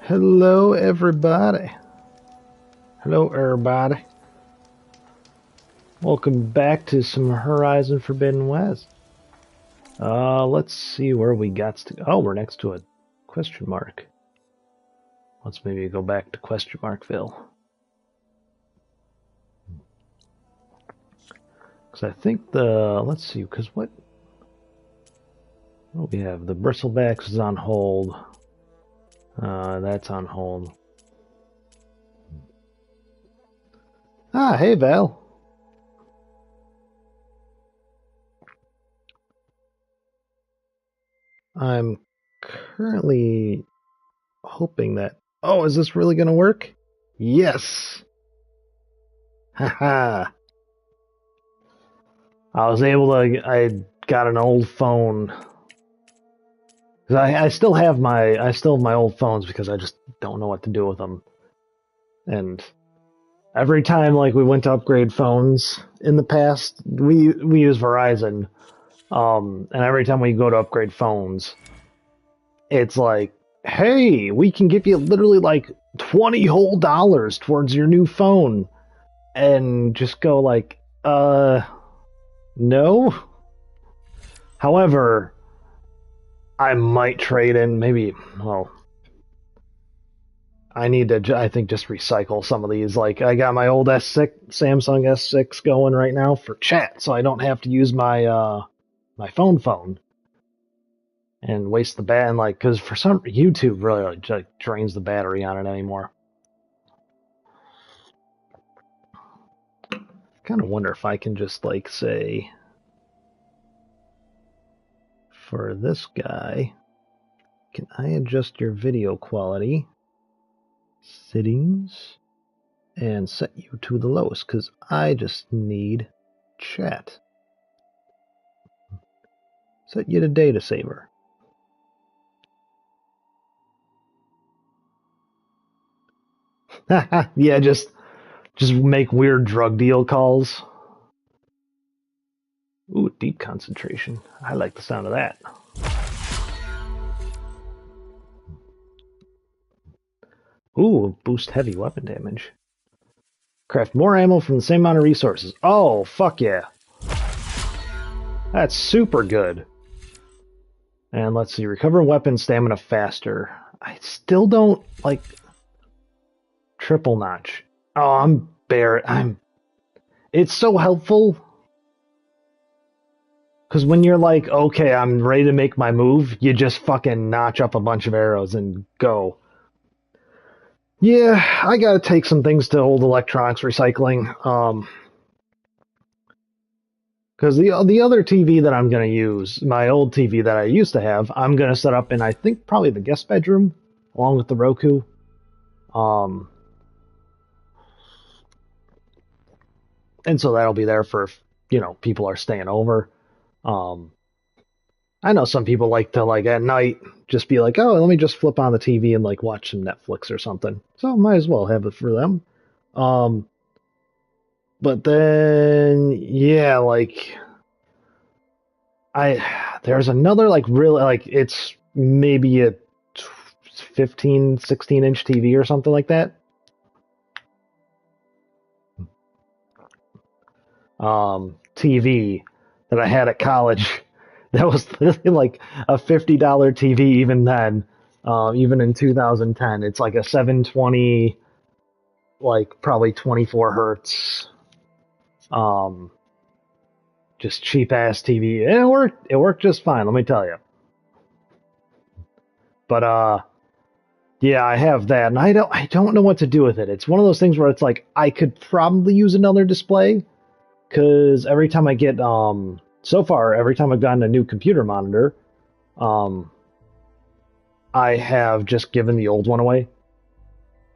Hello, everybody. Hello, everybody. Welcome back to some Horizon Forbidden West. Let's see where we got to. Oh, we're next to a question mark. Let's maybe go back to question markville. Because I think let's see, because what do we have? The bristlebacks is on hold. That's on hold. Ah, hey, Val. I'm currently hoping that... Oh, is this really going to work? Yes! Haha! I was able to... I got an old phone. I still have my old phones because I just don't know what to do with them. And every time like we went to upgrade phones in the past, we use Verizon. And every time we go to upgrade phones, it's like, hey, we can give you literally like $20 whole towards your new phone. And just go like, no. However, I might trade in maybe, well, I need to, I think, just recycle some of these. Like, I got my old S6, Samsung S6 going right now for chat, so I don't have to use my, my phone and waste the bat, and like, because for some, YouTube really like drains the battery on it anymore. Kind of wonder if I can just like say for this guy, can I adjust your video quality settings and set you to the lowest? Because I just need chat. Set you to data saver. Yeah, just make weird drug deal calls. Ooh, deep concentration. I like the sound of that. Ooh, boost heavy weapon damage. Craft more ammo from the same amount of resources. Oh, fuck yeah. That's super good. And let's see, recover weapon stamina faster. I still don't like triple notch. Oh, it's so helpful. Because when you're like, okay, I'm ready to make my move, you just fucking notch up a bunch of arrows and go. Yeah, I gotta take some things to old electronics recycling. Because the other TV that I'm gonna use, my old TV that I used to have, I'm gonna set up in, I think, probably the guest bedroom, along with the Roku. And so that'll be there for if, people are staying over. I know some people like to, like, at night, just be like, oh, let me just flip on the TV and, like, watch some Netflix or something. So might as well have it for them. But then, yeah, like, there's another, like, really, like, it's maybe a 15, 16-inch TV or something like that. TV that I had at college that was literally like a $50 TV even then, even in 2010. It's like a 720, like probably 24 hertz, just cheap ass TV. And it worked just fine, let me tell you. But yeah, I have that, and I don't know what to do with it. It's one of those things where it's like I could probably use another display, because every time I get so far, every time I've gotten a new computer monitor, I have just given the old one away.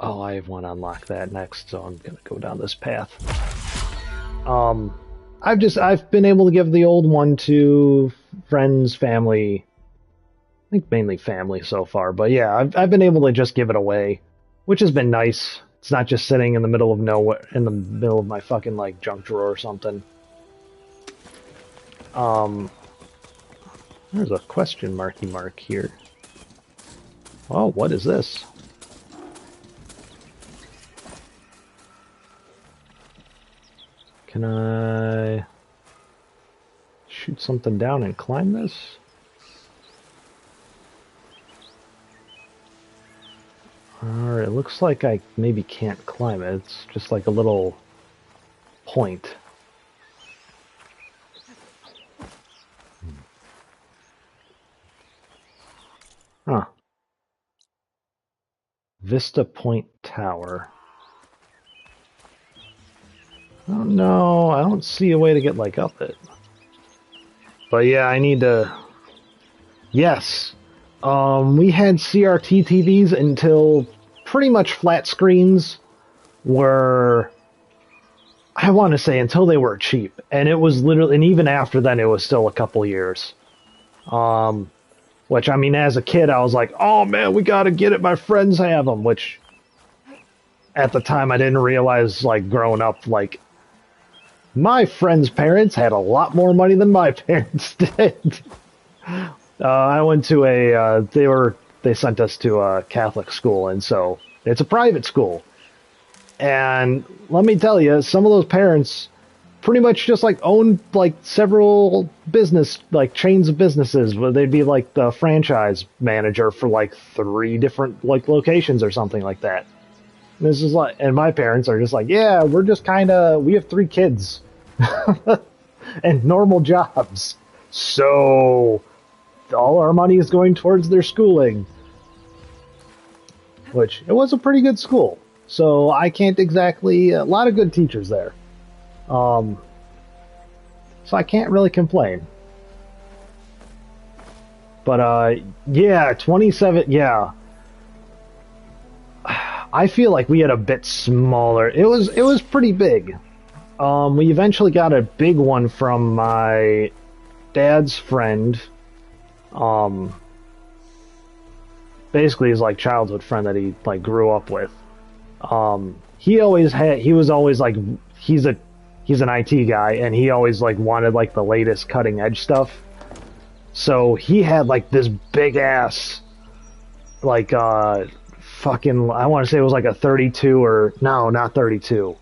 Oh, I want to unlock that next, so I'm gonna go down this path. I've been able to give the old one to friends, family. I think mainly family so far, but yeah, I've been able to just give it away, which has been nice. It's not just sitting in the middle of nowhere, in the middle of my fucking like junk drawer or something. There's a question mark here. Oh, what is this? Can I shoot something down and climb this? Alright, it looks like I maybe can't climb it. It's just like a little point. Huh. Vista Point Tower. Oh no, I don't see a way to get like up it. But yeah, I need to... Yes. We had CRT TVs until pretty much flat screens were... I want to say until they were cheap. And it was literally... And even after then, it was still a couple years. Which, I mean, as a kid, I was like, oh man, we gotta get it, my friends have them. Which, at the time, I didn't realize, like, growing up, like... My friends' parents had a lot more money than my parents did. I went to they sent us to a Catholic school, and so it's a private school. And let me tell you, some of those parents pretty much just like owned like several business, like chains of businesses where they'd be like the franchise manager for like 3 different like locations or something like that. This is like, and my parents are just like, yeah, we're just we have 3 kids and normal jobs. So all our money is going towards their schooling. Which, it was a pretty good school. So I can't exactly, a lot of good teachers there. So I can't really complain. But, yeah, 27, yeah. I feel like we had a bit smaller. It was pretty big. We eventually got a big one from my dad's friend. Basically his like childhood friend that he like grew up with. He was always like, he's an IT guy, and he always like wanted like the latest cutting edge stuff. So he had like this big ass, like, fucking, I want to say it was like a 32 or, no, not 32.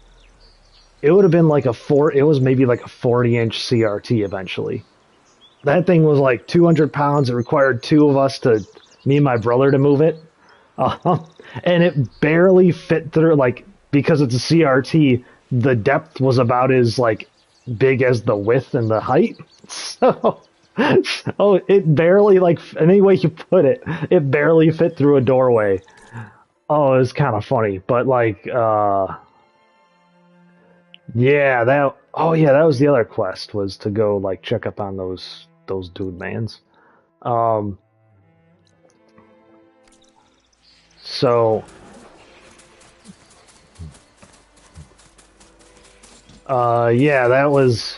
It would have been like it was maybe like a 40-inch CRT eventually. That thing was like 200 pounds. It required 2 of us me and my brother to move it. And it barely fit through, like, because it's a CRT, the depth was about as like big as the width and the height. So, it barely, like, any way you put it, it barely fit through a doorway. Oh, it was kind of funny, but like, yeah, that was the other quest, was to go like check up on those dude mans. So, yeah, that was.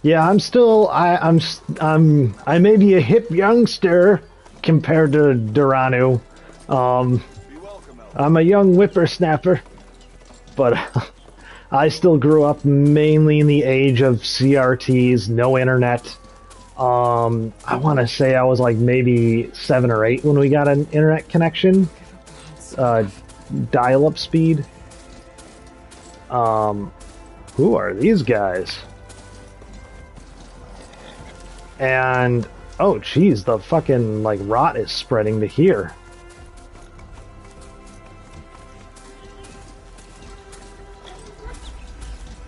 Yeah, I may be a hip youngster compared to Duranu. I'm a young whippersnapper, but I still grew up mainly in the age of CRTs, no internet. I want to say I was like maybe 7 or 8 when we got an internet connection, dial-up speed. Who are these guys? And oh geez, the fucking like rot is spreading to here.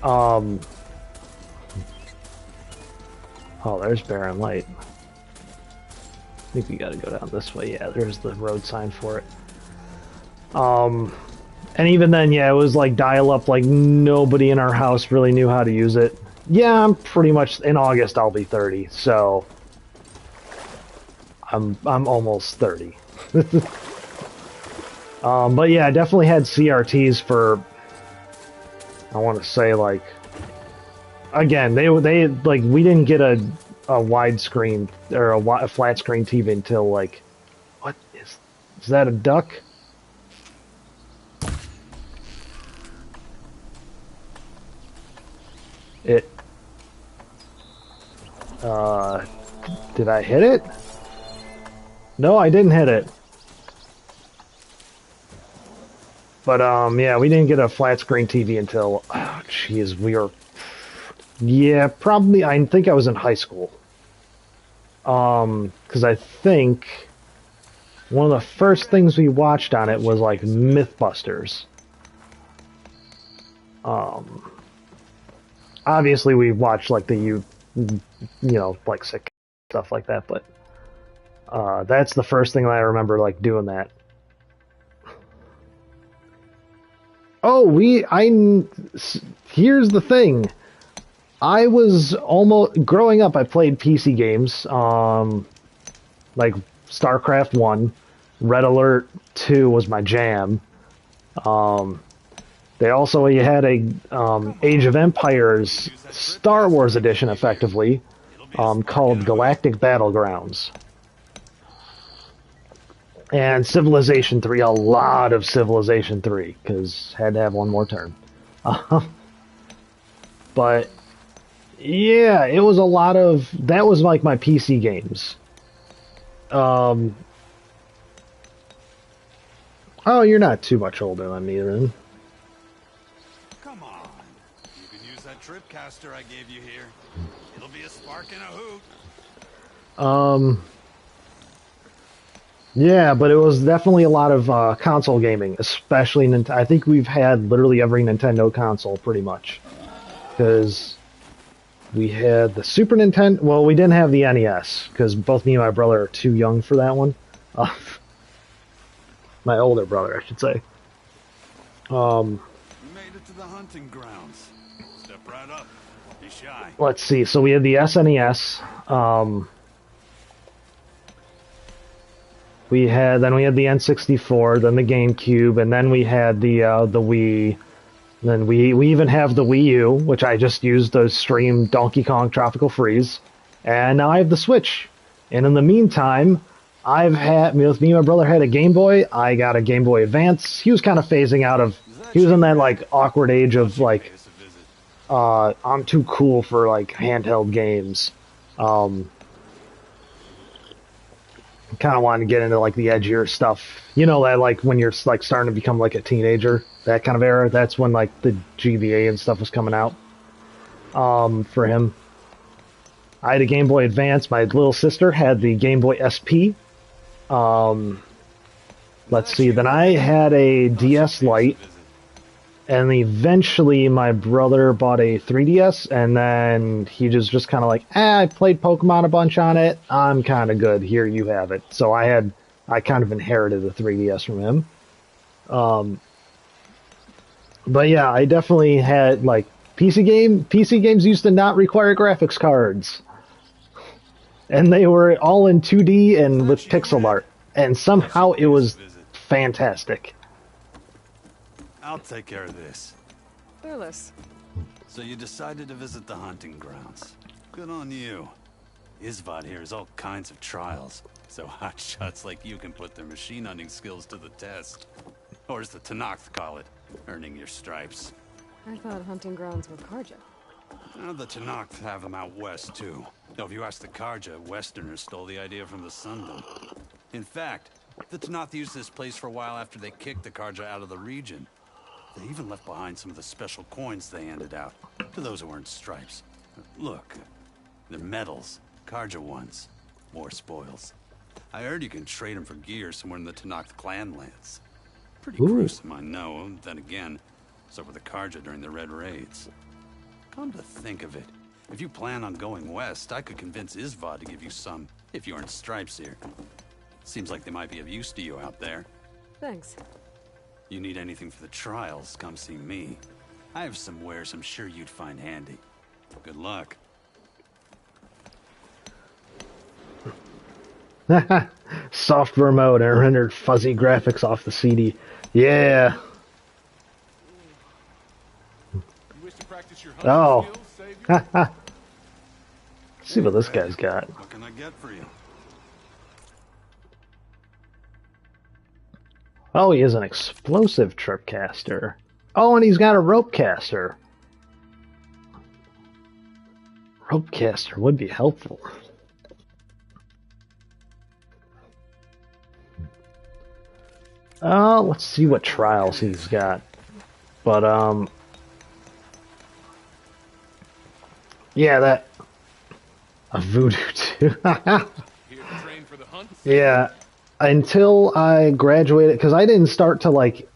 Oh, there's Barren Light. I think we gotta go down this way. Yeah, there's the road sign for it. And even then, yeah, it was like dial-up, like nobody in our house really knew how to use it. Yeah, I'm pretty much, in August I'll be 30, so I'm almost 30. But yeah, I definitely had CRTs for, I want to say, like, again, they like, we didn't get a widescreen or a flat screen TV until like, what is that, a duck? Did I hit it? No, I didn't hit it. But, yeah, we didn't get a flat screen TV until, oh Jeez, we were... Yeah, probably, I think I was in high school. Because I think one of the first things we watched on it was, like, Mythbusters. Obviously we watched, like, like, sick stuff like that, but that's the first thing that I remember, like, doing that. Oh, here's the thing. I was almost, growing up, I played PC games, like StarCraft 1, Red Alert 2 was my jam. They also had a Age of Empires Star Wars edition, effectively, called Galactic Battlegrounds. And Civilization 3, a lot of Civilization 3, because had to have one more turn. But, yeah, it was a lot of... That was like my PC games. Oh, you're not too much older than me, then. Come on. You can use that trip caster I gave you here. It'll be a spark and a hoot. Yeah, but it was definitely a lot of console gaming, especially I think we've had literally every Nintendo console, pretty much. Because we had the Super Nintendo... Well, we didn't have the NES, because both me and my brother are too young for that one. My older brother, I should say. You made it to the hunting grounds. Step right up. Be shy. Let's see, so we had the SNES. We had the N64, then the GameCube, and then we had the Wii. Then we even have the Wii U, which I just used to stream Donkey Kong Tropical Freeze, and now I have the Switch. And in the meantime, me and my brother had a Game Boy. I got a Game Boy Advance. He was kind of phasing out of. He was in that like awkward age of like, I'm too cool for like handheld games. Kind of wanted to get into like the edgier stuff, you know, that like when you're like starting to become like a teenager, that kind of era. That's when like the GBA and stuff was coming out. For him, I had a Game Boy Advance. My little sister had the Game Boy SP. Let's see. Then I had a DS Lite, and eventually my brother bought a 3DS, and then he just kind of like, I played Pokemon a bunch on it. I'm kind of good. Here, you have it. So I kind of inherited the 3DS from him. But yeah, I definitely had like PC games used to not require graphics cards, and they were all in 2D and with pixel art, and somehow it was fantastic. I'll take care of this. Fearless. So you decided to visit the hunting grounds. Good on you. Isvad here has all kinds of trials, so hotshots like you can put their machine hunting skills to the test. Or as the Tanakh call it, earning your stripes. I thought hunting grounds were Karja. Now the Tanakh have them out west too. Though if you ask the Karja, Westerners stole the idea from the Sundom. In fact, the Tanakh used this place for a while after they kicked the Karja out of the region. They even left behind some of the special coins they handed out to those who earned stripes. Look, they're medals, Karja ones, more spoils. I heard you can trade them for gear somewhere in the Tanakh clan lands. Pretty gruesome, I know. Then again, so were the Karja during the Red Raids. Come to think of it, if you plan on going west, I could convince Isvad to give you some, if you earned stripes here. Seems like they might be of use to you out there. Thanks. You need anything for the trials, come see me. I have some wares I'm sure you'd find handy. Good luck. Software mode and rendered fuzzy graphics off the CD. Yeah. Oh. Let's see what this guy's got. What can I get for you? Oh, he is an explosive trip caster. Oh, and he's got a rope caster. Rope caster would be helpful. Let's see what trials he's got. But, Yeah, that a voodoo too. Here to train for the hunt? Yeah, until I graduated, because I didn't start to like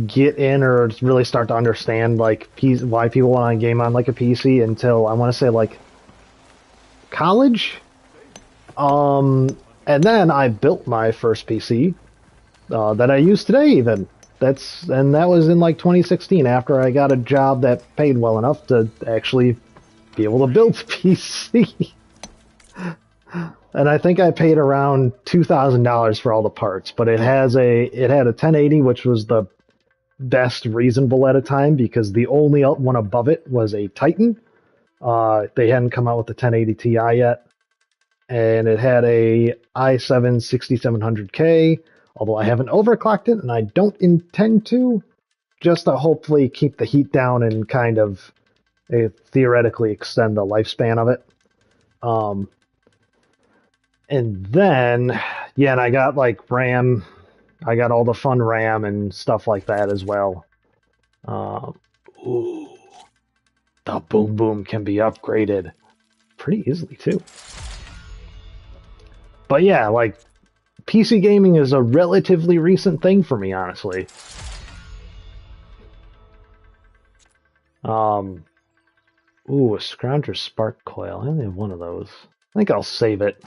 get in or really start to understand like why people want to game on like a PC until I want to say like college. And then I built my first PC that I use today. Even that was in like 2016 after I got a job that paid well enough to actually be able to build a PC. And I think I paid around $2,000 for all the parts, but it had a 1080, which was the best reasonable at a time because the only one above it was a Titan. They hadn't come out with the 1080 Ti yet, and it had a i7 6700K. Although I haven't overclocked it, and I don't intend to, just to hopefully keep the heat down and kind of theoretically extend the lifespan of it. And then, yeah, and I got like RAM. I got all the fun RAM and stuff like that as well. Ooh, the Boom Boom can be upgraded pretty easily too. But yeah, like PC gaming is a relatively recent thing for me, honestly. Ooh, a Scrounger Spark Coil. I only have one of those. I think I'll save it.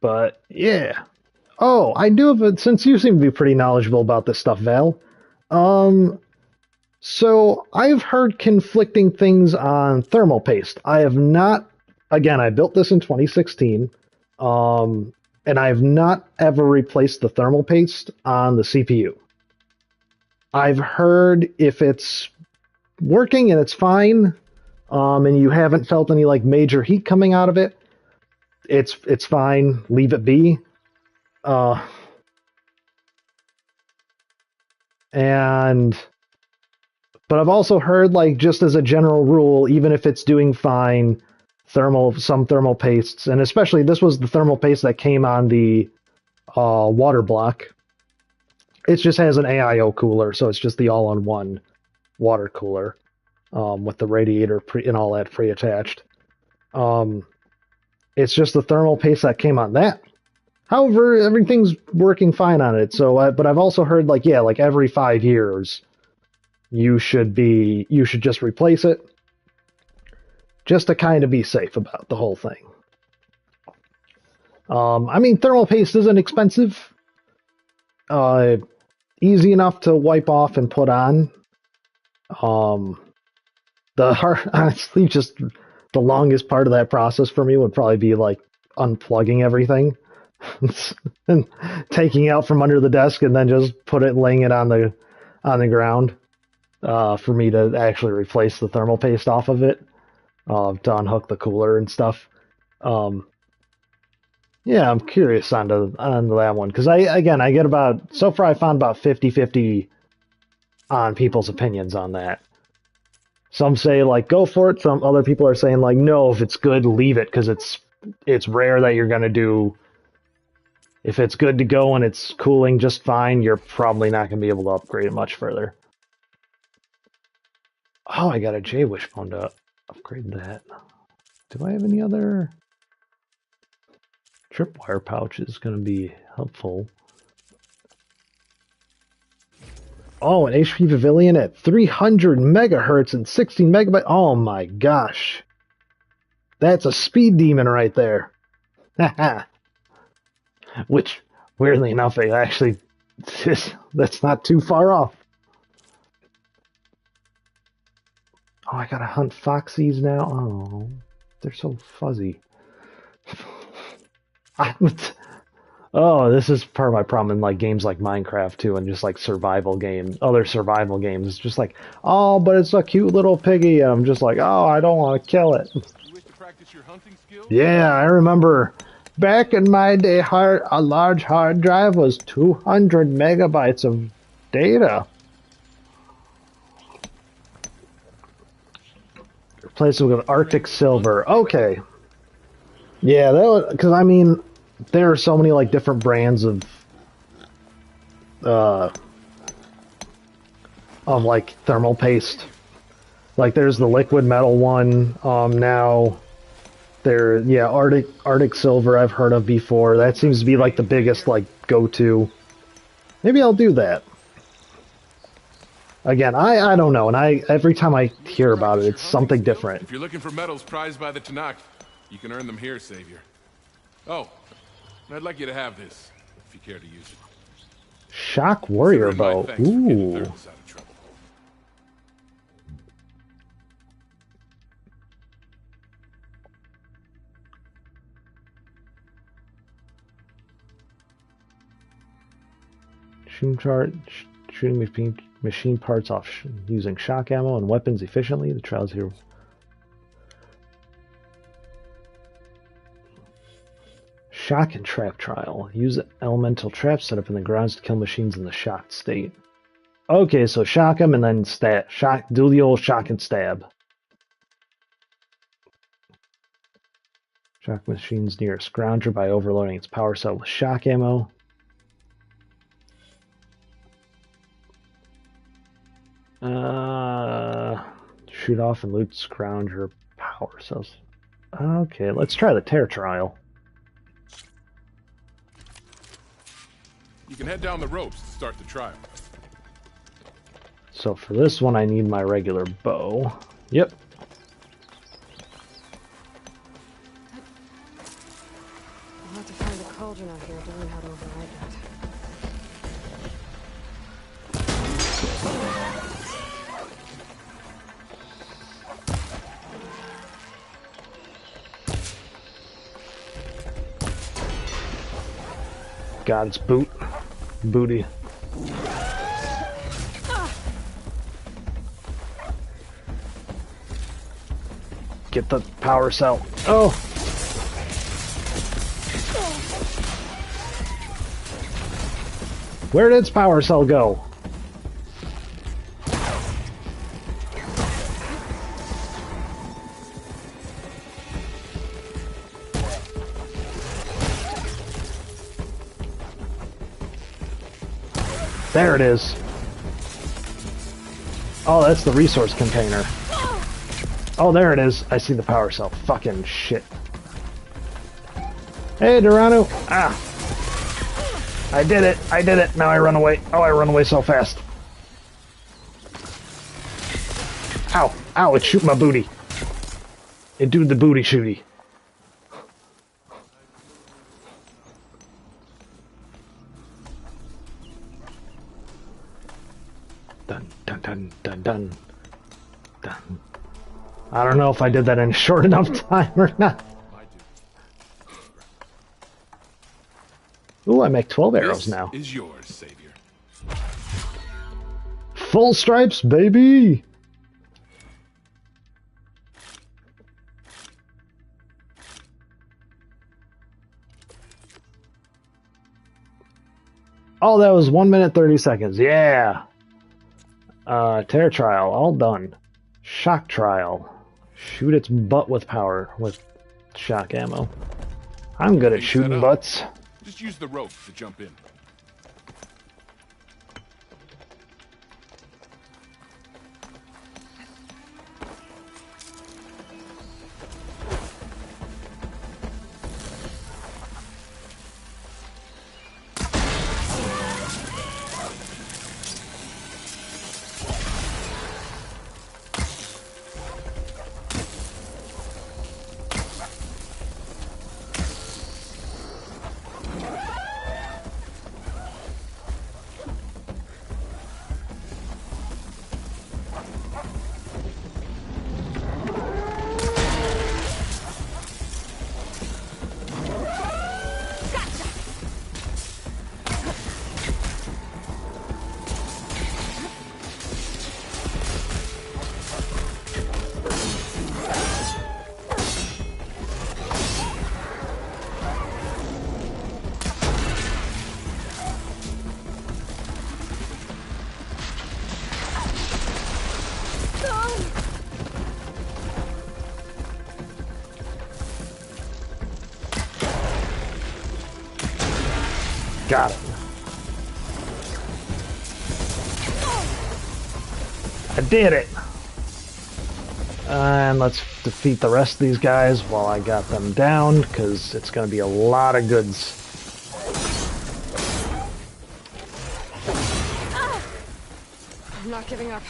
But yeah. Oh, I do have since you seem to be pretty knowledgeable about this stuff, Val. So I've heard conflicting things on thermal paste. I have not, again, I built this in 2016, and I have not ever replaced the thermal paste on the CPU. I've heard if it's working and it's fine, and you haven't felt any like major heat coming out of it, it's fine. Leave it be. But I've also heard, like, just as a general rule, even if it's doing fine, some thermal pastes, and especially this was the thermal paste that came on the water block. It just has an AIO cooler, so it's just the all-in-one water cooler with the radiator and all that pre-attached. It's just the thermal paste that came on that. However, everything's working fine on it. So, but I've also heard, like, yeah, like every 5 years, you should just replace it, just to kind of be safe about the whole thing. I mean, thermal paste isn't expensive. Easy enough to wipe off and put on. Honestly, just the longest part of that process for me would probably be like unplugging everything and taking out from under the desk and then just laying it on the ground for me to actually replace the thermal paste off of it to unhook the cooler and stuff. Yeah, I'm curious on that one because I get about, so far I found about 50-50 on people's opinions on that. Some say like go for it. Some other people are saying like no, if it's good, leave it because it's rare that you're gonna do. If it's good to go and it's cooling just fine, you're probably not gonna be able to upgrade it much further. Oh, I got a J-Wishbone to upgrade that. Do I have any other? Tripwire pouch is gonna be helpful. Oh, an HP Pavilion at 300 megahertz and 16 megabytes. Oh my gosh. That's a speed demon right there. Which, weirdly enough, that's not too far off. Oh, I gotta hunt foxies now. Oh, they're so fuzzy. Oh, this is part of my problem in like games like Minecraft too, and just like other survival games. It's just like, oh, but it's a cute little piggy, and I'm just like, oh, I don't want to kill it. You wish to practice your hunting skills? Yeah, I remember back in my day, a large hard drive was 200 megabytes of data. Replace it with Arctic Silver. Okay. Yeah, because I mean, there are so many like different brands uh of like thermal paste. Like there's the liquid metal one. Now Arctic Silver I've heard of before. That seems to be like the biggest like go-to. Maybe I'll do that. Again, I don't know, and every time I hear about it, it's something different. If you're looking for medals prized by the Tanakh, you can earn them here, Savior. Oh, and I'd like you to have this, if you care to use it. Shock Warrior Consider it my Bow. thanks for getting Ooh. Thurles out of trouble. Shooting machine parts off using shock ammo and weapons efficiently. The trials here. Shock and trap trial. Use elemental traps set up in the grounds to kill machines in the shocked state. Okay, so shock them and then do the old shock and stab. Shock machines near a scrounger by overloading its power cell with shock ammo. Shoot off and loot scrounger power cells. Okay, let's try the tear trial. You can head down the ropes to start the trial. So for this one, I need my regular bow. Yep. I'll have to find a cauldron out here to learn how to override that. God, it's booty. Get the power cell. Oh! Where did its power cell go? There it is. Oh, that's the resource container. Oh, there it is. I see the power cell. Fucking shit. Hey, Dorano. Ah. I did it. Now I run away. Oh, I run away so fast. Ow. Ow, it shoot my booty. It do the booty shooty. Dun, dun, dun, dun, dun. Dun. I don't know if I did that in a short enough time or not. Ooh, I make 12 arrows now. This is yours, Savior. Full stripes, baby! Oh, that was 1 minute 30 seconds. Yeah! Tear trial, all done. Shock trial. Shoot its butt with power with shock ammo. I'm good at shooting butts. Just use the rope to jump in. Got it. I did it! And let's defeat the rest of these guys while I got them down, because it's going to be a lot of goods. I'm not giving up.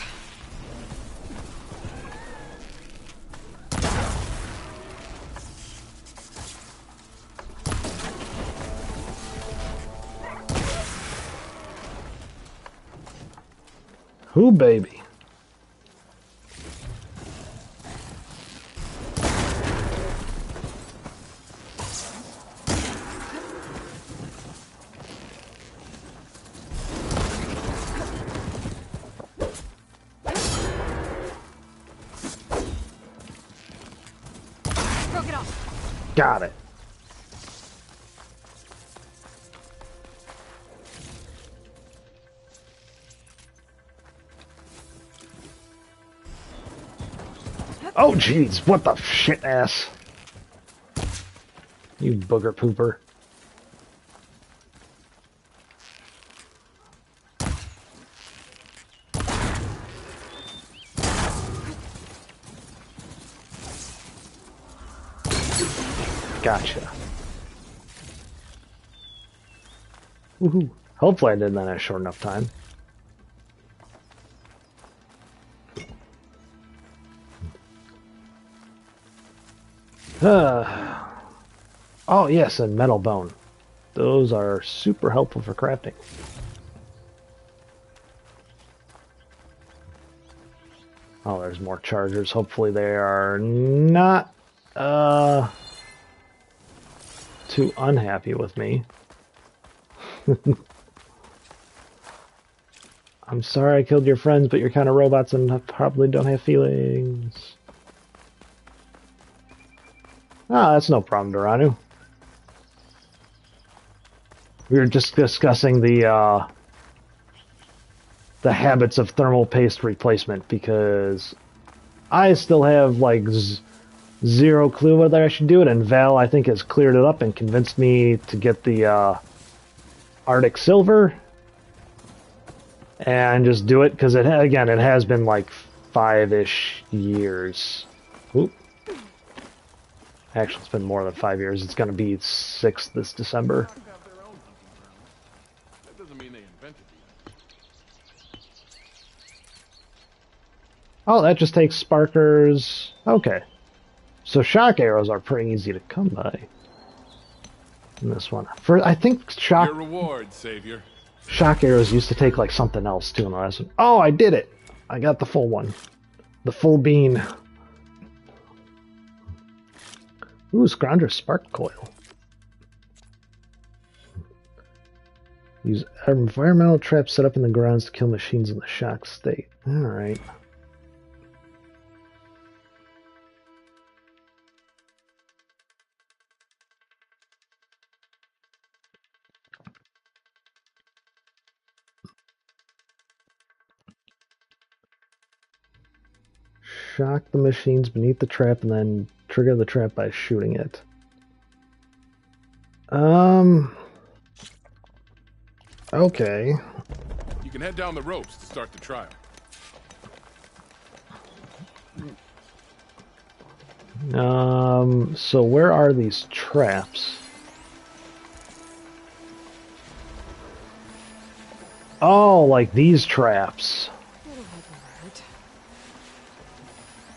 Who, baby? Broke it off. Got it. Oh, jeez, what the shit ass? You booger pooper. Gotcha. Woohoo. Hopefully I did that in a short enough time. Oh yes, and metal bone. Those are super helpful for crafting. Oh, there's more chargers. Hopefully they are not too unhappy with me. I'm sorry I killed your friends, but you're kind of robots and probably don't have feelings. Ah, that's no problem, Doranu. We were just discussing the habits of thermal paste replacement, because I still have like zero clue whether I should do it, and Val, I think, has cleared it up and convinced me to get the Arctic Silver and just do it, because again, it has been like 5-ish years. Oop. Actually, it's been more than 5 years. It's going to be 6 this December. That doesn't mean they invented the Oh, that just takes sparkers. Okay. So shock arrows are pretty easy to come by in this one. I think Your reward, Savior. shock arrows used to take like something else too in the last one. Oh, I did it! I got the full one. The full bean. Ooh, Scrounger Spark Coil. Use environmental traps set up in the grounds to kill machines in the shock state. Alright. Shock the machines beneath the trap and then trigger the trap by shooting it. Okay. You can head down the ropes to start the trial. So where are these traps? Oh, like these traps.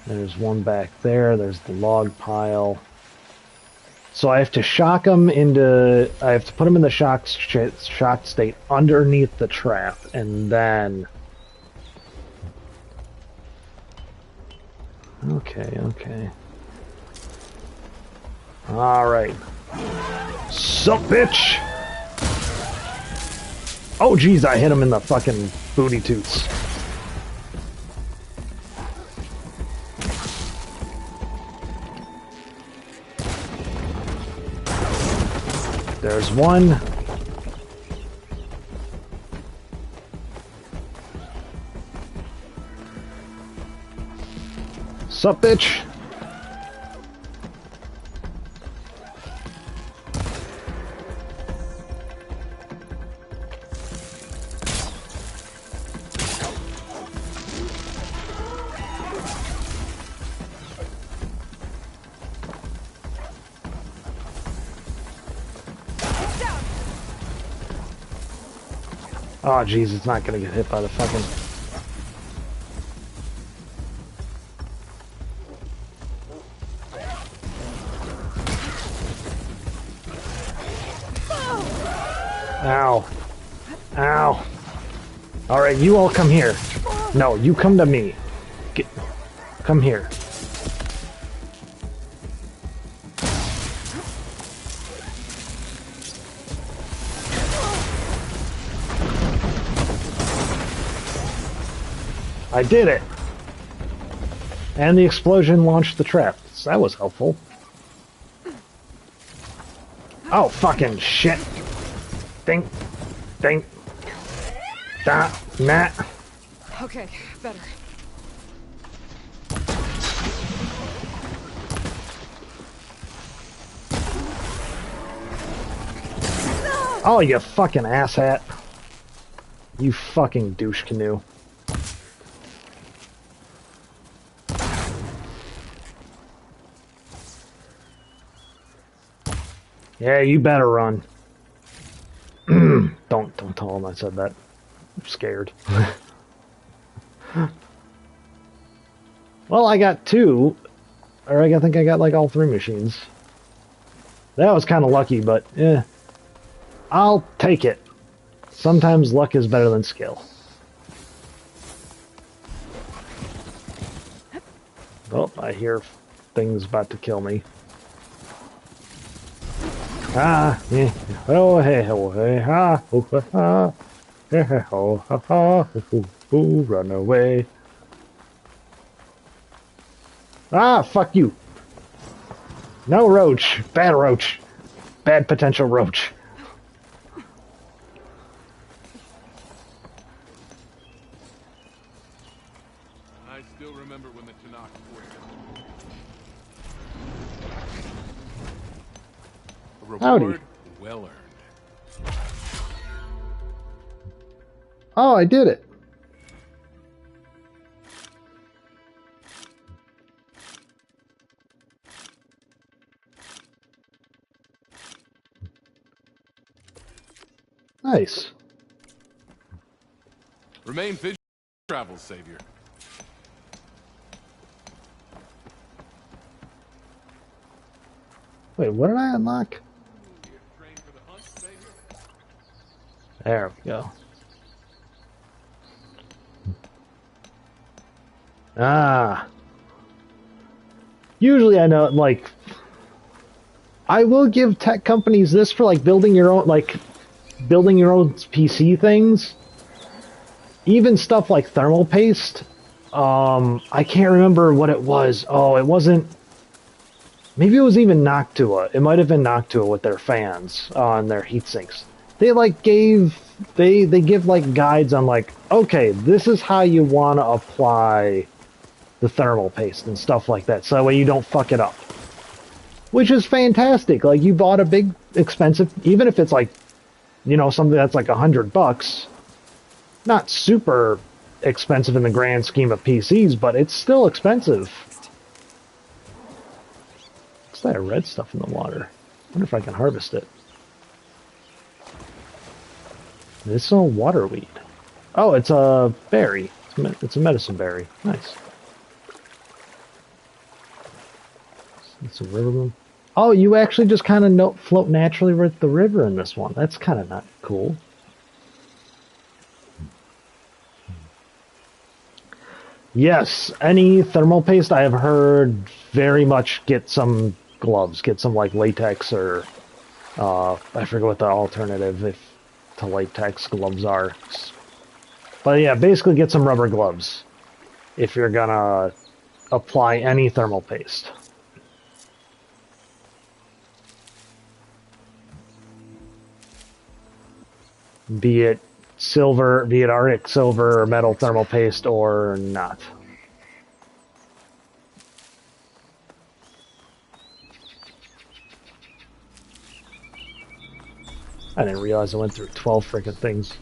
There's one back there. There's the log pile. So I have to shock them into... I have to put them in the shock state underneath the trap, and then... Okay, okay. Alright. Sup, bitch! Oh, geez, I hit him in the fucking booty toots. There's one. Sup, bitch? Oh, jeez, it's not gonna get hit by the fucking... Ow. Ow. Alright, you all come here. No, you come to me. Come here. I did it! And the explosion launched the trap. So that was helpful. Oh, fucking shit. Ding. Ding. Da. Nah. Okay, better. Oh, you fucking asshat. You fucking douche canoe. Yeah, you better run. Don't tell him I said that. I'm scared. Well, I got two, or I think I got like all three machines. That was kind of lucky, but yeah, I'll take it. Sometimes luck is better than skill. Oh, I hear things about to kill me. Ah, yeah. Oh, hey, oh, hey, ha, oh, ha, ha. Hey, hey, oh, ha, ha, oh, oh, run away. Ah, fuck you. No roach. Bad roach. Bad potential roach. I still remember when the Tanakh forced it. A reward Howdy. well earned. Oh, I did it. Nice. Remain vigilant. Travel, Savior. Wait, what did I unlock? Train for the hunt, Savior? There we go. Ah. Usually I know, like, I will give tech companies this for, like, building your own PC things. Even stuff like thermal paste. I can't remember what it was. Oh, it wasn't... Maybe it was even Noctua. It might have been Noctua with their fans on their heat sinks. They, like, they give, like, guides on, like, okay, this is how you want to apply the thermal paste and stuff like that, so that way you don't fuck it up. Which is fantastic. Like, you bought a big, expensive, even if it's, like, you know, something that's like $100, not super expensive in the grand scheme of PCs, but it's still expensive. What's that red stuff in the water? I wonder if I can harvest it. It's a water weed. Oh, it's a berry. It's a medicine berry. Nice. It's a river bloom. Oh, you actually just kind of float naturally with the river in this one. That's kind of not cool. Yes, any thermal paste I have heard very much get some gloves. Get some like latex or I forget what the alternative to latex gloves are. But yeah, basically get some rubber gloves if you're gonna apply any thermal paste. Be it silver, be it Arctic silver or metal thermal paste or not. I didn't realize I went through 12 freaking things.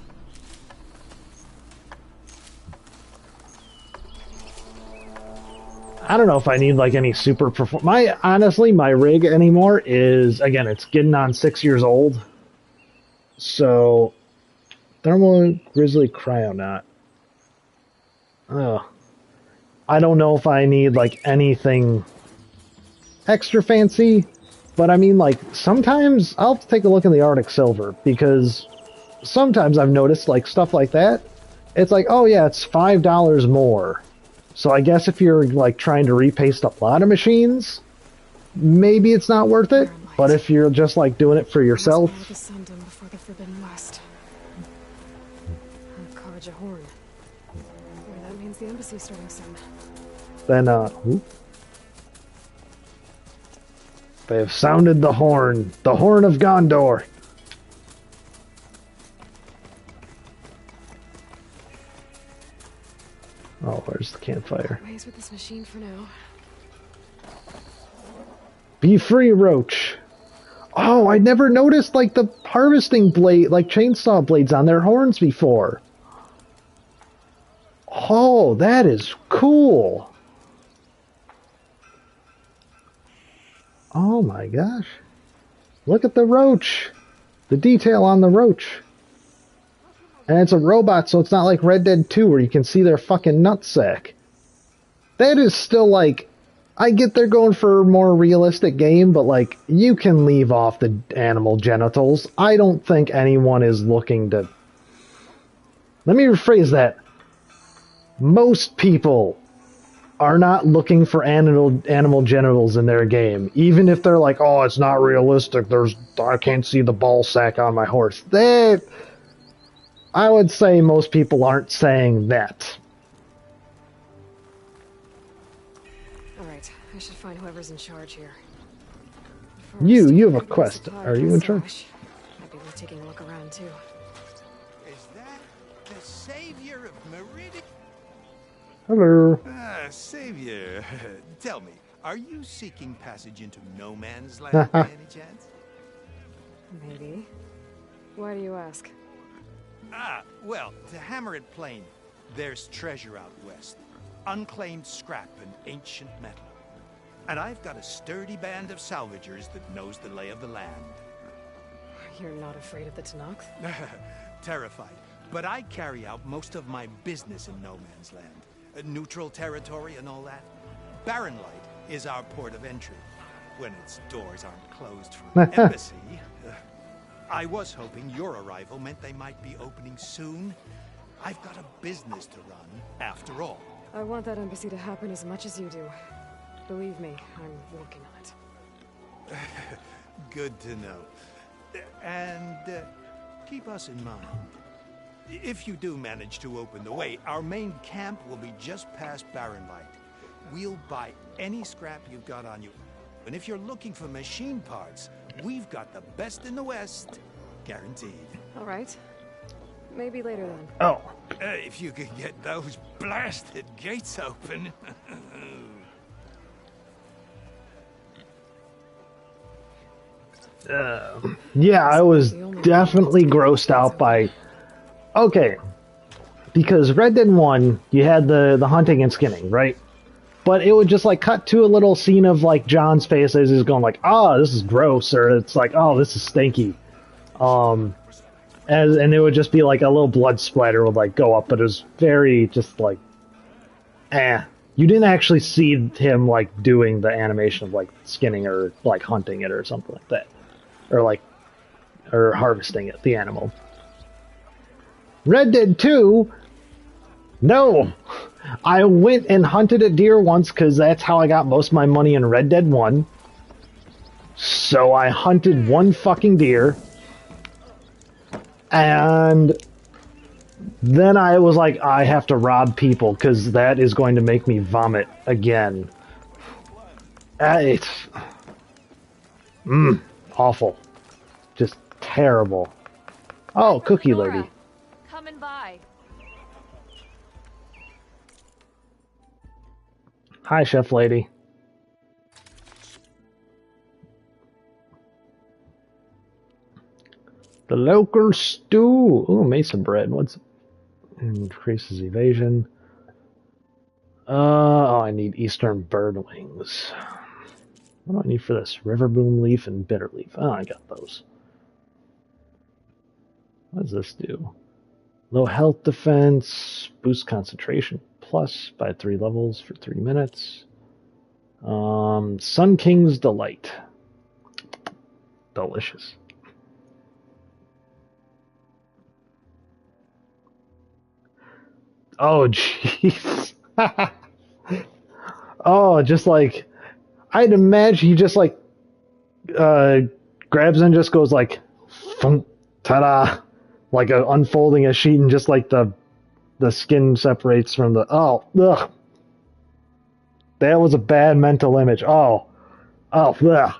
I don't know if I need like any super honestly, my rig anymore is, again, it's getting on 6 years old. So Thermal Grizzly Cryonaut. Oh. I don't know if I need, like, anything extra fancy, but I mean, like, sometimes I'll take a look in the Arctic Silver, because sometimes I've noticed, like, stuff like that, it's like, oh yeah, it's $5 more. So I guess if you're, like, trying to repaste a lot of machines, maybe it's not worth it, but if you're just, like, doing it for yourself... The Sundom before the Forbidden West. Kharja Horn. Well, that means the embassy's starting soon. Then, they have sounded the horn of Gondor. Oh, where's the campfire? Ways with this machine for now. Be free, Roach. Oh, I never noticed, like, the harvesting blade, like, chainsaw blades on their horns before. Oh, that is cool. Oh my gosh. Look at the roach. The detail on the roach. And it's a robot, so it's not like Red Dead 2 where you can see their fucking nutsack. That is still like... I get they're going for a more realistic game, but like, you can leave off the animal genitals. I don't think anyone is looking to... Let me rephrase that. Most people are not looking for animal genitals in their game. Even if they're like, oh, it's not realistic, I can't see the ball sack on my horse. I would say most people aren't saying that. Alright, I should find whoever's in charge here. First, You have a I guess quest. supply Are you in charge? stash. Might be worth taking a look around too. Is that the savior of Meridian? Hello. Savior, tell me, are you seeking passage into no man's land by any chance? Maybe. Why do you ask? Well, to hammer it plain, there's treasure out west. Unclaimed scrap and ancient metal. And I've got a sturdy band of salvagers that knows the lay of the land. You're not afraid of the Tanakh? Terrified. But I carry out most of my business in no man's land. Neutral territory and all that. Barren Light is our port of entry, when its doors aren't closed from the embassy. I was hoping your arrival meant they might be opening soon. I've got a business to run, after all. I want that embassy to happen as much as you do. Believe me, I'm working on it. Good to know. And keep us in mind. If you do manage to open the way, our main camp will be just past Barren Light. We'll buy any scrap you've got on you. And if you're looking for machine parts, we've got the best in the West. Guaranteed. All right. Maybe later then. Oh. If you could get those blasted gates open. Yeah, I was definitely grossed out by... Okay, because Red Dead 1, you had the hunting and skinning, right? But it would just, like, cut to a little scene of, like, John's face as he's going, like, oh, this is gross, or it's like, oh, this is stinky. And it would just be, like, a little blood splatter would, like, go up, but it was very, just, like, You didn't actually see him, like, doing the animation of, like, skinning or, like, hunting it or something like that. Or harvesting it, the animal. Red Dead 2, no. I went and hunted a deer once because that's how I got most of my money in Red Dead 1. So I hunted one fucking deer. And then I was like, I have to rob people because that is going to make me vomit again. It's... awful. Just terrible. Oh, cookie lady. Coming by. Hi, chef lady. The local stew. Ooh, mesa bread. What's increases evasion? Oh, I need eastern bird wings. What do I need for this? Riverboom leaf and bitter leaf. Oh, I got those. What does this do? Low health defense, boost concentration plus by 3 levels for 3 minutes. Sun King's Delight. Delicious. Oh, jeez. Oh, just like, I'd imagine he just like grabs and just goes like, thump, ta-da, like unfolding a sheet, and just like the skin separates from the, oh, ugh. That was a bad mental image. Oh, ugh.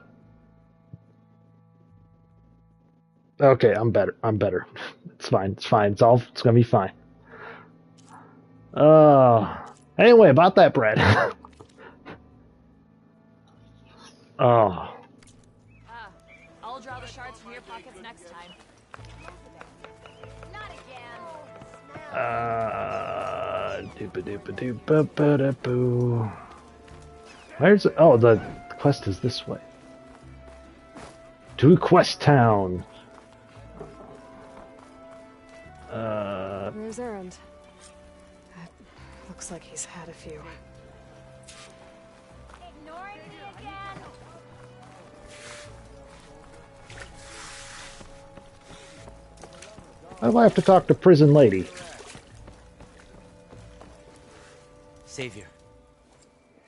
Okay, I'm better. It's fine. It's gonna be fine. Anyway, about that bread. Oh. I'll draw the shards from your pockets next time. Not again. Doopa-doopa-doopa-ba-da-boo. Where's it? Oh, the quest is this way. To Quest Town. Where's Errand? Looks like he's had a few. Ignoring me again. Why do I have to talk to prison lady? Savior,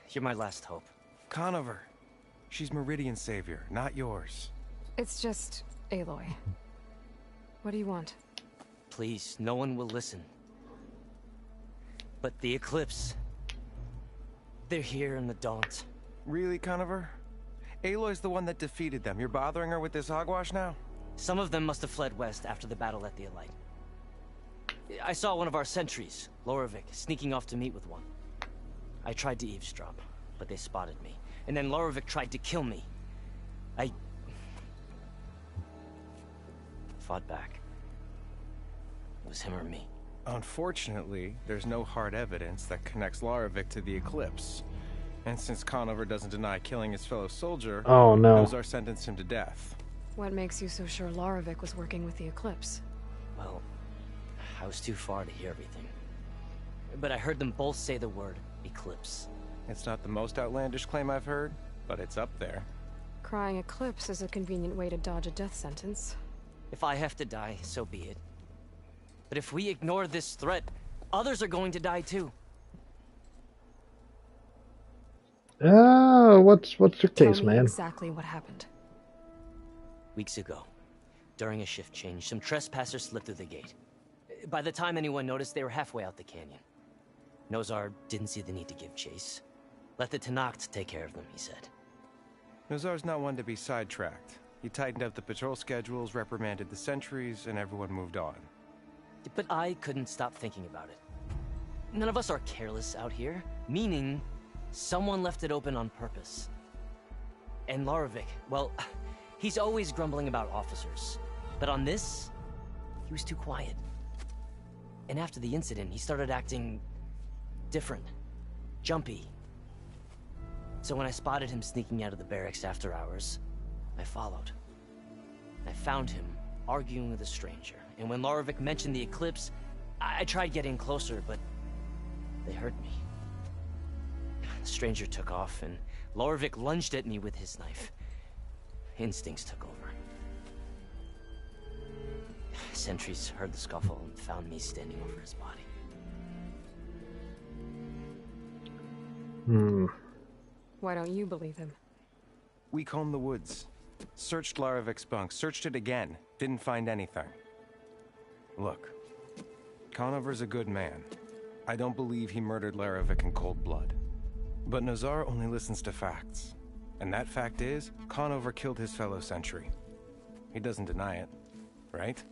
you're my last hope. Conover. She's Meridian's savior, not yours. It's just Aloy. What do you want? Please, no one will listen. But the Eclipse... they're here in the Daunt. Really, Conover? Aloy's the one that defeated them. You're bothering her with this hogwash now? Some of them must have fled west after the battle at the Elite. I saw one of our sentries, Lorovic, sneaking off to meet with one. I tried to eavesdrop, but they spotted me. And then Lorovic tried to kill me. I... fought back. It was him or me. Unfortunately, there's no hard evidence that connects Lorovic to the Eclipse. And since Conover doesn't deny killing his fellow soldier, Oh no. Nozar sentenced him to death. What makes you so sure Lorovic was working with the Eclipse? Well, I was too far to hear everything. But I heard them both say the word Eclipse. It's not the most outlandish claim I've heard, but it's up there. Crying Eclipse is a convenient way to dodge a death sentence. If I have to die, so be it. But if we ignore this threat, others are going to die too. What's your case, Tell me man? exactly what happened. Weeks ago, during a shift change, some trespassers slipped through the gate. By the time anyone noticed, they were halfway out the canyon. Nozar didn't see the need to give chase. Let the Tanakh take care of them, he said. Nozar's not one to be sidetracked. He tightened up the patrol schedules, reprimanded the sentries, and everyone moved on. But I couldn't stop thinking about it. None of us are careless out here, meaning someone left it open on purpose. And Lorovic, well, he's always grumbling about officers. But on this, he was too quiet. And after the incident, he started acting different, jumpy. So when I spotted him sneaking out of the barracks after hours, I followed. I found him arguing with a stranger. And when Lorovic mentioned the Eclipse, I tried getting closer, but they heard me. The stranger took off, and Lorovic lunged at me with his knife. Instincts took over. Sentries heard the scuffle and found me standing over his body. Why don't you believe him? We combed the woods. Searched Larovic's bunk. Searched it again. Didn't find anything. Look. Conover's a good man. I don't believe he murdered Larovic in cold blood. But Nozar only listens to facts. And that fact is, Conover killed his fellow sentry. He doesn't deny it, right?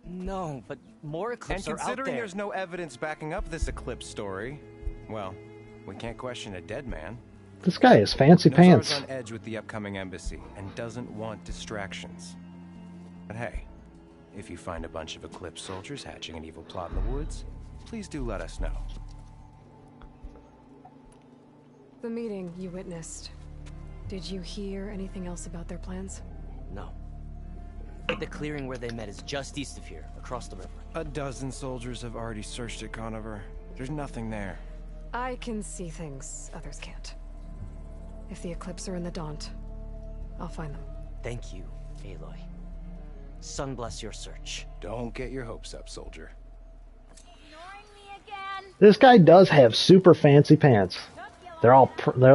No, but more Eclipse are out there. And considering there's no evidence backing up this Eclipse story, well, we can't question a dead man. This guy is fancy pants. Nozar's on edge with the upcoming embassy and doesn't want distractions. But hey, if you find a bunch of Eclipse soldiers hatching an evil plot in the woods, please do let us know. The meeting you witnessed. Did you hear anything else about their plans? No. The clearing where they met is just east of here, across the river. A dozen soldiers have already searched it, Conover. There's nothing there. I can see things others can't. If the Eclipse are in the Daunt, I'll find them. Thank you, Aloy. Sun bless your search. Don't get your hopes up, soldier. Ignoring me again? This guy does have super fancy pants. They're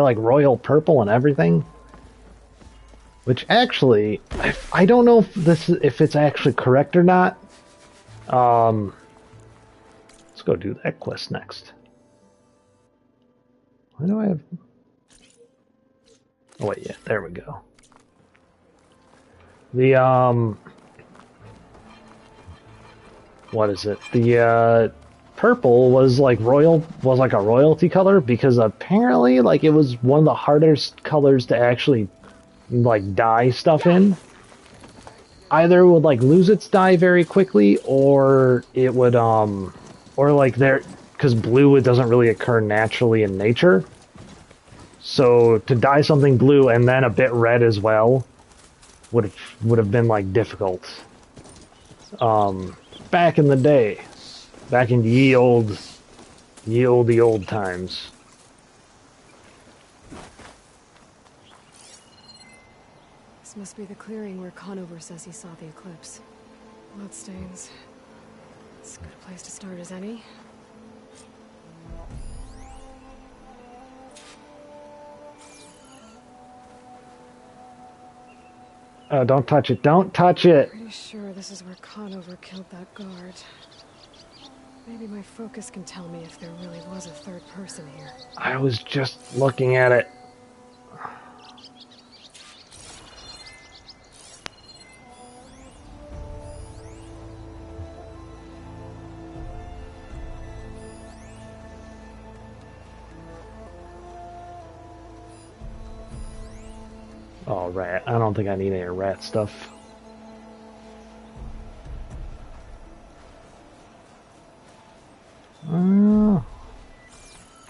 like royal purple and everything. Which actually, I don't know if it's actually correct or not. Let's go do that quest next. Why do I have? Oh wait, yeah, there we go. The what is it? The purple was like a royalty color because apparently like it was one of the hardest colors to actually like dye stuff in. Either it would like lose its dye very quickly, or it would or like because blue, it doesn't really occur naturally in nature. So to dye something blue and then a bit red as well would have been like difficult. Back in the day, back in ye olde times. This must be the clearing where Conover says he saw the eclipse. Bloodstains. As good a place to start as any. Don't touch it. Don't touch it. Pretty sure this is where Conover killed that guard. Maybe my focus can tell me if there really was a third person here. I was just looking at it. Oh, rat. I don't think I need any rat stuff.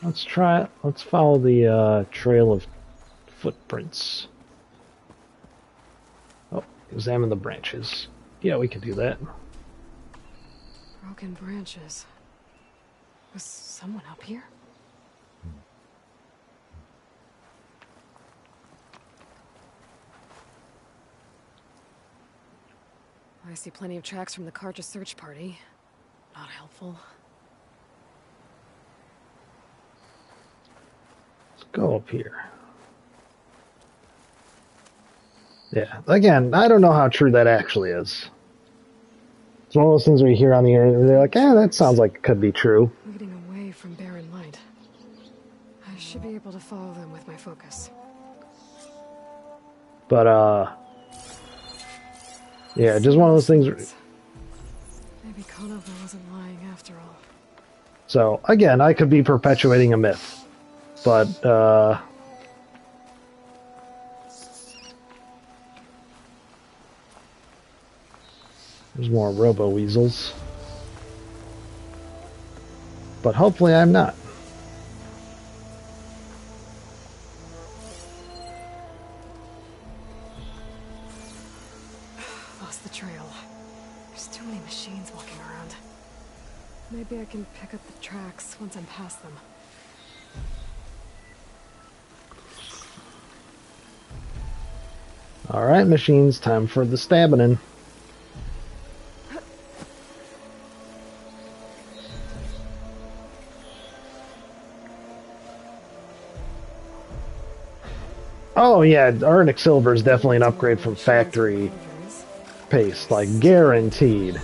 Let's try it. Let's follow the trail of footprints. Oh, examine the branches. Yeah, we can do that. Broken branches. Was someone up here? I see plenty of tracks from the Karja search party. Not helpful. Let's go up here. Yeah, again, I don't know how true that actually is. It's one of those things where you hear on the air, and they're like, that sounds like it could be true. Leading away from barren light. I should be able to follow them with my focus. But, yeah, just one of those things. Maybe Conover wasn't lying after all. So, again, I could be perpetuating a myth. But, there's more robo-weasels. But hopefully I'm not. Lost the trail. There's too many machines walking around. Maybe I can pick up the tracks once I'm past them. Alright, machines, time for the stabbing. Oh yeah, Arctic Silver is definitely an upgrade from factory paste, like guaranteed.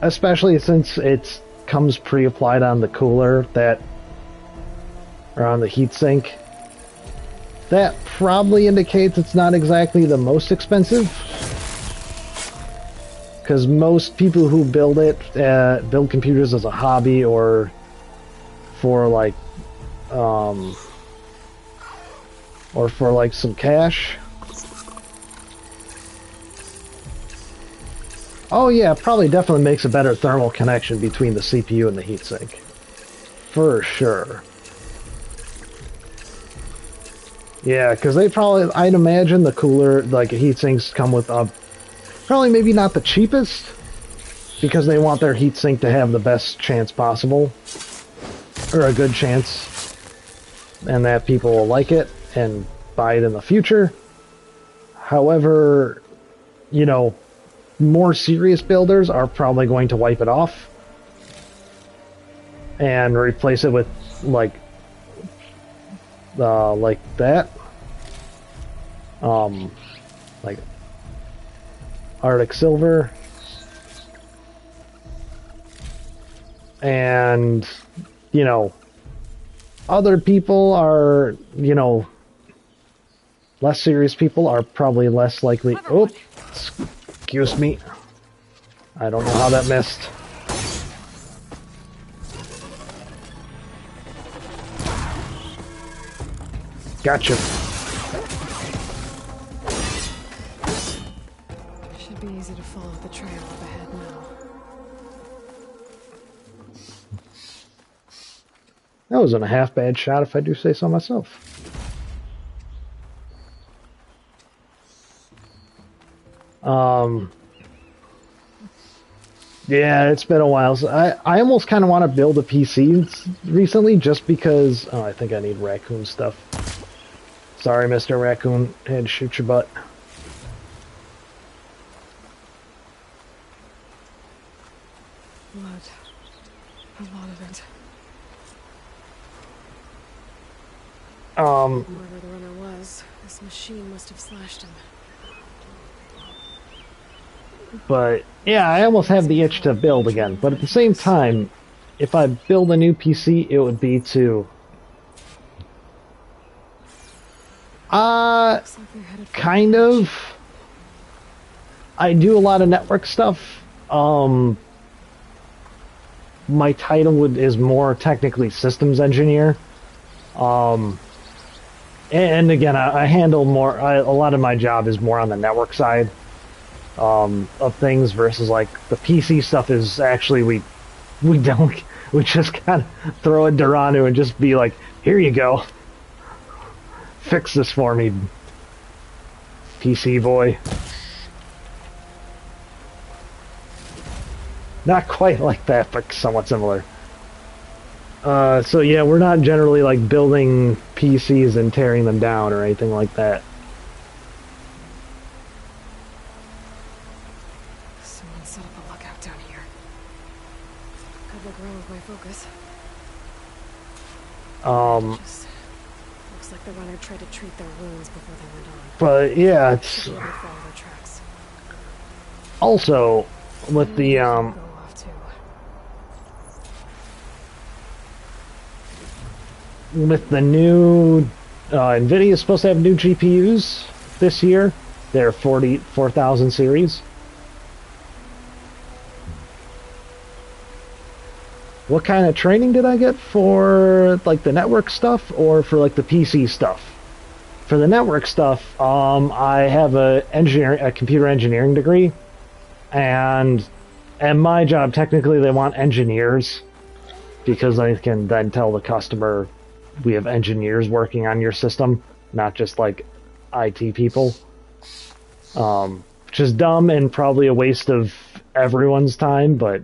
Especially since it comes pre-applied on the cooler or on the heatsink. That probably indicates it's not exactly the most expensive. Because most people who build build computers as a hobby or for like some cash. Oh yeah, probably definitely makes a better thermal connection between the CPU and the heatsink. For sure. Yeah, because they probably, I'd imagine the cooler, like heatsinks come with Probably maybe not the cheapest, because they want their heatsink to have the best chance possible, or a good chance, and that people will like it and buy it in the future. However, you know, more serious builders are probably going to wipe it off and replace it with like that, like Arctic Silver, and you know, other people are, you know, less serious people are probably less likely. Oh, excuse me. I don't know how that missed. Gotcha. Should be easy to follow the trail up ahead now. That wasn't a half bad shot, if I do say so myself. Yeah, it's been a while. So I almost kind of want to build a PC recently, just because... Oh, I think I need raccoon stuff. Sorry, Mr. Raccoon. I had to shoot your butt. Blood. A lot of it. Whoever the runner was, this machine must have slashed him. But, yeah, I almost have the itch to build again. But at the same time, if I build a new PC, it would be to... kind of. I do a lot of network stuff. My title is more technically systems engineer. And again, I handle more... a lot of my job is more on the network side. Of things versus like the PC stuff is actually we just kind of throw a Duranu and just be like, here you go, fix this for me, PC boy. Not quite like that, but somewhat similar. So yeah, we're not generally like building PCs and tearing them down or anything like that. Just looks like the runner tried to treat their wounds before they went on. But yeah, it's also with the new NVIDIA is supposed to have new GPUs this year. They're 4000 series. What kind of training did I get for like the network stuff or for like the PC stuff? For the network stuff, I have a computer engineering degree, and my job technically they want engineers because I can then tell the customer we have engineers working on your system, not just like IT people, which is dumb and probably a waste of everyone's time, but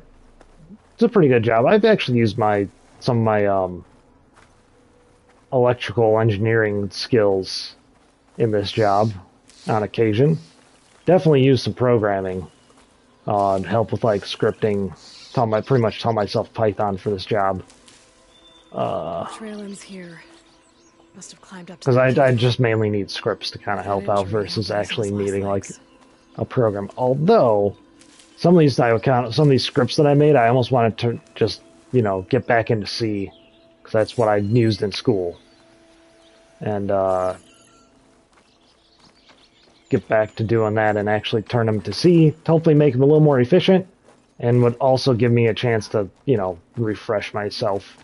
it's a pretty good job. I've actually used some of my electrical engineering skills in this job on occasion. Definitely used some programming to help with like scripting. Pretty much taught myself Python for this job. Trail ends here. Must have climbed up. Because I just mainly need scripts to kind of help out versus actually needing like a program. Although some of these scripts that I made, I almost wanted to just, you know, get back into C, because that's what I used in school, and get back to doing that and actually turn them to C, to hopefully make them a little more efficient, and would also give me a chance to, you know, refresh myself.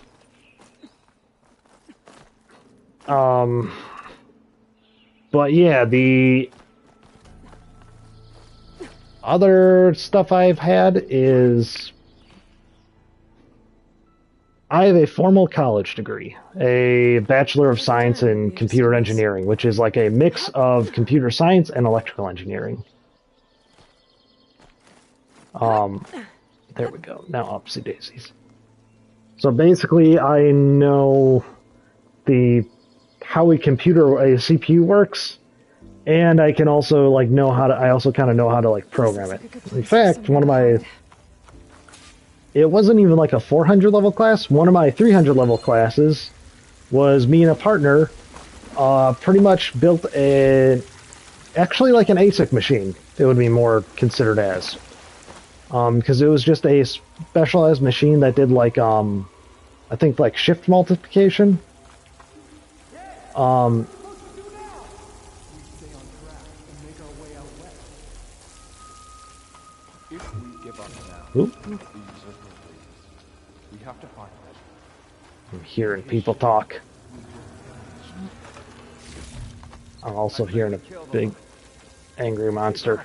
But yeah, the other stuff I've had is I have a formal college degree, a Bachelor of Science in Computer Engineering, which is like a mix of computer science and electrical engineering. There we go. Now upsy daisies. So basically, I know how a CPU works, and I can also like know how to. I also kind of know how to like program it. In fact, it wasn't even like a 400 level class. One of my 300 level classes was me and a partner. Pretty much built actually like an ASIC machine. It would be more considered as, because it was just a specialized machine that did like I think like shift multiplication. Oop. I'm hearing people talk. I'm also hearing a big angry monster.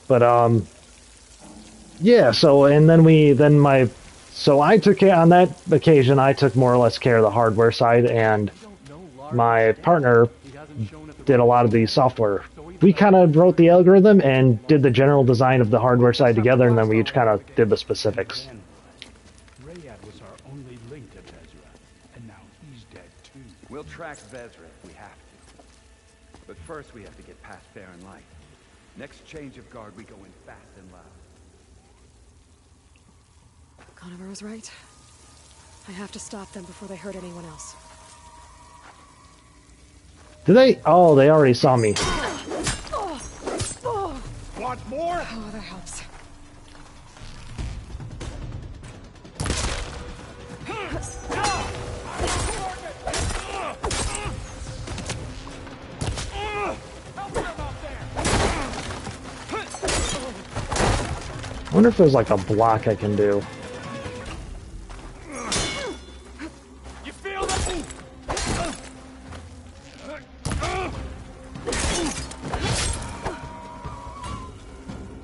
But yeah, so and then so I took care on that occasion. I took more or less care of the hardware side, and my partner did a lot of the software. We kind of wrote the algorithm and did the general design of the hardware side together, and then we each kind of did the specifics. We'll track Vezra if we have to. But first we have to get past Baron Light. Next change of guard, we go in fast and loud. Conover was right. I have to stop them before they hurt anyone else. Did they? Oh, they already saw me. Want more? Oh, that helps. I wonder if there's like a block I can do. You feel that?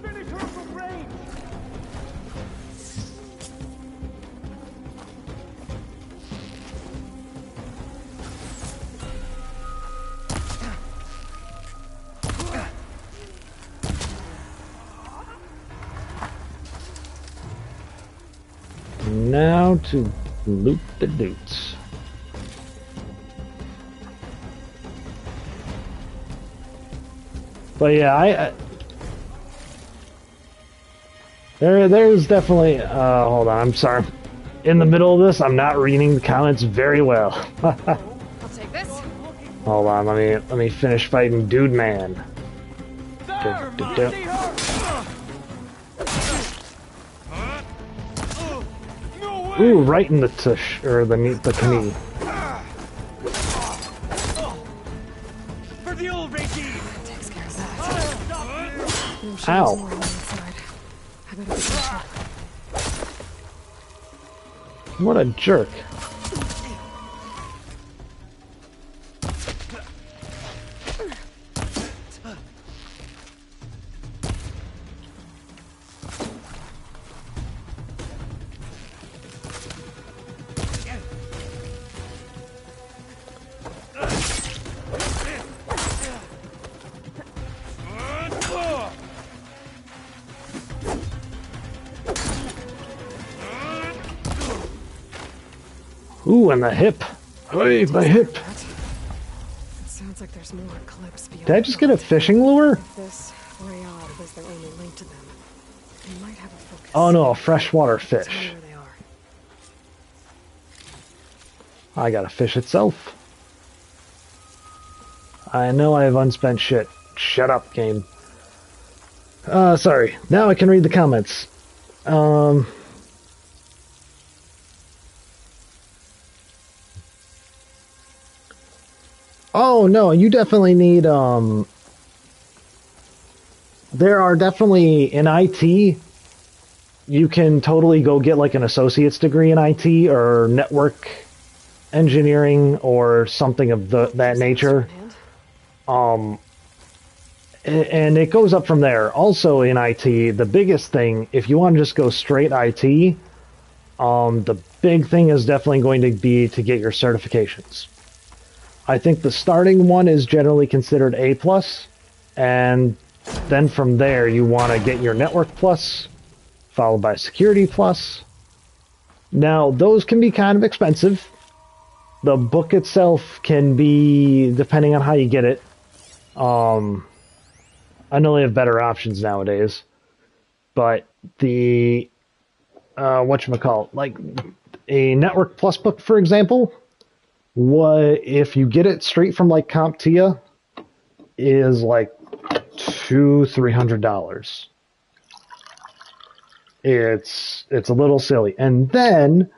Finish her from range. Now to loot the doots. But yeah, there's definitely hold on, I'm sorry. In the middle of this, I'm not reading the comments very well. I'll take this. Hold on, let me finish fighting Dude Man. Ooh, right in the tush, or the knee. For the old regime. Takes care of that. I'm sure Ow. there's more on the inside. I better be careful. What a jerk. Ooh, and the hip. Hey, my hip. It sounds like there's more clips beyond. Did I just get a fishing lure? This Rayad was their only link to them. They might have a focus. Oh no, a freshwater Tell me fish. where they are. I got a fish itself. I know I have unspent shit. Shut up, game. Sorry. Now I can read the comments. Oh no, you definitely need there are definitely in IT you can totally go get like an associate's degree in IT or network engineering or something of that nature. And it goes up from there. Also in IT, the biggest thing, if you want to just go straight IT, the big thing is definitely going to be to get your certifications. I think the starting one is generally considered A+, and then from there you want to get your Network Plus, followed by Security Plus. Now, those can be kind of expensive. The book itself can be, depending on how you get it. I know they have better options nowadays, but the whatchamacallit, like a Network Plus book, for example, what if you get it straight from like CompTIA, is like $200-300. It's a little silly, and then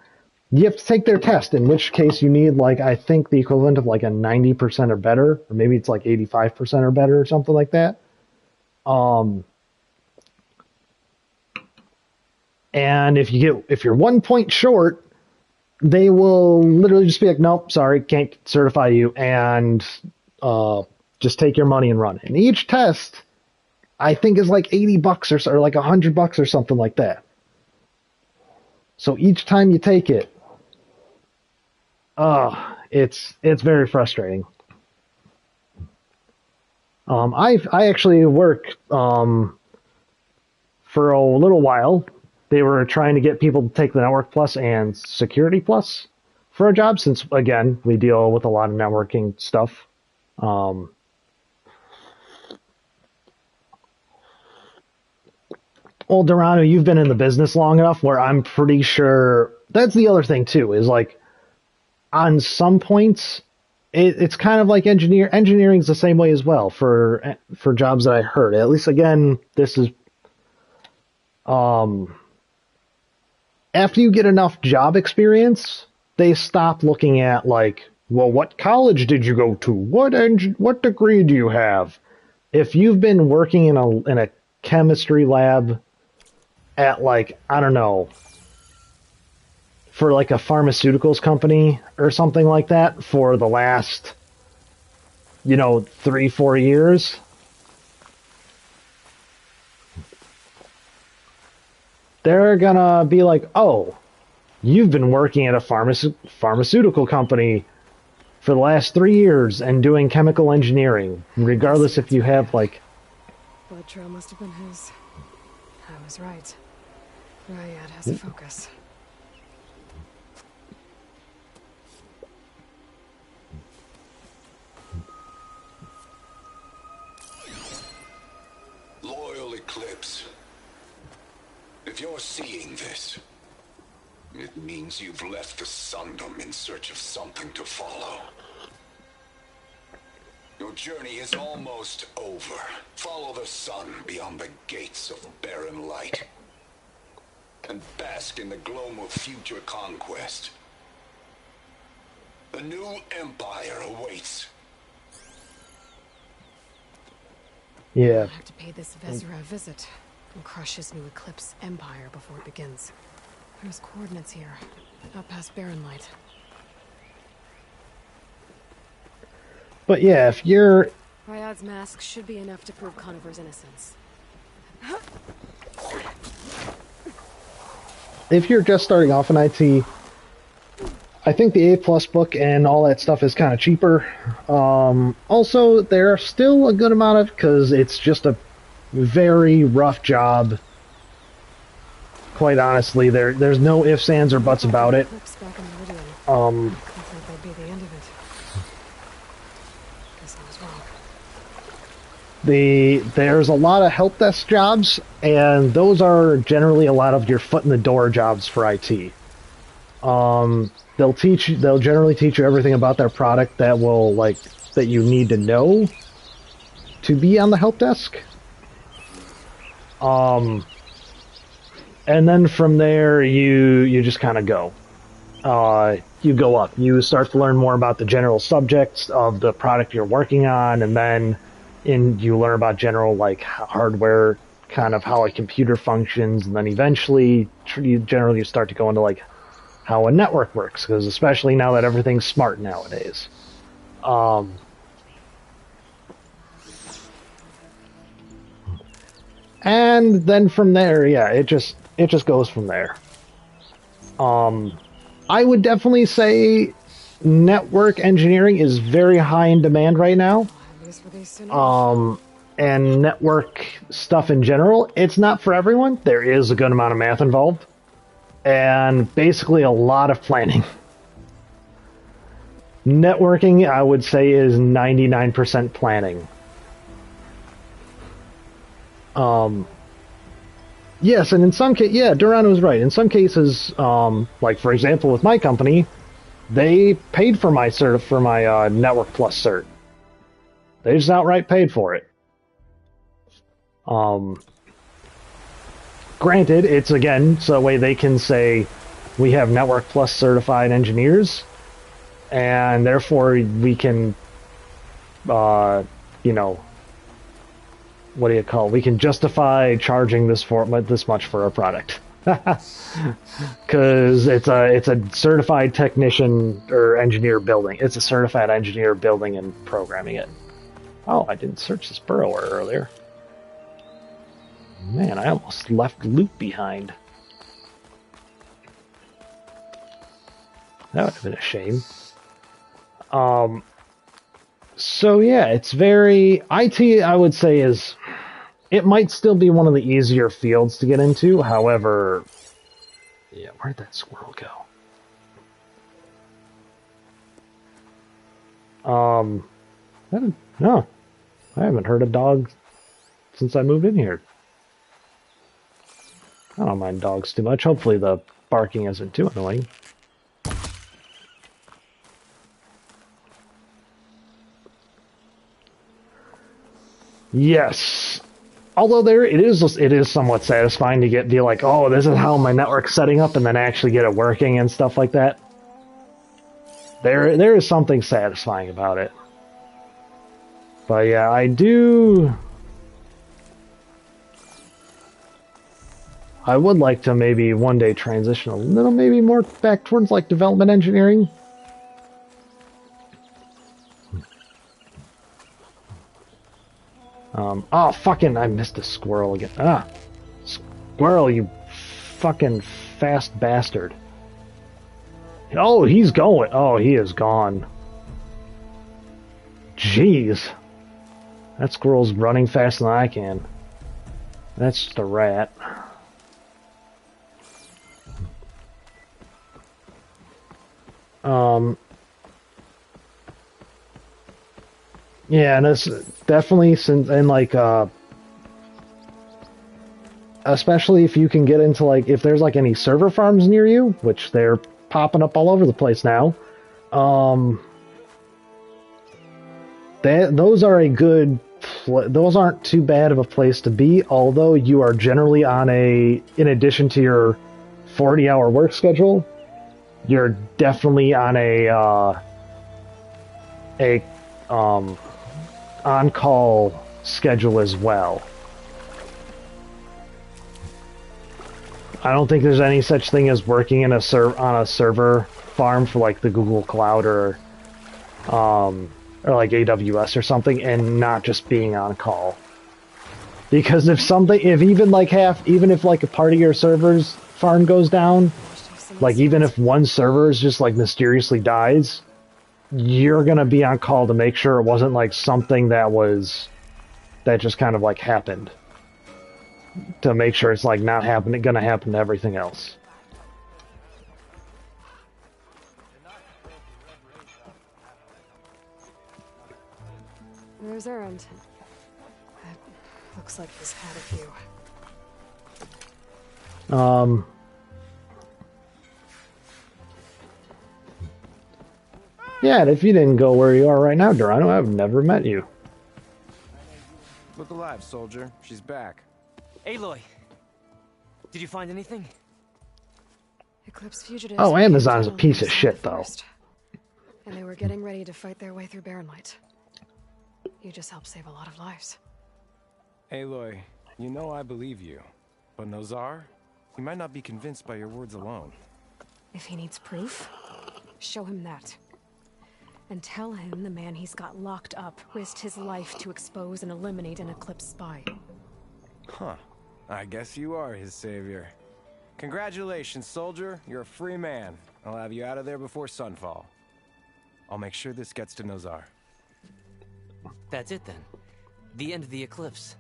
you have to take their test, in which case you need, like, I think the equivalent of like a 90% or better, or maybe it's like 85% or better or something like that. And if you're 1 point short, they will literally just be like, nope, sorry, can't certify you, and just take your money and run. And each test, I think, is like $80 or like $100 or something like that. So each time you take it, it's very frustrating. I actually worked for a little while. They were trying to get people to take the Network Plus and Security Plus for a job, since, again, we deal with a lot of networking stuff. Well, Dorano, you've been in the business long enough where I'm pretty sure that's the other thing too, is like on some points it's kind of like engineering's the same way as well for jobs that I heard. At least, again, this is after you get enough job experience, they stop looking at like, well, what college did you go to? What degree do you have? If you've been working in a chemistry lab at, like, I don't know, for like a pharmaceuticals company or something like that for the last, 3-4 years, they're gonna be like, oh, you've been working at a pharmaceutical company for the last 3 years and doing chemical engineering, regardless if you have, like... Blood trail must have been his. I was right. Ryad has a focus. Loyal Eclipse. If you're seeing this, it means you've left the Sundom in search of something to follow. Your journey is almost over. Follow the sun beyond the gates of barren light, and bask in the gloam of future conquest. The new empire awaits. Yeah. I'll have to pay this Vezra a visit and crush his new Eclipse empire before it begins. There's coordinates here, up past Barren Light. But yeah, if you're... Ryad's mask should be enough to prove Conover's innocence. If you're just starting off in IT, I think the A+ book and all that stuff is kind of cheaper. Also, there's still a good amount of, because it's just a very rough job. Quite honestly, there's no ifs, ands, or buts about it. There's a lot of help desk jobs, and those are generally a lot of your foot in the door jobs for IT. They'll generally teach you everything about their product that you need to know to be on the help desk. And then from there you just kind of go. You go up. You start to learn more about the general subjects of the product you're working on, and then you learn about general, like, hardware, kind of how a computer functions, and then eventually you start to go into, like, how a network works, because especially now that everything's smart nowadays. And then from there, yeah, it just goes from there. I would definitely say network engineering is very high in demand right now. And network stuff in general, it's not for everyone. There is a good amount of math involved. And basically a lot of planning. Networking, I would say, is 99% planning. Yes, and in some cases, yeah, Duran was right. In some cases, like for example, with my company, they paid for my Network Plus cert. They just outright paid for it. Granted, it's again so that way they can say we have Network Plus certified engineers, and therefore we can, you know, what do you call it? We can justify charging this much for a product. Because it's a certified technician or engineer building. It's a certified engineer building and programming it. Oh, I didn't search this burrower earlier. Man, I almost left loot behind. That would have been a shame. So yeah, it's very... IT, I would say, is... It might still be one of the easier fields to get into, however... Yeah, where'd that squirrel go? No. I haven't heard a dog since I moved in here. I don't mind dogs too much. Hopefully the barking isn't too annoying. Yes. Although it is somewhat satisfying to be like, oh, this is how my network's setting up, and then actually get it working and stuff like that. There is something satisfying about it. But yeah, I would like to maybe one day transition a little maybe more back towards like development engineering. Oh, fucking, I missed a squirrel again. Ah, squirrel, you fucking fast bastard. Oh, he's going. Oh, he is gone. Jeez. That squirrel's running faster than I can. That's just a rat. Yeah, and it's definitely especially if you can get into like if there's like any server farms near you, which they're popping up all over the place now. Those aren't too bad of a place to be, although you are generally in addition to your 40-hour work schedule, you're definitely on a on-call schedule as well. I don't think there's any such thing as working in on a server farm for like the Google Cloud or like AWS or something and not just being on call. Because even if like a part of your server's farm goes down, like even if one server just like mysteriously dies, you're gonna be on call to make sure it wasn't like something that just kind of like happened. To make sure it's like gonna happen to everything else. Where's Errand? Looks like he's had a few. Yeah, and if you didn't go where you are right now, Dorano, I've never met you. Look alive, soldier. She's back. Aloy, did you find anything? Eclipse fugitives. Oh, Amazon's a piece of shit, though. And they were getting ready to fight their way through Barren Light. You just helped save a lot of lives. Aloy, you know I believe you. But Nozar, he might not be convinced by your words alone. If he needs proof, show him that. And tell him the man he's got locked up risked his life to expose and eliminate an Eclipse spy. Huh. I guess you are his savior. Congratulations, soldier. You're a free man. I'll have you out of there before sunfall. I'll make sure this gets to Nozar. That's it then. The end of the eclipse.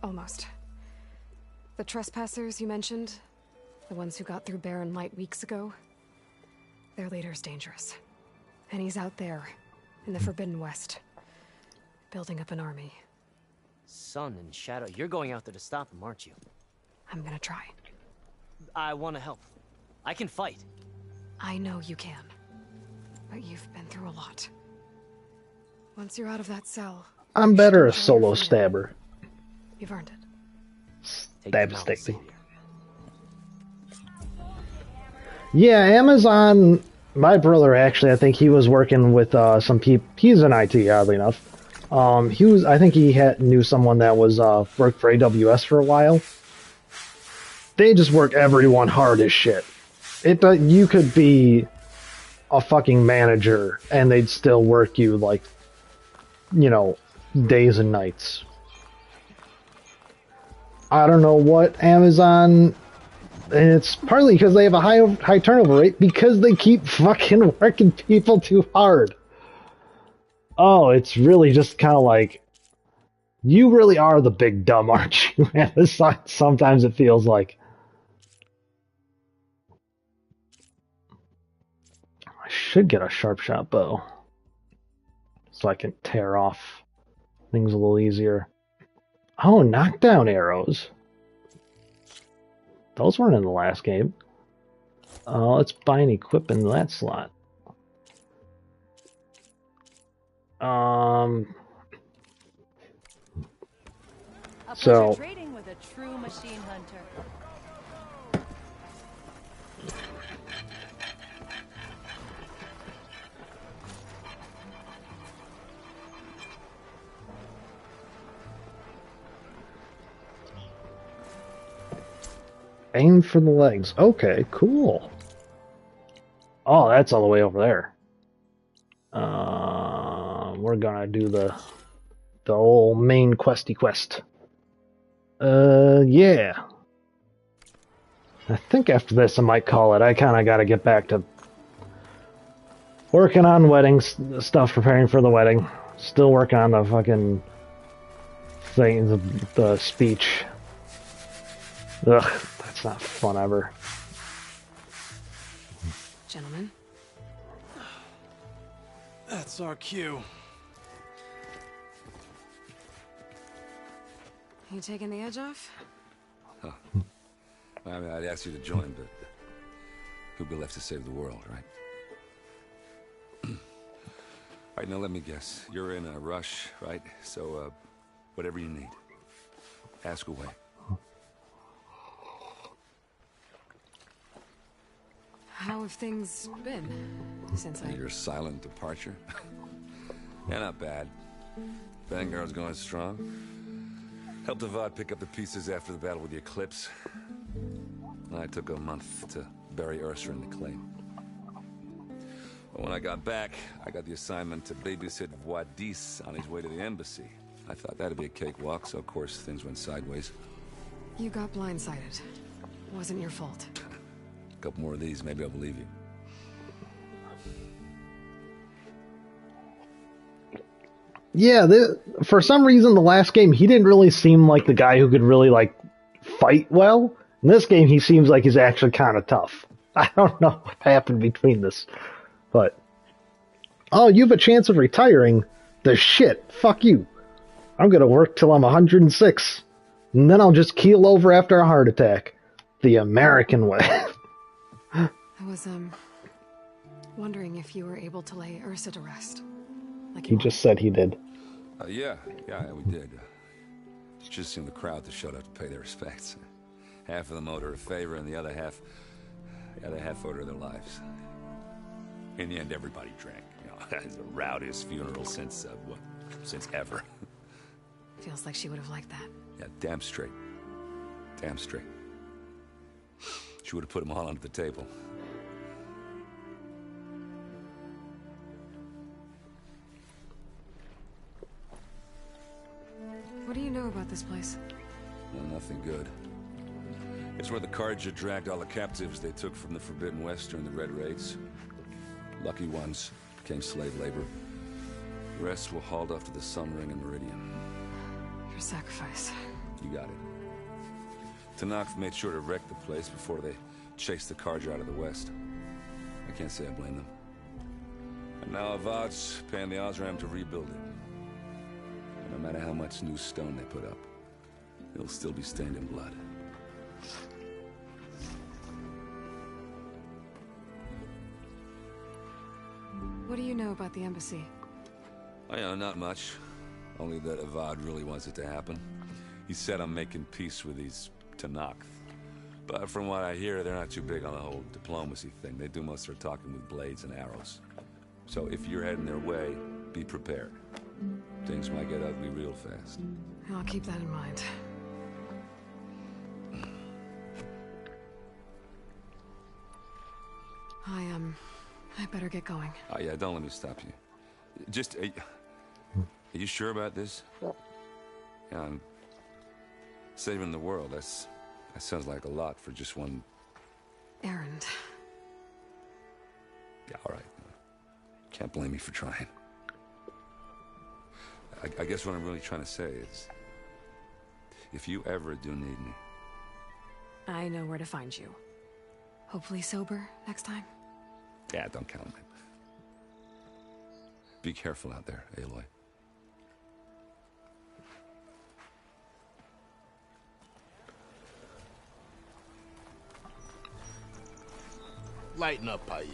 Almost. The trespassers you mentioned, the ones who got through Barren Light weeks ago, their leader's dangerous. And he's out there, in the Forbidden West, building up an army. Sun and Shadow, you're going out there to stop him, aren't you? I'm gonna try. I want to help. I can fight. I know you can. But you've been through a lot. Once you're out of that cell... I'm better a solo stabber. You've earned it. Stab stick me. Yeah, Amazon... My brother, actually, I think he was working with some people... He's in IT, oddly enough. I think he knew someone that was worked for AWS for a while. They just work everyone hard as shit. You could be a fucking manager and they'd still work you like, you know, days and nights. I don't know what Amazon, and it's partly because they have a high turnover rate because they keep fucking working people too hard. Oh, it's really just kind of like, you really are the big dumb, aren't you? Sometimes it feels like. I should get a sharp shot bow so I can tear off things a little easier. Oh, knockdown arrows. Those weren't in the last game. Let's buy and equip in that slot. So trading with a true machine hunter. aim for the legs. Okay, cool. Oh, that's all the way over there. We're gonna do the old main questy quest. Yeah. I think after this I might call it. I kind of got to get back to working on wedding stuff, preparing for the wedding. Still working on the fucking thing, the speech. Ugh, that's not fun ever. Gentlemen. That's our cue. You taking the edge off? Huh. I mean, I'd ask you to join, but who'd be left to save the world, right? All right, now let me guess. You're in a rush, right? So, whatever you need, ask away. How have things been since Your silent departure? Yeah, not bad. Vanguard's going strong. Helped Avad pick up the pieces after the battle with the Eclipse. I took a month to bury Ursa in the claim. But when I got back, I got the assignment to babysit Wadis on his way to the embassy. I thought that'd be a cakewalk, so of course things went sideways. You got blindsided. Wasn't your fault. A couple more of these, maybe I'll believe you. Yeah, for some reason, the last game, he didn't really seem like the guy who could really, like, fight well. In this game, he seems like he's actually kind of tough. I don't know what happened between this, but... Oh, you have a chance of retiring? The shit. Fuck you. I'm gonna work till I'm 106, and then I'll just keel over after a heart attack. The American way. I was, wondering if you were able to lay Ursa to rest. Like he just said he did. Yeah, we did. It just seemed the crowd that showed up to pay their respects. Half of them owed her a favor, and the other half owed her their lives. In the end, everybody drank. You know, it's the rowdiest funeral since ever. Feels like she would have liked that. Yeah, damn straight. Damn straight. She would have put them all under the table. What do you know about this place? Well, nothing good. It's where the Carja dragged all the captives they took from the Forbidden West during the Red Raids. Lucky ones became slave labor. The rest were hauled off to the Sun Ring and Meridian. Your sacrifice. You got it. Tanakh made sure to wreck the place before they chased the Carja out of the west. I can't say I blame them. And now Avad's paying the Osram to rebuild it. And no matter how much new stone they put up, it'll still be stained in blood. What do you know about the embassy? Oh, yeah, not much. Only that Avad really wants it to happen. He said I'm making peace with these Tanakh. But from what I hear, they're not too big on the whole diplomacy thing. They do most of their talking with blades and arrows. So if you're heading their way, be prepared. Things might get ugly real fast. I'll keep that in mind. I better get going. Oh, yeah, don't let me stop you. Just, are you sure about this? Yeah, I'm saving the world. That sounds like a lot for just one... errand. Yeah, all right. Can't blame me for trying. I guess what I'm really trying to say is, if you ever do need me... I know where to find you. Hopefully sober next time. Yeah, don't count on it. Be careful out there, Aloy. Lighten up, Paib.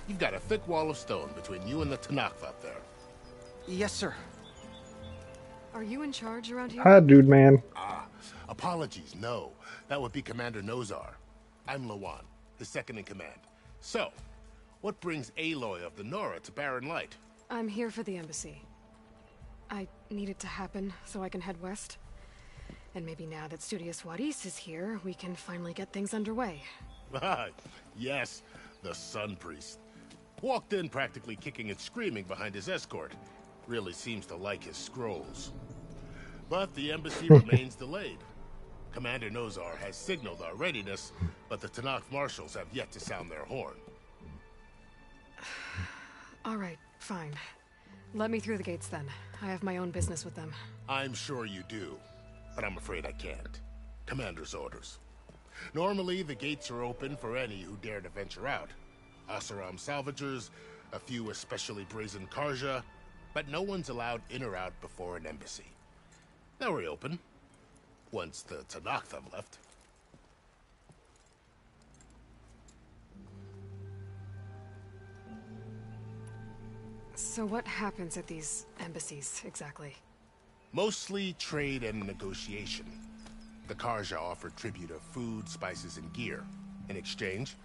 You've got a thick wall of stone between you and the Tanakh up there. Yes, sir. Are you in charge around here? Hi, dude, man. Apologies, no. That would be Commander Nozar. I'm Lawan, his second in command. So, what brings Aloy of the Nora to Barren Light? I'm here for the embassy. I need it to happen so I can head west. And maybe now that Studious Wadis is here, we can finally get things underway. Yes, the Sun Priest. Walked in practically kicking and screaming behind his escort. Really seems to like his scrolls. But the embassy remains delayed. Commander Nozar has signaled our readiness, but the Tanakh Marshals have yet to sound their horn. All right, fine. Let me through the gates then. I have my own business with them. I'm sure you do, but I'm afraid I can't. Commander's orders. Normally, the gates are open for any who dare to venture out. Oseram salvagers, a few especially brazen Karja, but no one's allowed in or out before an embassy. They'll reopen, once the Tanakh have left. So what happens at these embassies, exactly? Mostly trade and negotiation. The Karja offer tribute of food, spices, and gear. In exchange,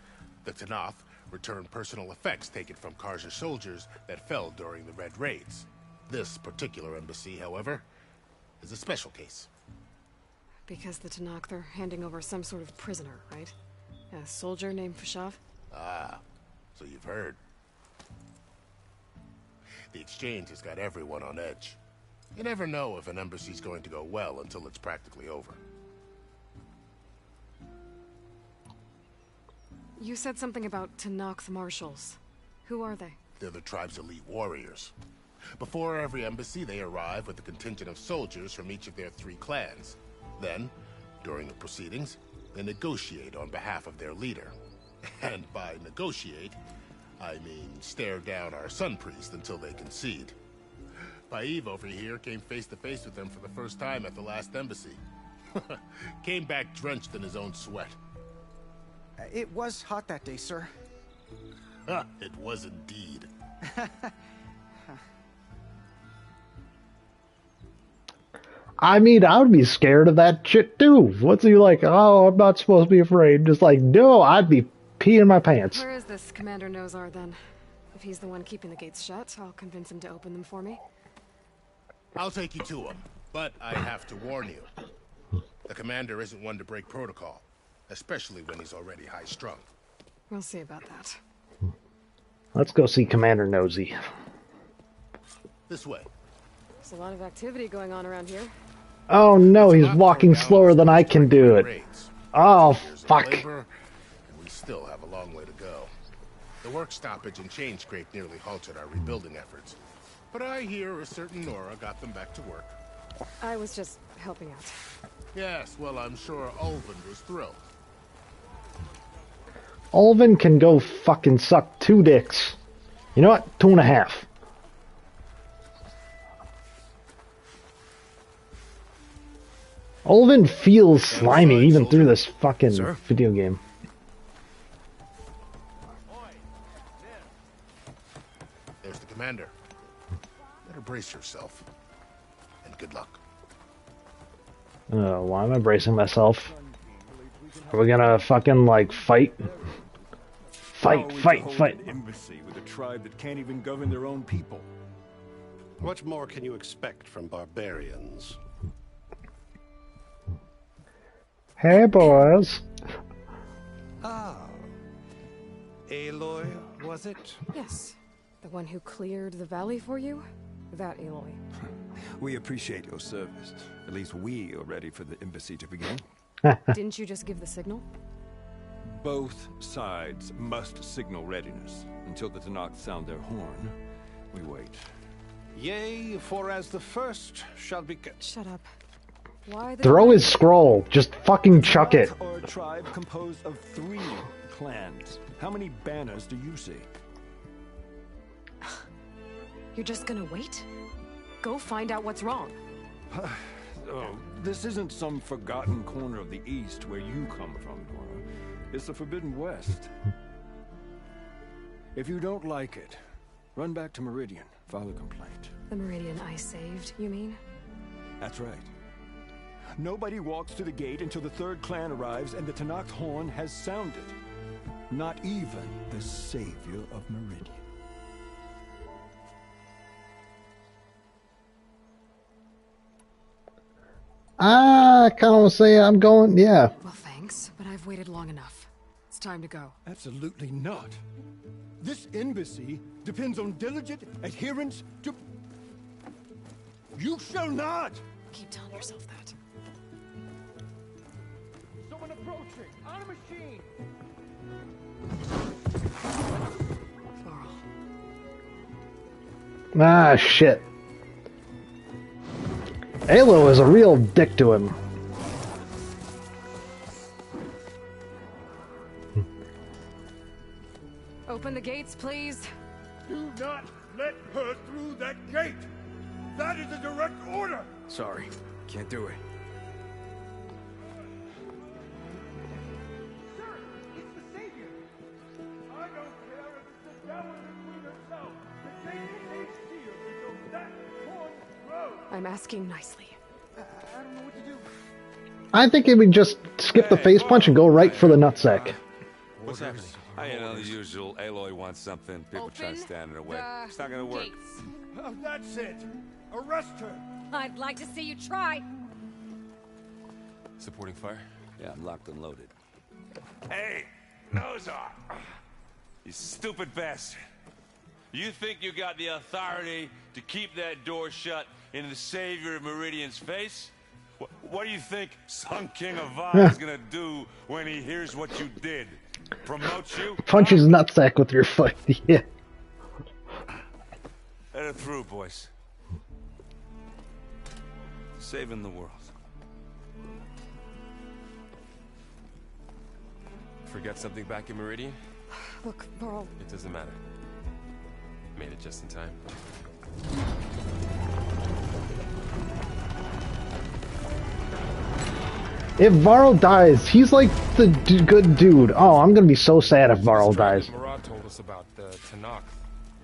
the Tanakh return personal effects taken from Karja soldiers that fell during the Red Raids. This particular embassy, however, is a special case. Because the Tanakh are handing over some sort of prisoner, right? A soldier named Fashav? Ah, so you've heard. The exchange has got everyone on edge. You never know if an embassy's going to go well until it's practically over. You said something about Tanakh Marshals. Who are they? They're the tribe's elite warriors. Before every embassy, they arrive with a contingent of soldiers from each of their 3 clans. Then, during the proceedings, they negotiate on behalf of their leader. And by negotiate, I mean stare down our Sun Priest until they concede. Paib over here came face to face with them for the first time at the last embassy. Came back drenched in his own sweat. It was hot that day, sir. It was indeed. I mean, I would be scared of that shit too. What's he like? Oh, I'm not supposed to be afraid. Just like, no, I'd be peeing my pants. Where is this Commander Nozar then? If he's the one keeping the gates shut, I'll convince him to open them for me. I'll take you to him, but I have to warn you. The commander isn't one to break protocol, especially when he's already high-strung. We'll see about that. Let's go see Commander Nosy. This way. There's a lot of activity going on around here. Oh no, he's walking slower than I can do it. Oh, fuck. And we still have a long way to go. The work stoppage and chain scrape nearly halted our rebuilding efforts. But I hear a certain Nora got them back to work. I was just helping out. Yes, well, I'm sure Ulvin was thrilled. Ulvin can go fucking suck 2 dicks. You know what? 2.5. Ulvin feels slimy even through this fucking video game. There's the commander. Better brace yourself. And good luck. Why am I bracing myself? Are we gonna fucking, like, fight? Fight. An embassy with a tribe that can't even govern their own people. What more can you expect from barbarians? Hey, boys. Ah. Aloy, was it? Yes. The one who cleared the valley for you? That Aloy. We appreciate your service. At least we are ready for the embassy to begin. Didn't you just give the signal? Both sides must signal readiness. Until the Tanakh sound their horn, we wait. Yea, for as the first shall be... Shut up. Why the... Throw his scroll. Just fucking chuck it. Or a tribe composed of 3 clans. How many banners do you see? You're just gonna wait? Go find out what's wrong. Oh, this isn't some forgotten corner of the East where you come from, Nora. It's the Forbidden West. If you don't like it, run back to Meridian, file a complaint. The Meridian I saved, you mean? That's right. Nobody walks to the gate until the 3rd clan arrives and the Tanakh horn has sounded. Not even the savior of Meridian. I kind of say I'm going, yeah. Well, thanks, but I've waited long enough. It's time to go. Absolutely not. This embassy depends on diligent adherence to... You shall not! Keep telling yourself that. Someone approaching! On a machine! Ah, shit. Alo is a real dick to him. Open the gates, please. Do not let her through that gate! That is a direct order! Sorry, can't do it. Sir, it's the Savior! I don't care if it's the devil and Queen herself! The gate is a shield until that horn grows! I'm asking nicely. I don't know what to do. I think it would just skip the face punch and go right for the nutsack. What's happening? You know, the usual. Aloy wants something. People try to stand in her way. It's not gonna work. Oh, that's it! Arrest her! I'd like to see you try. Supporting fire? Yeah, I'm locked and loaded. Hey, Nozar! You stupid bastard. You think you got the authority to keep that door shut in the savior of Meridian's face? What do you think Sun King of Vod is gonna do when he hears what you did? Promote you? Punch his nutsack with your foot, yeah. Let her through, boys. Saving the world. Forget something back in Meridian? Look, Varl. It doesn't matter. Made it just in time. If Varl dies, he's like the good dude. Oh, I'm gonna be so sad if Varl dies. Murad told us about the Tanakh.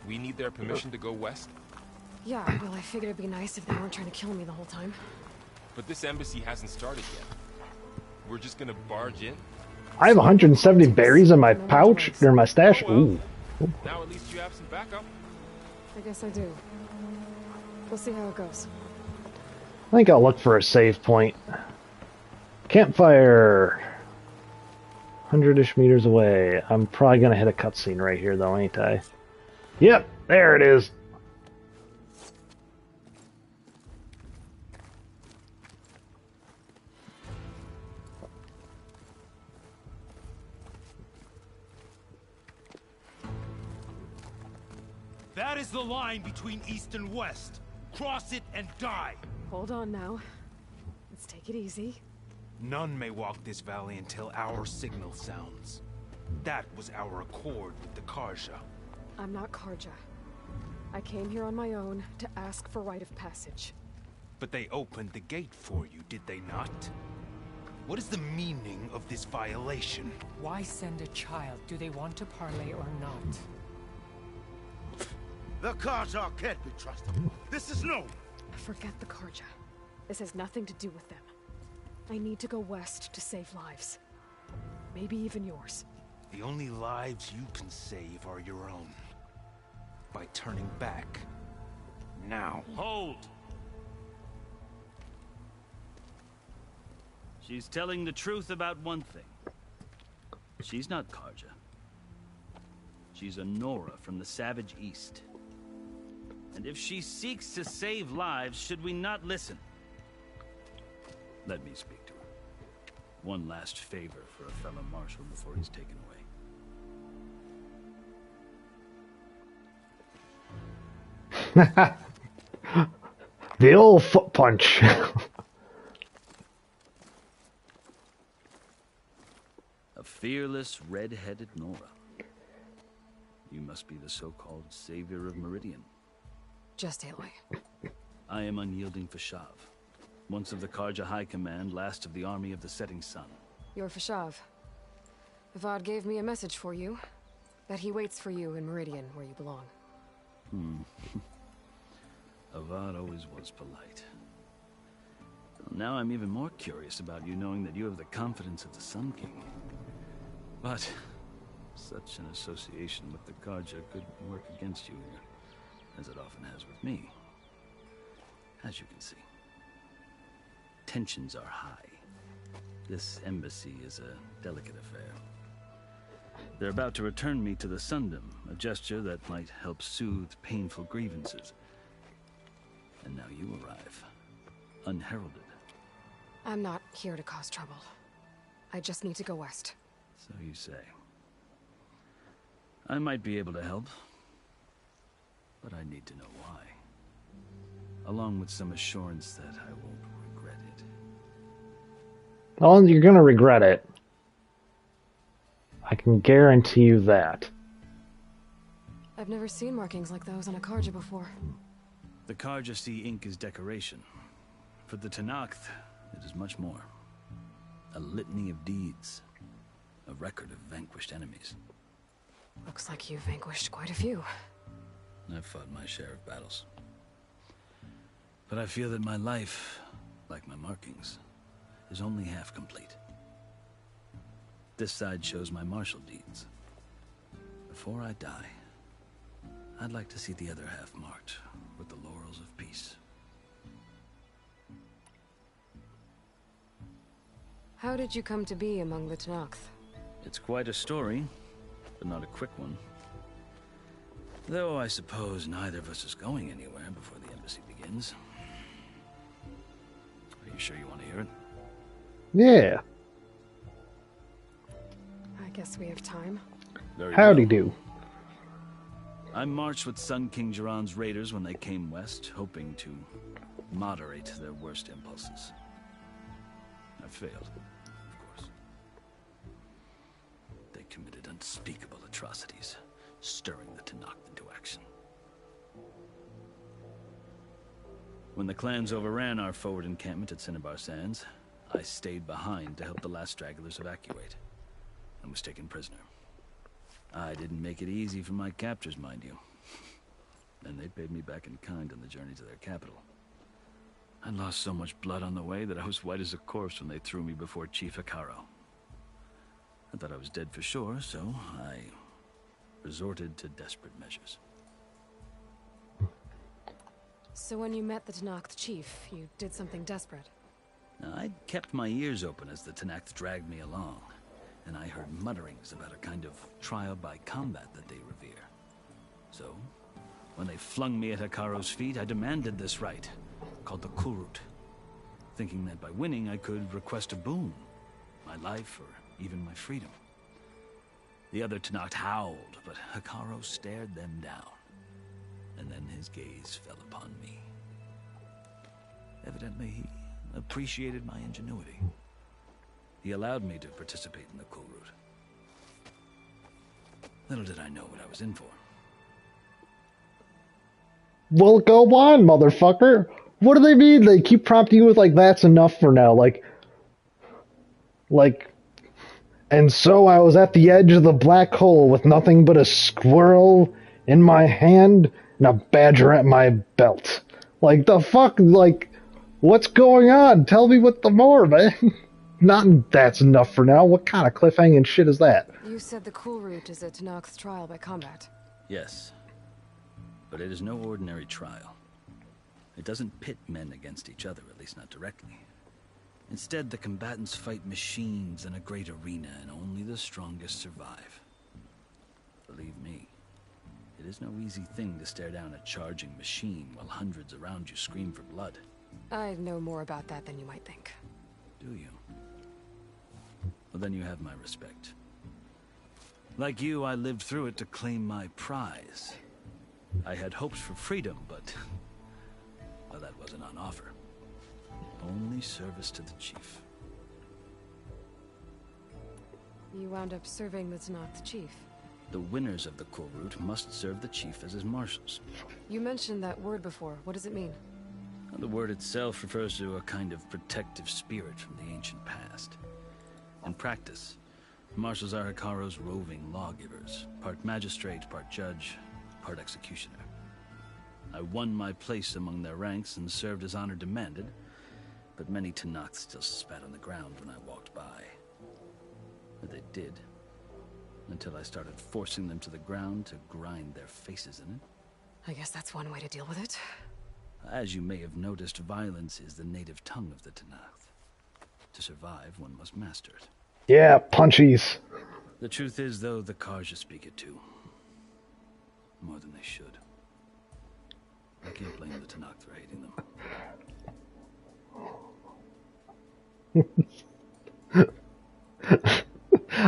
We need their permission to go west? Yeah, well, I figured it'd be nice if they weren't trying to kill me the whole time. But this embassy hasn't started yet. We're just gonna barge in? I have 170 berries in my pouch, or in my stash. Ooh. Now at least you have some backup. I guess I do. We'll see how it goes. I think I'll look for a save point. Campfire. 100-ish meters away. I'm probably gonna hit a cutscene right here, though, ain't I? Yep, there it is. That is the line between East and West. Cross it and die. Hold on now. Let's take it easy. None may walk this valley until our signal sounds. That was our accord with the Karja. I'm not Karja. I came here on my own to ask for rite of passage. But they opened the gate for you, did they not? What is the meaning of this violation? Why send a child? Do they want to parley or not? The Karja can't be trusted. This is no... Forget the Karja. This has nothing to do with them. I need to go west to save lives. Maybe even yours. The only lives you can save are your own. By turning back. Now. Hold! She's telling the truth about one thing. She's not Karja. She's a Nora from the Savage East. And if she seeks to save lives, should we not listen? Let me speak to her. One last favor for a fellow Marshal before he's taken away. The old foot punch. A fearless, red-headed Nora. You must be the so-called savior of Meridian. Just Aloy. I am Unyielding Fashav. Once of the Karja High Command, last of the army of the Setting Sun. You're Fashav. Avad gave me a message for you. That he waits for you in Meridian, where you belong. Avad always was polite. Well, now I'm even more curious about you, knowing that you have the confidence of the Sun King. But such an association with the Karja could work against you here, as it often has with me. As you can see, tensions are high. This embassy is a delicate affair. They're about to return me to the Sundom, a gesture that might help soothe painful grievances. And now you arrive, unheralded. I'm not here to cause trouble. I just need to go west. So you say. I might be able to help, but I need to know why. Along with some assurance that I won't regret it. Well, you're gonna regret it. I can guarantee you that. I've never seen markings like those on a Karja before. The Karja see ink as decoration. For the Tanakh, it is much more. A litany of deeds. A record of vanquished enemies. Looks like you've vanquished quite a few. I've fought my share of battles. But I feel that my life, like my markings, is only half complete. This side shows my martial deeds. Before I die, I'd like to see the other half marked with the laurels of peace. How did you come to be among the Tanakh? It's quite a story, but not a quick one. Though I suppose neither of us is going anywhere before the embassy begins. Are you sure you want to hear it? Yeah. I guess we have time. Howdy do. I marched with Sun King Jiran's raiders when they came west, hoping to moderate their worst impulses. I failed, of course. They committed unspeakable atrocities, stirring the Tanakh into action. When the clans overran our forward encampment at Cinnabar Sands, I stayed behind to help the last stragglers evacuate, and was taken prisoner. I didn't make it easy for my captors, mind you. And they paid me back in kind on the journey to their capital. I lost so much blood on the way that I was white as a corpse when they threw me before Chief Hikaro. I thought I was dead for sure, so I resorted to desperate measures. So when you met the Tanakh chief, you did something desperate? Now, I'd kept my ears open as the Tanakh dragged me along, and I heard mutterings about a kind of trial by combat that they revere. So, when they flung me at Hikaro's feet, I demanded this right, called the Kurut, thinking that by winning I could request a boon, my life or even my freedom. The other Tanakh howled, but Hikaro stared them down. and then his gaze fell upon me. Evidently, he appreciated my ingenuity. He allowed me to participate in the cool route. Little did I know what I was in for. Well, go on, motherfucker. What do they mean? They keep prompting you with, like, that's enough for now. Like, and so I was at the edge of the black hole with nothing but a squirrel in my hand and a badger at my belt. Like, the fuck? Like, what's going on? Tell me what the more, man. Not that's enough for now. What kind of cliffhanging shit is that? You said the cool route is a Tanakh's trial by combat. Yes, but it is no ordinary trial. It doesn't pit men against each other, at least not directly. Instead, the combatants fight machines in a great arena, and only the strongest survive. Believe me, it is no easy thing to stare down a charging machine while hundreds around you scream for blood. I know more about that than you might think. Do you? Well, then you have my respect. Like you, I lived through it to claim my prize. I had hopes for freedom, but well, that wasn't on offer. Only service to the chief. You wound up serving the Tanakh chief. The winners of the cool route must serve the chief as his marshals. You mentioned that word before. What does it mean? The word itself refers to a kind of protective spirit from the ancient past. In practice, marshals are Hikaru's roving lawgivers, part magistrate, part judge, part executioner. I won my place among their ranks and served as honor demanded, but many Tanakh still spat on the ground when I walked by. But they did, until I started forcing them to the ground to grind their faces in it. I guess that's one way to deal with it. As you may have noticed, violence is the native tongue of the Tanakh. To survive, one must master it. Yeah, punchies. The truth is, though, the Karja speak it too. More than they should. I can't blame the Tanakh for hating them.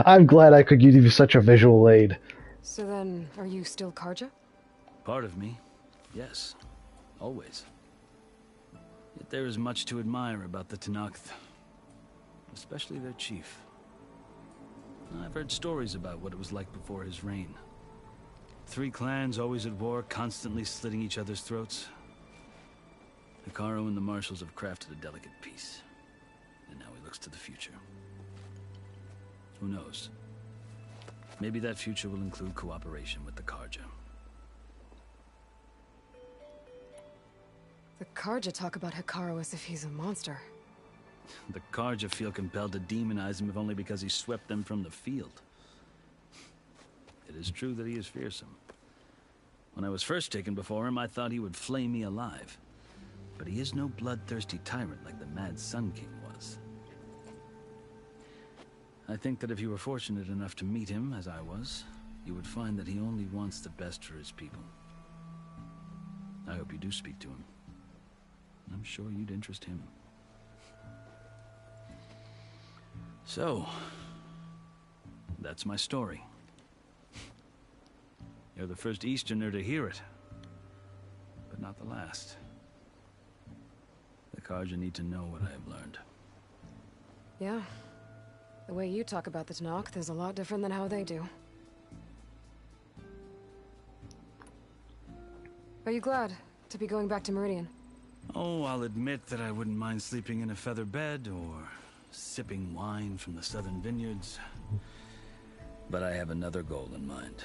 I'm glad I could give you such a visual aid. So then, are you still Karja? Part of me, yes. Always. Yet there is much to admire about the Tanakh, especially their chief. I've heard stories about what it was like before his reign. 3 clans always at war, constantly slitting each other's throats. Hikaru and the Marshals have crafted a delicate peace, and now he looks to the future. Who knows? Maybe that future will include cooperation with the Karja. The Karja talk about Hikaru as if he's a monster. The Karja feel compelled to demonize him if only because he swept them from the field. It is true that he is fearsome. When I was first taken before him, I thought he would flay me alive. But he is no bloodthirsty tyrant like the Mad Sun King was. I think that if you were fortunate enough to meet him, as I was, you would find that he only wants the best for his people. I hope you do speak to him. I'm sure you'd interest him. So, that's my story. You're the first Easterner to hear it, but not the last. The Karja need to know what I have learned. Yeah. The way you talk about the Tanakh is a lot different than how they do. Are you glad to be going back to Meridian? Oh, I'll admit that I wouldn't mind sleeping in a feather bed or sipping wine from the southern vineyards. But I have another goal in mind.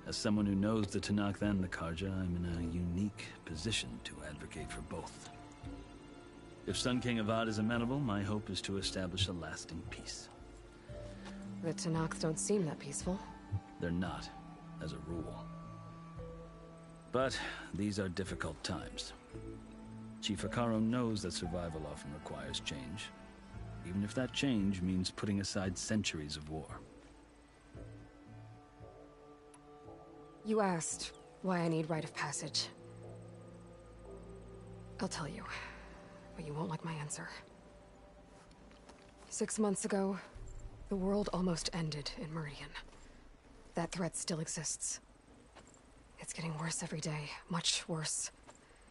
As someone who knows the Tanakh and the Karja, I'm in a unique position to advocate for both. If Sun King Avad is amenable, my hope is to establish a lasting peace. The Tanakh don't seem that peaceful. They're not, as a rule. But these are difficult times. Chief Hikaru knows that survival often requires change, even if that change means putting aside centuries of war. You asked why I need rite of passage. I'll tell you, but you won't like my answer. 6 months ago, the world almost ended in Meridian. That threat still exists. It's getting worse every day. Much worse.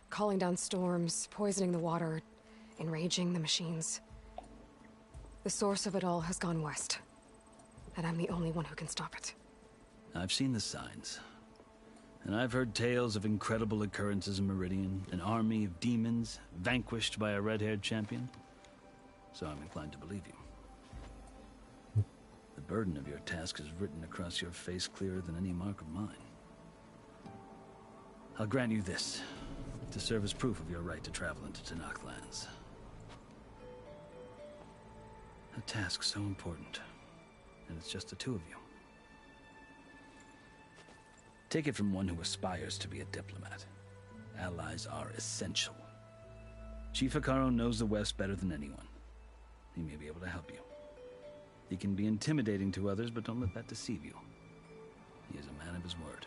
Calling down storms, poisoning the water, enraging the machines. The source of it all has gone west. And I'm the only one who can stop it. I've seen the signs. And I've heard tales of incredible occurrences in Meridian, an army of demons vanquished by a red-haired champion. So I'm inclined to believe you. The burden of your task is written across your face clearer than any mark of mine. I'll grant you this, to serve as proof of your right to travel into Tanakh lands. A task so important, and it's just the two of you. Take it from one who aspires to be a diplomat. Allies are essential. Chief Hekarro knows the West better than anyone. He may be able to help you. He can be intimidating to others, but don't let that deceive you. He is a man of his word.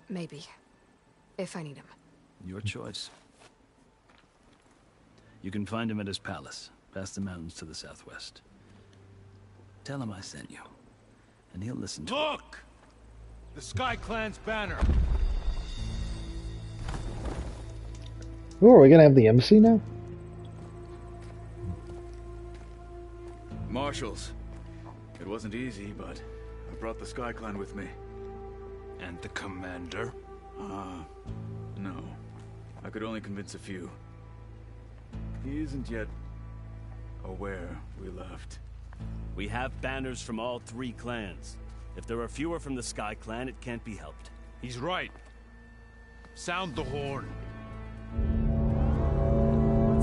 Maybe. If I need him. Your choice. You can find him at his palace, past the mountains to the southwest. Tell him I sent you, and he'll listen to it. Look! The Sky Clan's banner. Oh, are we gonna have the embassy now? Marshals. It wasn't easy, but I brought the Sky Clan with me. And the commander? No. I could only convince a few. He isn't yet aware we left. We have banners from all three clans. If there are fewer from the Sky Clan, it can't be helped. He's right. Sound the horn.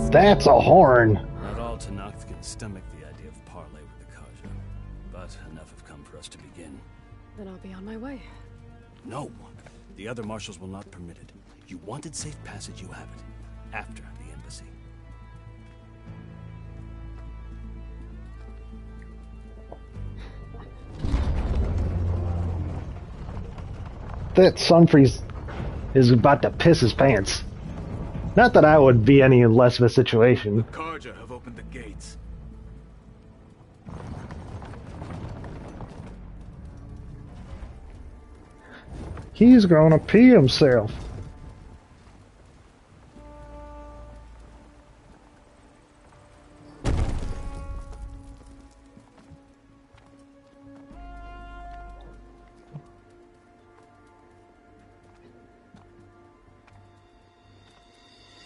That's a horn. Not all Tanakh can stomach the idea of parley with the Karja, but enough have come for us to begin. Then I'll be on my way. No! The other marshals will not permit it. You wanted safe passage, you have it. After the embassy. That Sunfreeze is about to piss his pants. Not that I would be any less of a situation. Karja have opened the gates. He's gonna pee himself.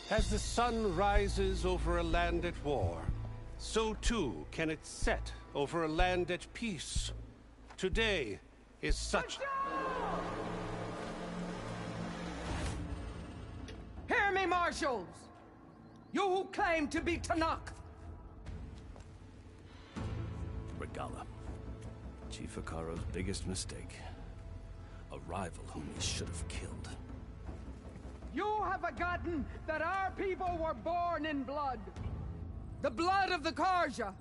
As the sun rises over a land at war, so too can it set over a land at peace. Today is such... Hear me, Marshals! You who claim to be Tanakh! Regala. Chief Hekarro's biggest mistake. A rival whom he should have killed. You have forgotten that our people were born in blood. The blood of the Karja.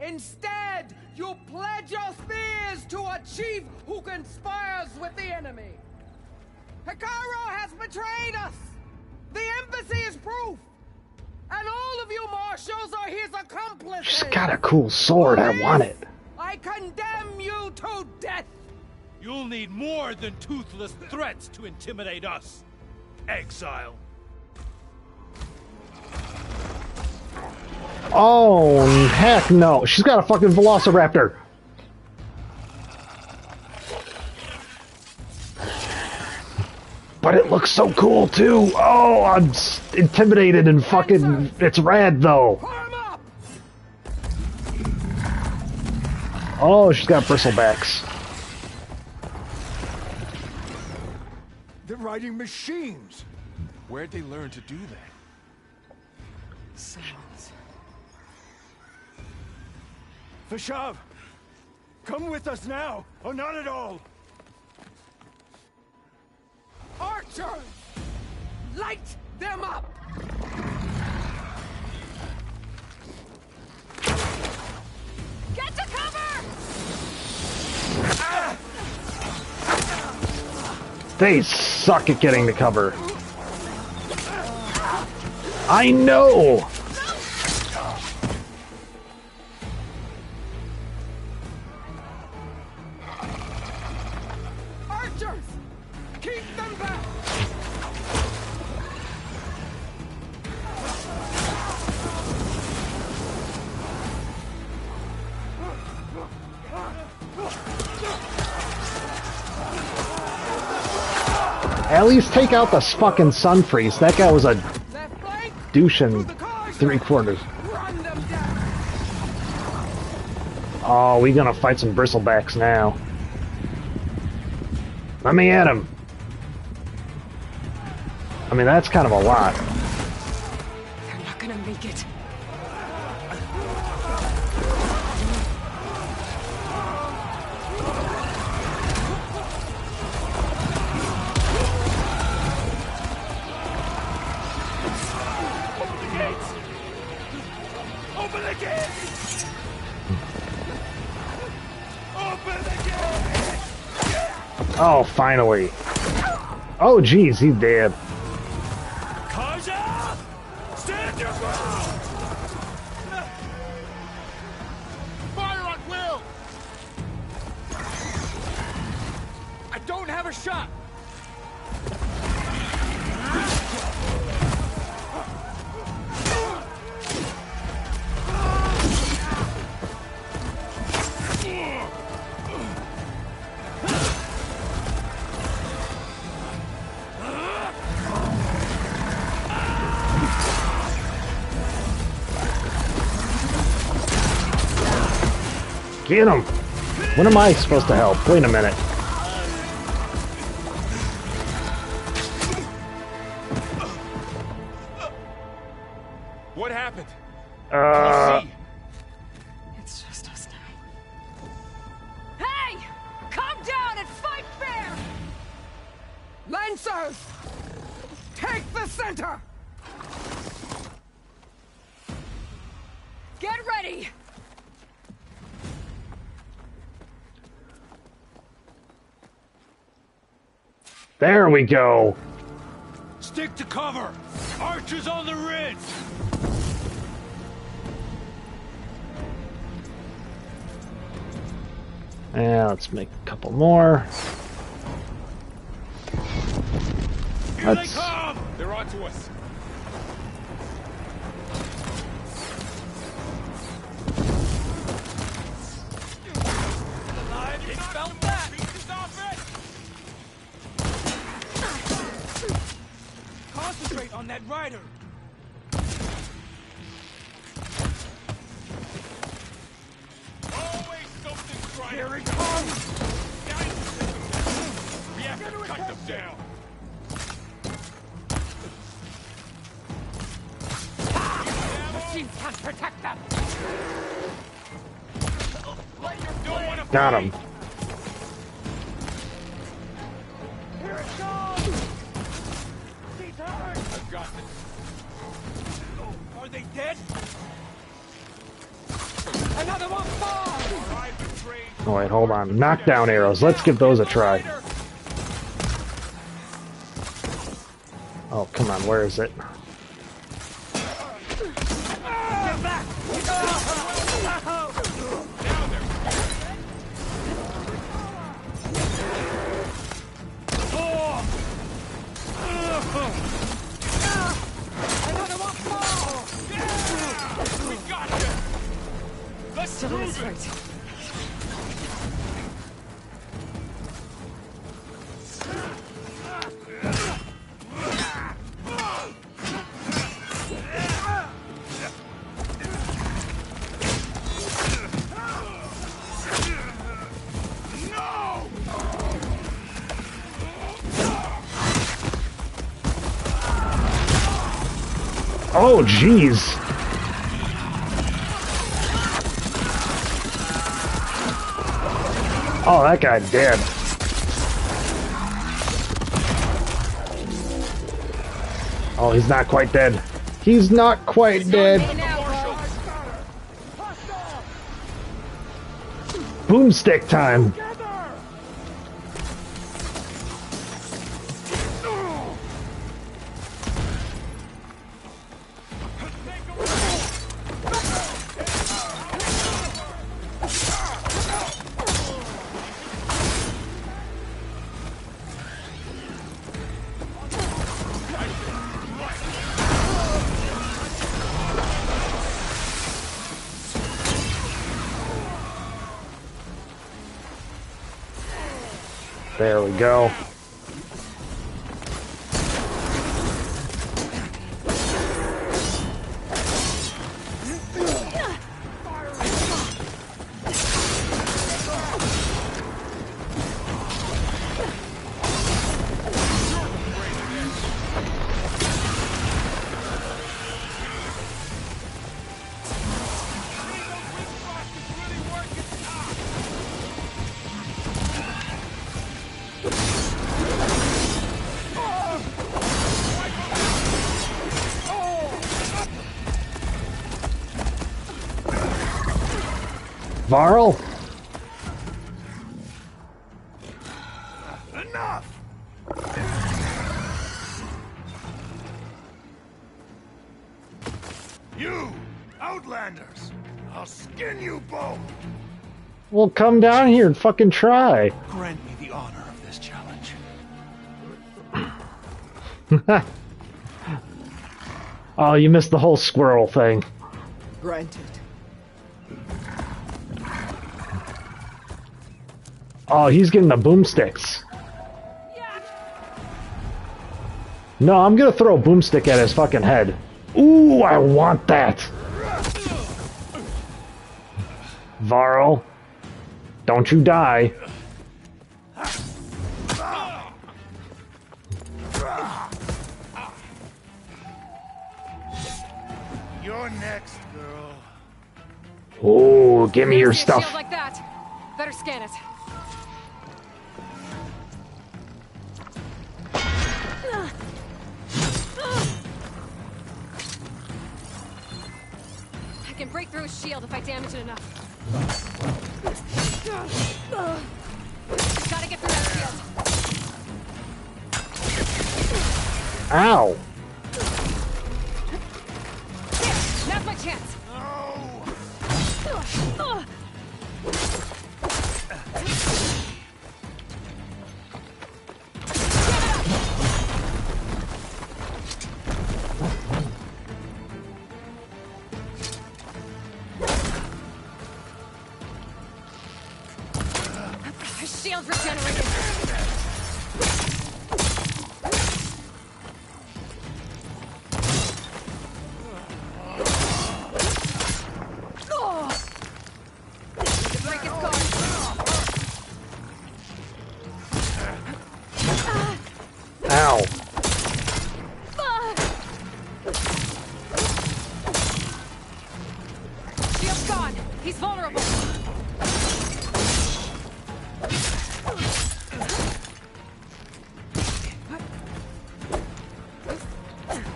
Instead, you pledge your spears to a chief who conspires with the enemy. Hekarro has betrayed us! The embassy is proof! And all of you marshals are his accomplices! She's got a cool sword, I want it. I condemn you to death! You'll need more than toothless threats to intimidate us. Exile. Oh, heck no. She's got a fucking velociraptor. But it looks so cool, too. Oh, I'm intimidated and fucking... It's rad, though. Oh, she's got bristlebacks. They're riding machines. Where'd they learn to do that? Sounds. Vashav, come with us now, or not at all. Archers! Light them up! Get to cover! They suck at getting to cover. I know! Archers! Keep them back! At least take out the fucking sun freeze. That guy was a douche and 3/4. Oh, we gonna fight some bristlebacks now. Let me at him. I mean, that's kind of a lot. They're not gonna make it. Open the gates! Open the gates! Oh, finally. Oh, jeez, he's dead. Karja! Stand your ground! Fire on Will! I don't have a shot! Get him! When am I supposed to help? Wait a minute. What happened? It's just us now. Hey! Come down and fight fair! Lancers! Take the center! Get ready! There we go. Stick to cover! Archers on the ridge! Yeah, let's make a couple more. Here they come! They're onto us. They felt that! Concentrate on that rider! Always something right. Here it comes! We have to cut them down! Machines can't protect them! Got him. Here it comes! He's hurt! I've got this. Are they dead? Another one falls! Oh, wait, hold on. Knockdown arrows. Let's give those a try. Oh, come on. Where is it? Get back! Another one falls! We got you! Let's Still in his prove it! fight. Oh, jeez. Oh, that guy dead. Oh, he's not quite dead. He's not quite dead. Boomstick time. There we go. Varl? Enough! You, Outlanders! I'll skin you both! Well, come down here and fucking try. Grant me the honor of this challenge. Oh, you missed the whole squirrel thing. Granted. Oh, he's getting the boomsticks. No, I'm gonna throw a boomstick at his fucking head. Ooh, I want that. Varl, don't you die. You're next, girl. Ooh, give me your See a stuff. shield like that. Better scan it. I can break through his shield if I damage it enough. Gotta get through that shield. Ow. There, now's my chance. His shield's regenerated. Break his guard. Ow. Shield's gone. He's vulnerable.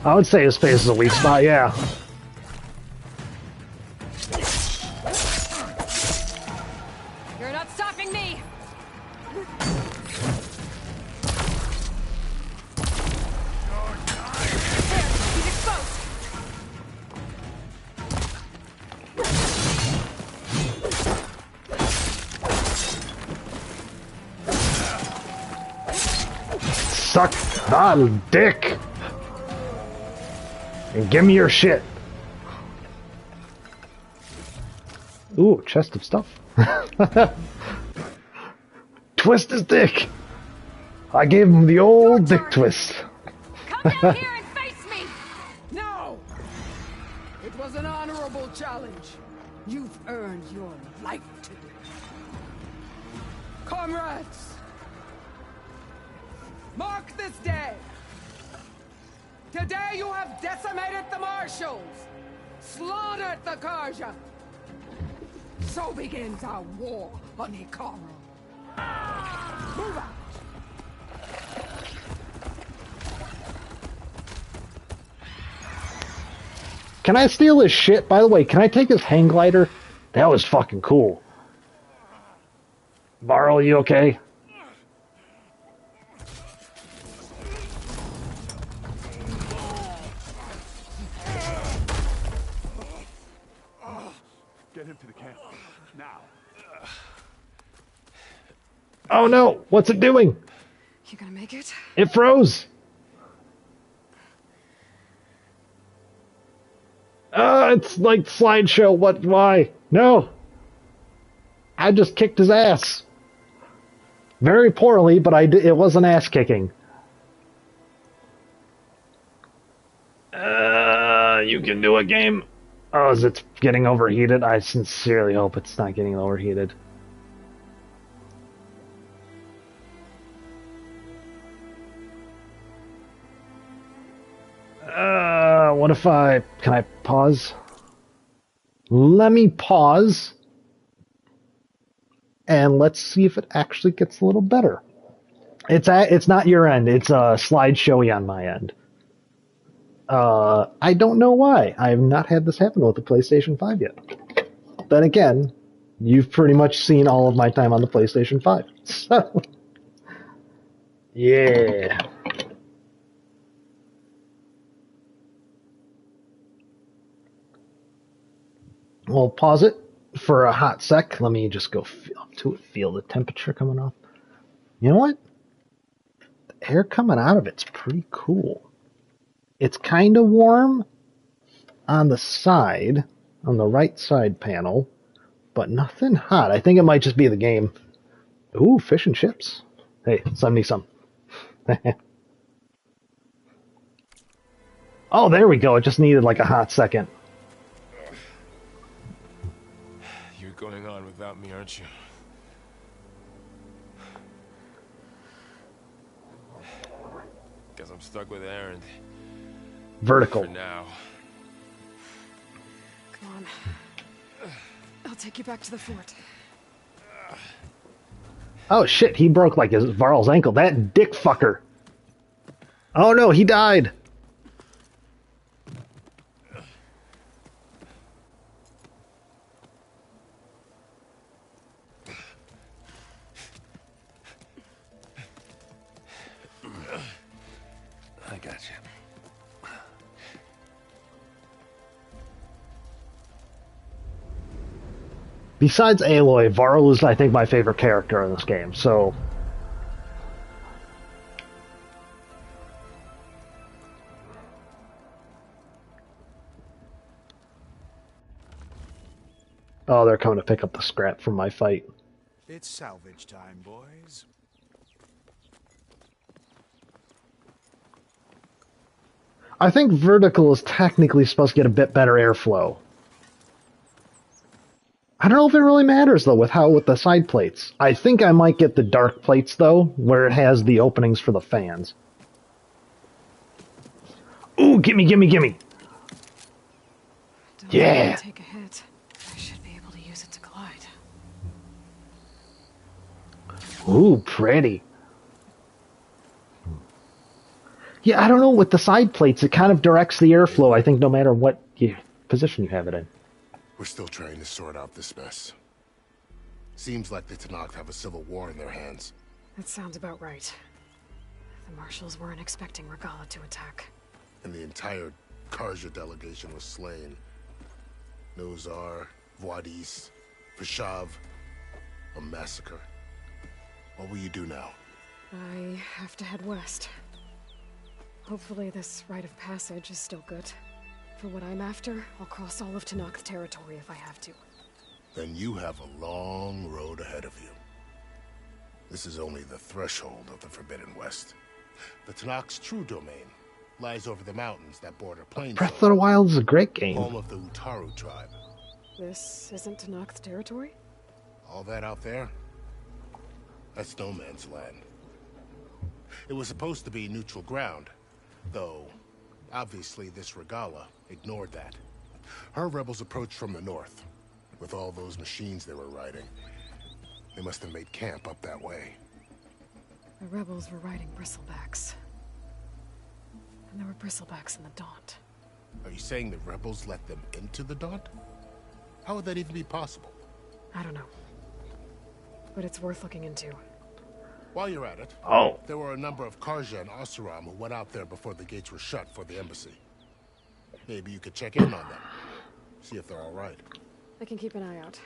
I would say his face is a weak spot, yeah. You're not stopping me. There, he's exposed. Suck the dick. And give me your shit. Ooh, chest of stuff. Twist his dick. I gave him the old dick twist. Come down here and face me! No! It was an honorable challenge. You've earned your life today. Comrades! Mark this day! Today you have decimated the Marshals! Slaughtered the Karja! So begins our war on Hikaru. Move out! Can I steal his shit? By the way, can I take his hang glider? That was fucking cool. Varl, you okay? Get him to the camp. Now. Oh no! What's it doing? You gonna make it? It froze! It's like slideshow. What? Why? No! I just kicked his ass. Very poorly, but it was an ass kicking. You can do a game. Oh, is it getting overheated? I sincerely hope it's not getting overheated. What if can I pause? Let me pause. And let's see if it actually gets a little better. It's not your end. It's slideshowy on my end. I don't know why. I have not had this happen with the PlayStation 5 yet. Then again, you've pretty much seen all of my time on the PlayStation 5. So, yeah. We'll pause it for a hot sec. Let me just go up to it, feel the temperature coming off. You know what? The air coming out of it's pretty cool. It's kind of warm on the side, on the right side panel, but nothing hot. I think it might just be the game. Ooh, fish and chips. Hey, send me some. Oh, there we go. It just needed like a hot second. You're going on without me, aren't you? Guess I'm stuck with Aaron. Vertical. For now. Come on. I'll take you back to the fort. Oh shit, he broke like his Varl's ankle. That dick fucker. Oh no, he died. I got you. Besides Aloy, Varl is, I think, my favorite character in this game, so... Oh, they're coming to pick up the scrap from my fight. It's salvage time, boys. I think vertical is technically supposed to get a bit better airflow. I don't know if it really matters, though, with the side plates. I think I might get the dark plates, though, where it has the openings for the fans. Ooh, gimme, gimme, gimme! Yeah! Take a hit. I should be able to use it to glide. Ooh, pretty. Yeah, I don't know, with the side plates, it kind of directs the airflow, I think, no matter what position you have it in. We're still trying to sort out this mess. Seems like the Tanakh have a civil war in their hands. That sounds about right. The Marshals weren't expecting Regala to attack. And the entire Karja delegation was slain. Nozar, Voidis, Vashav. A massacre. What will you do now? I have to head west. Hopefully this rite of passage is still good. For what I'm after, I'll cross all of Tanakh's territory if I have to. Then you have a long road ahead of you. This is only the threshold of the Forbidden West. The Tanakh's true domain lies over the mountains that border Plains. Breath of the Wild is a great game. Home of the Utaru tribe. This isn't Tanakh's territory? All that out there? That's no man's land. It was supposed to be neutral ground, though obviously this Regala ignored that. Her rebels approached from the north. With all those machines they were riding, they must have made camp up that way. The rebels were riding bristlebacks. And there were bristlebacks in the Daunt. Are you saying the rebels let them into the Daunt? How would that even be possible? I don't know. But it's worth looking into. While you're at it, there were a number of Karja and Oseram who went out there before the gates were shut for the embassy. Maybe you could check in on them. See if they're all right. I can keep an eye out.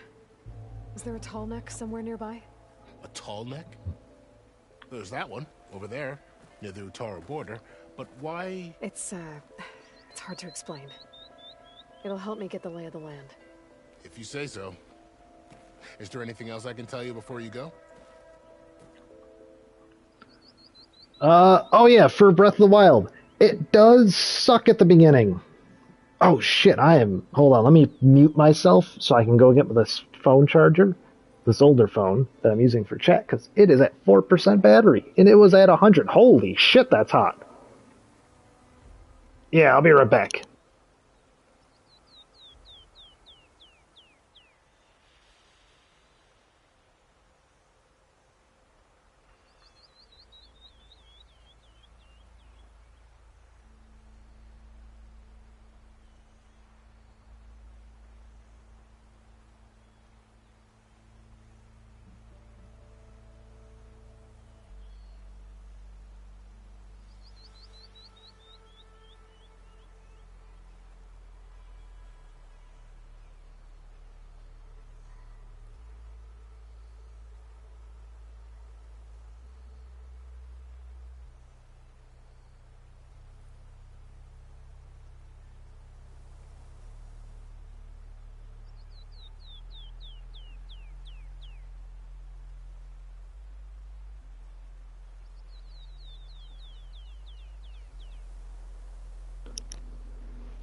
Is there a tall neck somewhere nearby? A tall neck? There's that one, over there, near the Utaru border. But why? It's hard to explain. It'll help me get the lay of the land. If you say so. Is there anything else I can tell you before you go? Oh yeah, for Breath of the Wild. It does suck at the beginning. Oh shit, hold on, let me mute myself so I can go get this phone charger. This older phone that I'm using for chat, because it is at 4% battery, and it was at 100. Holy shit, that's hot. Yeah, I'll be right back.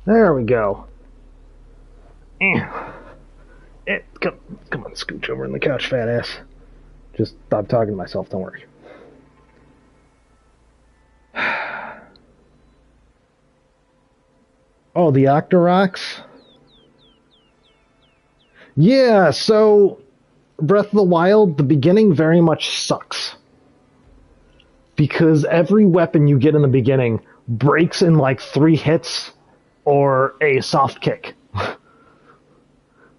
There we go. Come on, scooch over in the couch, fat ass. Just stop talking to myself, don't worry. Oh, the Octoroks? Yeah, so Breath of the Wild, the beginning very much sucks. Because every weapon you get in the beginning breaks in like 3 hits or a soft kick.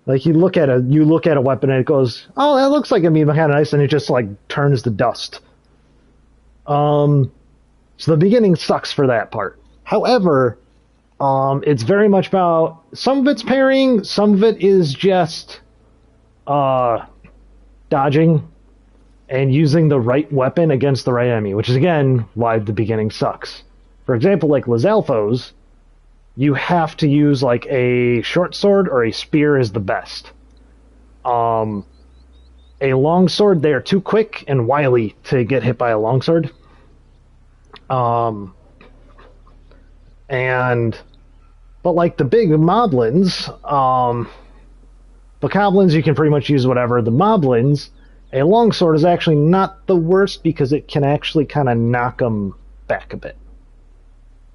Like you look at a weapon and it goes, oh, that looks like it'd be kind of nice, and it just like turns to dust. So the beginning sucks for that part. However, it's very much about, some of it's parrying, some of it is just dodging and using the right weapon against the right enemy, which is again why the beginning sucks. For example, like Lizalfos, you have to use like a short sword or a spear is the best. A long sword, they are too quick and wily to get hit by a long sword. But like the big moblins, bokoblins, you can pretty much use whatever. The moblins, a long sword is actually not the worst because it can actually kind of knock them back a bit.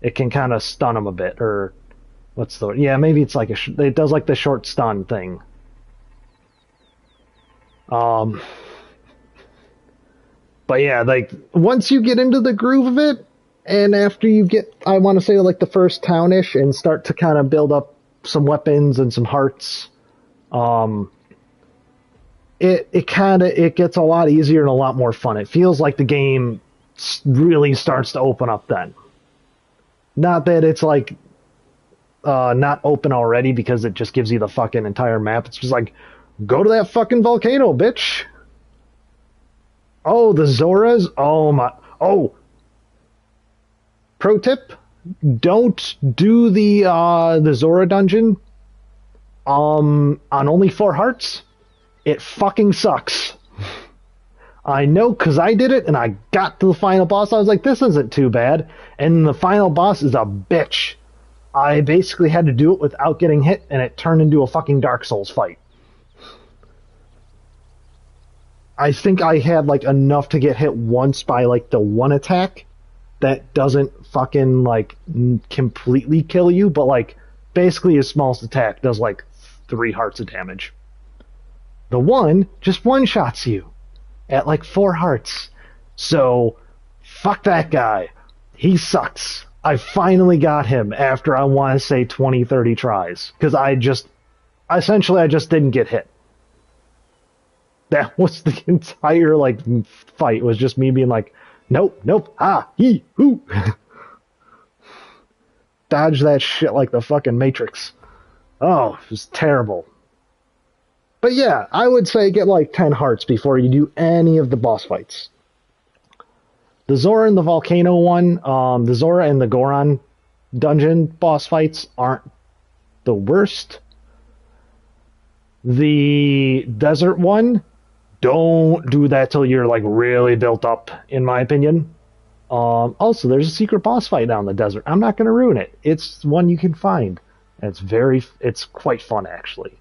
It can kind of stun them a bit, or maybe it's like it does like the short stun thing. But yeah, like once you get into the groove of it, and after you get, I want to say like the first townish and start to kind of build up some weapons and some hearts, it gets a lot easier and a lot more fun. It feels like the game really starts to open up then. Not that it's like not open already because it just gives you the fucking entire map. It's just like, go to that fucking volcano, bitch. Oh, the Zoras. Oh my. Oh. Pro tip: don't do the Zora dungeon on only 4 hearts. It fucking sucks. I know, because I did it, and I got to the final boss. I was like, this isn't too bad. And the final boss is a bitch. I basically had to do it without getting hit, and it turned into a fucking Dark Souls fight. I think I had, like, enough to get hit once by, like, the one attack that doesn't fucking, like, completely kill you, but, like, basically his smallest attack does, like, 3 hearts of damage. The one just one-shots you at like 4 hearts. So, fuck that guy. He sucks. I finally got him after, I want to say, 20, 30 tries. Because I just didn't get hit. That was the entire, like, fight. It was just me being like, nope, hoo. Dodge that shit like the fucking Matrix. Oh, it was terrible. But yeah, I would say get like 10 hearts before you do any of the boss fights. The Zora and the Volcano one, the Zora and the Goron dungeon boss fights aren't the worst. The desert one, don't do that till you're like really built up, in my opinion. Also, there's a secret boss fight down in the desert. I'm not going to ruin it. It's one you can find. And it's quite fun, actually.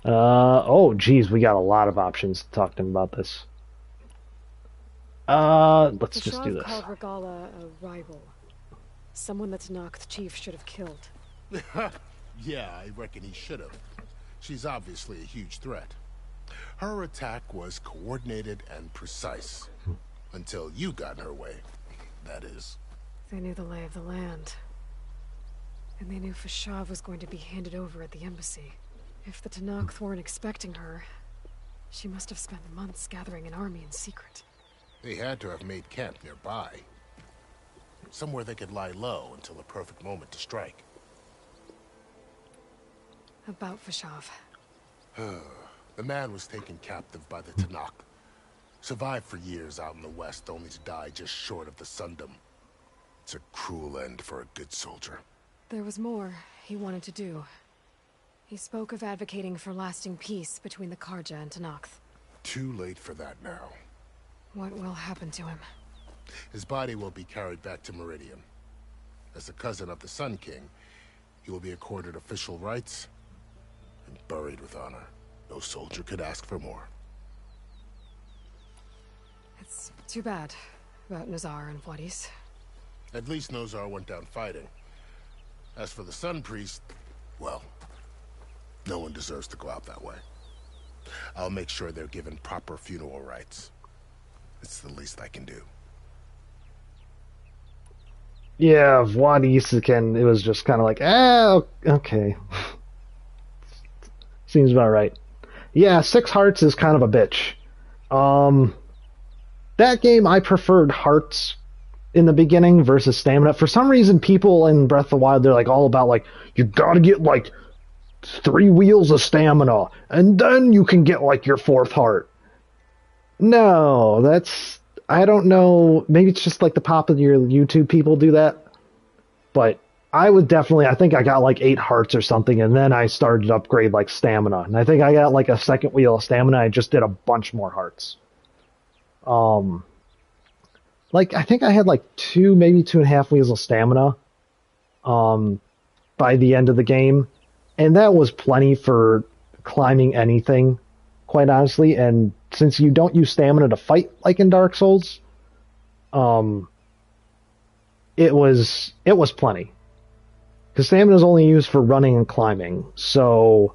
Oh, geez, we got a lot of options to talk to him about this. Let's just do this. called Regala a rival. Someone that Tanakh chief should have killed. Yeah, I reckon he should have. She's obviously a huge threat. Her attack was coordinated and precise. Until you got in her way, that is. They knew the lay of the land. And they knew Fashav was going to be handed over at the embassy. If the Tanakh weren't expecting her, she must have spent months gathering an army in secret. They had to have made camp nearby. Somewhere they could lie low until the perfect moment to strike. About Fashav. The man was taken captive by the Tanakh. Survived for years out in the west, only to die just short of the Sundom. It's a cruel end for a good soldier. There was more he wanted to do. He spoke of advocating for lasting peace between the Karja and Tanakh. Too late for that now. What will happen to him? His body will be carried back to Meridian. As a cousin of the Sun King, he will be accorded official rights and buried with honor. No soldier could ask for more. It's too bad about Nazar and Wadis. At least Nozar went down fighting. As for the Sun Priest, well, no one deserves to go out that way. I'll make sure they're given proper funeral rites. It's the least I can do. Yeah, Wadis again, it was just kind of like, okay. Seems about right. Yeah, 6 hearts is kind of a bitch. That game, I preferred hearts in the beginning versus stamina. For some reason, people in Breath of the Wild, they're like all about like, you gotta get like 3 wheels of stamina, and then you can get like your 4th heart. No, that's, I don't know, maybe it's just like the popular YouTube people do that, but I would definitely, I think I got like 8 hearts or something, and then I started to upgrade like stamina, and I think I got like a 2nd wheel of stamina. I just did a bunch more hearts. Like I think I had like 2, maybe 2.5 wheels of stamina by the end of the game, and that was plenty for climbing anything, quite honestly. And since you don't use stamina to fight like in Dark Souls, it was plenty. Because stamina is only used for running and climbing. So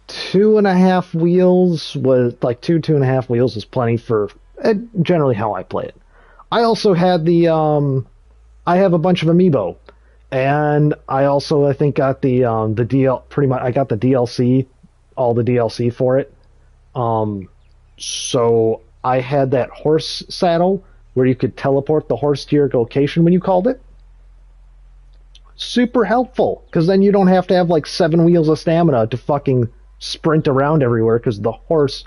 2.5 wheels was like 2.5 wheels is plenty for generally how I play it. I also had the I have a bunch of amiibo, and I also I think got the pretty much I got the DLC, all the DLC for it. So I had that horse saddle where you could teleport the horse to your location when you called it. Super helpful, because then you don't have to have like 7 wheels of stamina to fucking sprint around everywhere, because the horse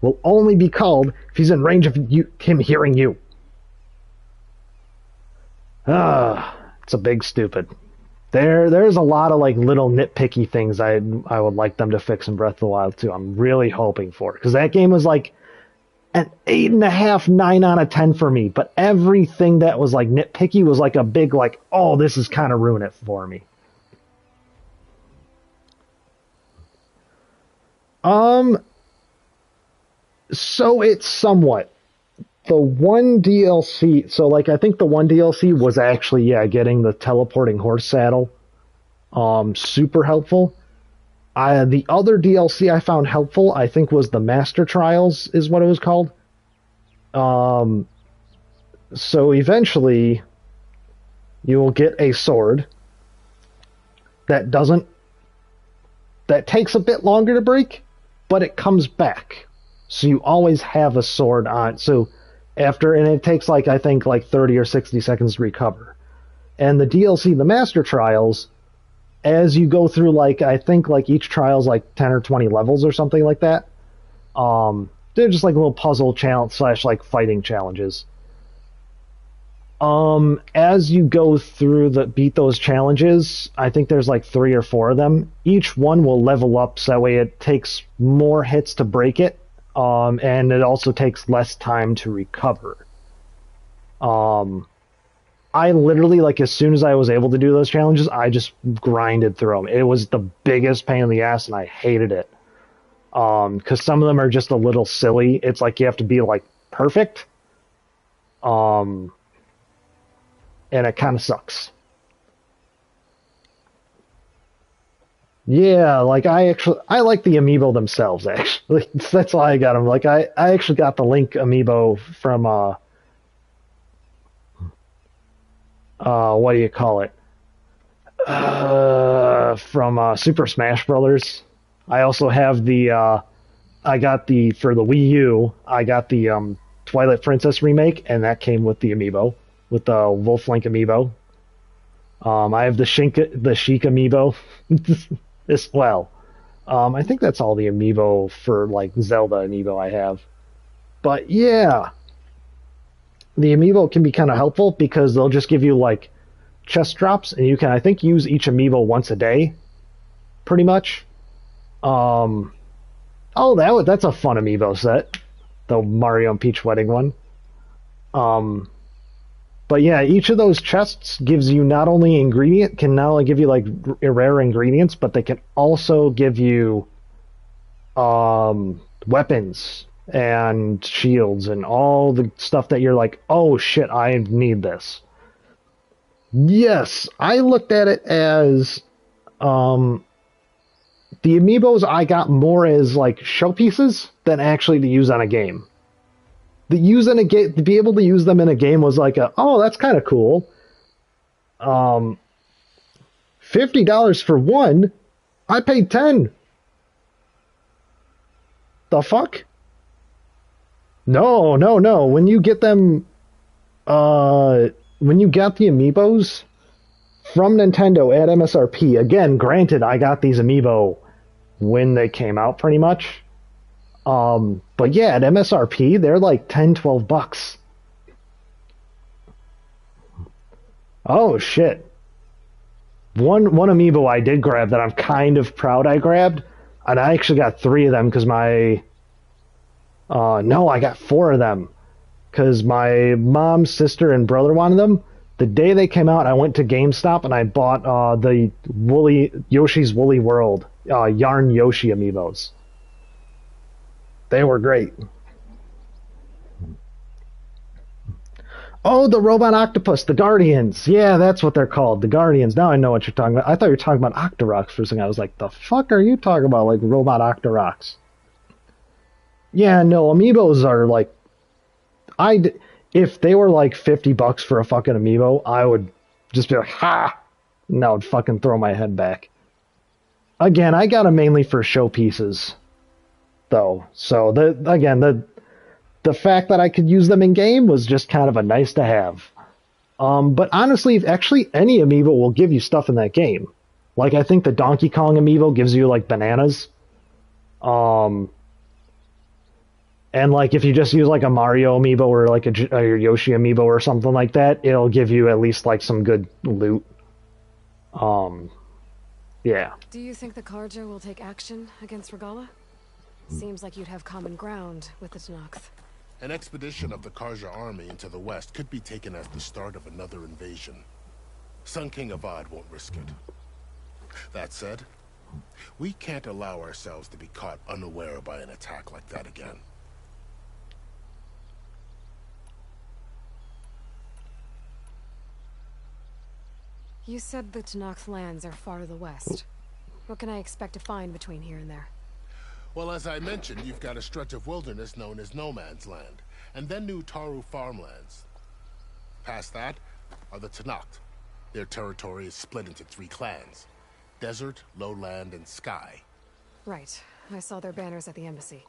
will only be called if he's in range of him hearing you. It's a big stupid. There's a lot of like little nitpicky things I would like them to fix in Breath of the Wild too. I'm really hoping for, because that game was like an 8.5, 9 out of 10 for me, but everything that was like nitpicky was like a big like, oh, this is kind of ruin it for me. So it's somewhat. The one DLC, so like I think the one DLC was actually, getting the teleporting horse saddle. Super helpful. The other DLC I found helpful, I think, was the Master Trials, is what it was called. So eventually, you will get a sword that takes a bit longer to break, but it comes back. So you always have a sword on. So and it takes like, I think, like 30 or 60 seconds to recover. And the DLC, the Master Trials, as you go through, like, I think, like, each trial's, like, 10 or 20 levels or something like that. They're just, like, little puzzle challenge / like, fighting challenges. As you go through beat those challenges, I think there's, like, 3 or 4 of them. Each one will level up, so that way it takes more hits to break it. and it also takes less time to recover. I literally, like, as soon as I was able to do those challenges, I just grinded through them. It was the biggest pain in the ass, and I hated it. Because some of them are just a little silly. It's like you have to be, like, perfect. And it kind of sucks. Yeah, like, I like the amiibo themselves, actually. That's why I got them. Like, I actually got the Link amiibo from, what do you call it? From Super Smash Brothers. I also have the, I got the, for the Wii U, I got the, Twilight Princess remake, and that came with the amiibo, with the Wolf Link amiibo. I have the Sheik amiibo as well. I think that's all the amiibo for, like, Zelda amiibo I have. But yeah, the amiibo can be kind of helpful because they'll just give you, like, chest drops, and you can, I think, use each amiibo once a day, pretty much. Oh, that's a fun amiibo set, the Mario and Peach wedding one. But yeah, each of those chests gives you not only give you, like, rare ingredients, but they can also give you weapons and shields and all the stuff that you're like, oh shit, I need this. Yes, I looked at it as the amiibos I got more as, like, showpieces than actually to use on a game. To be able to use them in a game was like oh, that's kind of cool. $50 for one, I paid $10. The fuck? No. When you get them, when you got the amiibos from Nintendo at MSRP, again, granted, I got these amiibo when they came out, pretty much. But yeah, at MSRP, they're like $10-12. Oh shit. One amiibo I did grab that I'm kind of proud I grabbed, and I actually got 3 of them because I got 4 of them because my mom, sister, and brother wanted them. The day they came out, I went to GameStop and I bought the Yoshi's Woolly World Yarn Yoshi amiibos. They were great. Oh, the Robot Octopus, the Guardians. Yeah, that's what they're called, the Guardians. Now I know what you're talking about. I thought you were talking about Octoroks for a second. I was like, the fuck are you talking about, like, Robot Octoroks? Yeah, no, amiibos are like... If they were like $50 for a fucking amiibo, I would just be like, ha! And I would fucking throw my head back. Again, I got them mainly for showpieces, though. So, the fact that I could use them in game was just kind of a nice to have. But honestly, actually, any amiibo will give you stuff in that game. Like, I think the Donkey Kong amiibo gives you, like, bananas. And, like, if you just use, like, a Mario amiibo or, like, a Yoshi amiibo or something like that, it'll give you at least, like, some good loot. Yeah. Do you think the Karja will take action against Regala? Seems like you'd have common ground with the Tanakh. An expedition of the Karja army into the west could be taken as the start of another invasion. Sun King Avad won't risk it. That said, we can't allow ourselves to be caught unaware by an attack like that again. You said the Tanakh lands are far to the west. What can I expect to find between here and there? Well, as I mentioned, you've got a stretch of wilderness known as No Man's Land, and then New Taru farmlands. Past that are the Tanakh. Their territory is split into 3 clans: Desert, Lowland, and Sky. Right. I saw their banners at the embassy.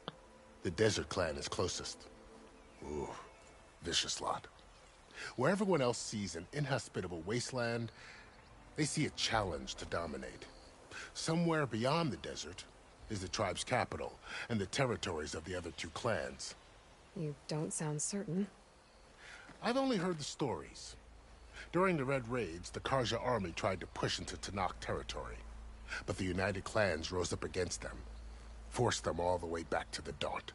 The Desert clan is closest. Ooh, vicious lot. Where everyone else sees an inhospitable wasteland, they see a challenge to dominate. Somewhere beyond the desert is the tribe's capital and the territories of the other 2 clans. You don't sound certain. I've only heard the stories. During the Red Raids, the Karja army tried to push into Tanakh territory, but the united clans rose up against them, forced them all the way back to the Daunt.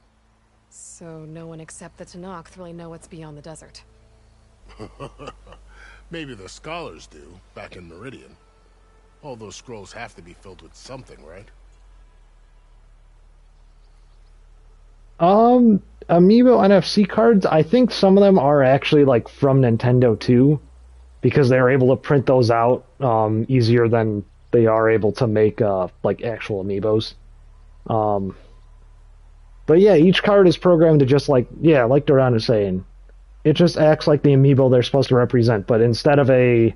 So no one except the Tanakh really know what's beyond the desert. Maybe the scholars do, back in Meridian. All those scrolls have to be filled with something, right? Amiibo NFC cards, I think some of them are actually like from Nintendo too, because they're able to print those out easier than they are able to make like actual Amiibos. But yeah, each card is programmed to just like Duran is saying, it just acts like the Amiibo they're supposed to represent, but instead of a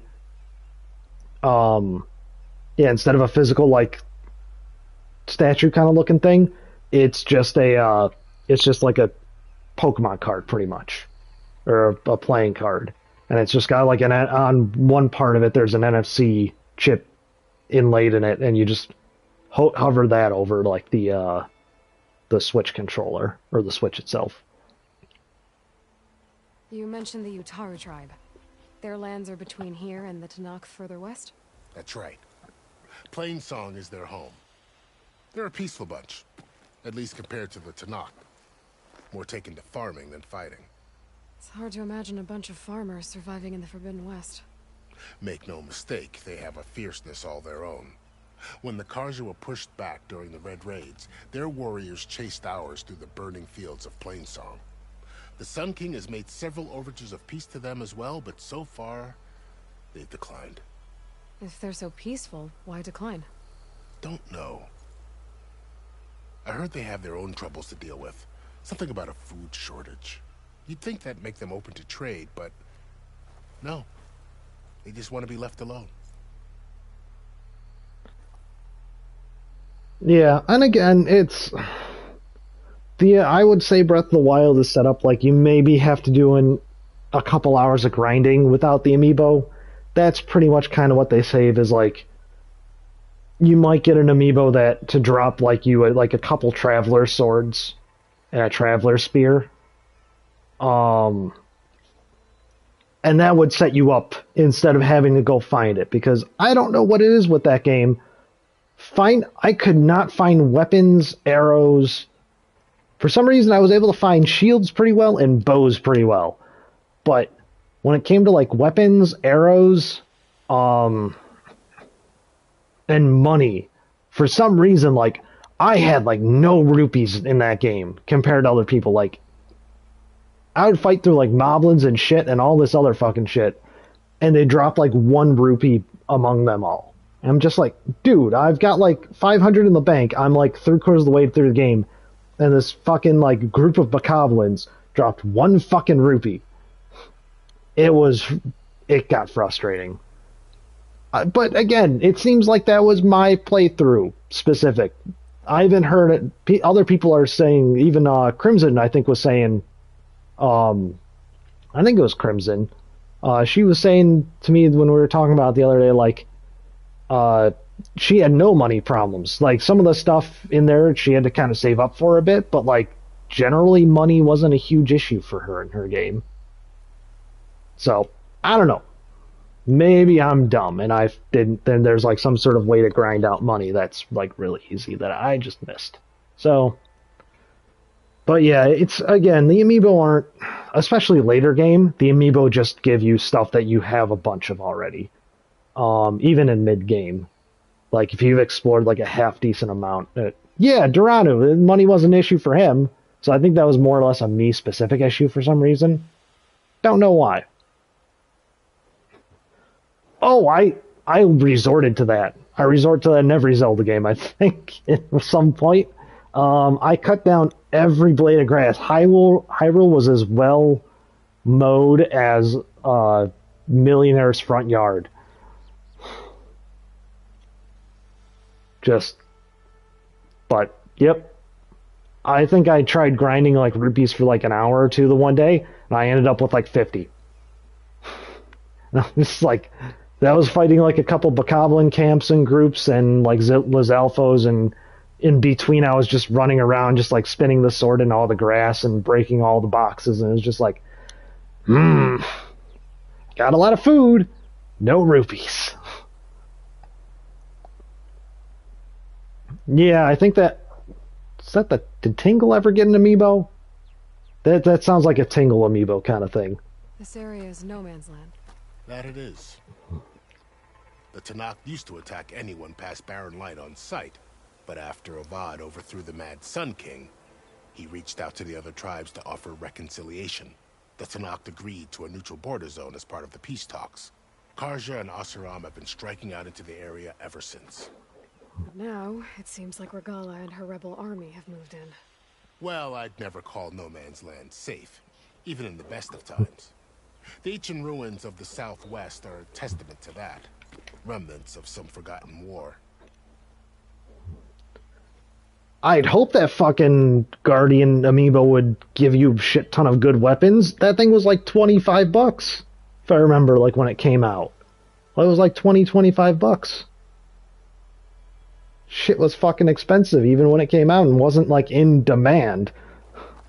physical like statue kind of looking thing, it's just like a Pokemon card pretty much, or a playing card, and it's just got like on one part of it there's an NFC chip inlaid in it, and you just hover that over like the Switch controller or the Switch itself. You mentioned the Utaru tribe. Their lands are between here and the Tanakh further west? That's right. Plainsong is their home. They're a peaceful bunch, at least compared to the Tanakh. More taken to farming than fighting. It's hard to imagine a bunch of farmers surviving in the Forbidden West. Make no mistake, they have a fierceness all their own. When the Karja were pushed back during the Red Raids, their warriors chased ours through the burning fields of Plainsong. The Sun King has made several overtures of peace to them as well, but so far, they've declined. If they're so peaceful, why decline? Don't know. I heard they have their own troubles to deal with. Something about a food shortage. You'd think that'd make them open to trade, but no. They just want to be left alone. Yeah, and again, I would say Breath of the Wild is set up like you maybe have to do a couple hours of grinding without the amiibo. That's pretty much kind of what they save is like, you might get an amiibo that to drop like a couple traveler swords and a traveler spear. And that would set you up instead of having to go find it, because I don't know what it is with that game. I could not find weapons, arrows. For some reason, I was able to find shields pretty well and bows pretty well. But when it came to like weapons, arrows, and money, for some reason, like I had like no rupees in that game compared to other people. Like I would fight through like moblins and shit and all this other fucking shit, and they drop like 1 rupee among them all. And I'm just like, dude, I've got like 500 in the bank. I'm like 3/4 of the way through the game, and this fucking like group of bokoblins dropped 1 fucking rupee. It got frustrating. But again, it seems like that was my playthrough specific. I even heard it, other people are saying, even Crimson, I think, was saying, I think it was Crimson. She was saying to me when we were talking about it the other day, like, she had no money problems. Like, some of the stuff in there she had to kind of save up for a bit, but like, generally money wasn't a huge issue for her in her game. So, I don't know. Maybe I'm dumb and then there's like some sort of way to grind out money that's like really easy that I just missed. So, but yeah, it's, again, the amiibo aren't, especially later game, the amiibo just give you stuff that you have a bunch of already. Even in mid-game. Like, if you've explored like a half-decent amount. Yeah, Duranu, money was an issue for him, so I think that was more or less a me-specific issue for some reason. Don't know why. Oh, I resorted to that. I resort to that in every Zelda game, I think, at some point. I cut down every blade of grass. Hyrule was as well mowed as Millionaire's front yard. But, yep. I think I tried grinding like rupees for like an hour or two the one day, and I ended up with like 50. It's like, that was fighting like a couple bokoblin camps and groups and like Lizalfos, and in between I was just running around just like spinning the sword in all the grass and breaking all the boxes, and it was just like, got a lot of food, no rupees. Yeah, I think did Tingle ever get an amiibo? That sounds like a Tingle amiibo kind of thing. This area is no man's land. That it is. The Tanakh used to attack anyone past Barren Light on sight, but after Avad overthrew the Mad Sun King, he reached out to the other tribes to offer reconciliation. The Tanakh agreed to a neutral border zone as part of the peace talks. Karja and Asuram have been striking out into the area ever since. But now, it seems like Regala and her rebel army have moved in. Well, I'd never call no man's land safe, even in the best of times. The ancient ruins of the Southwest are a testament to that. Remnants of some forgotten war. I'd hope that fucking Guardian amiibo would give you a shit ton of good weapons. That thing was like $25, if I remember, like when it came out. Well, it was like $25. Shit was fucking expensive even when it came out and wasn't like in demand.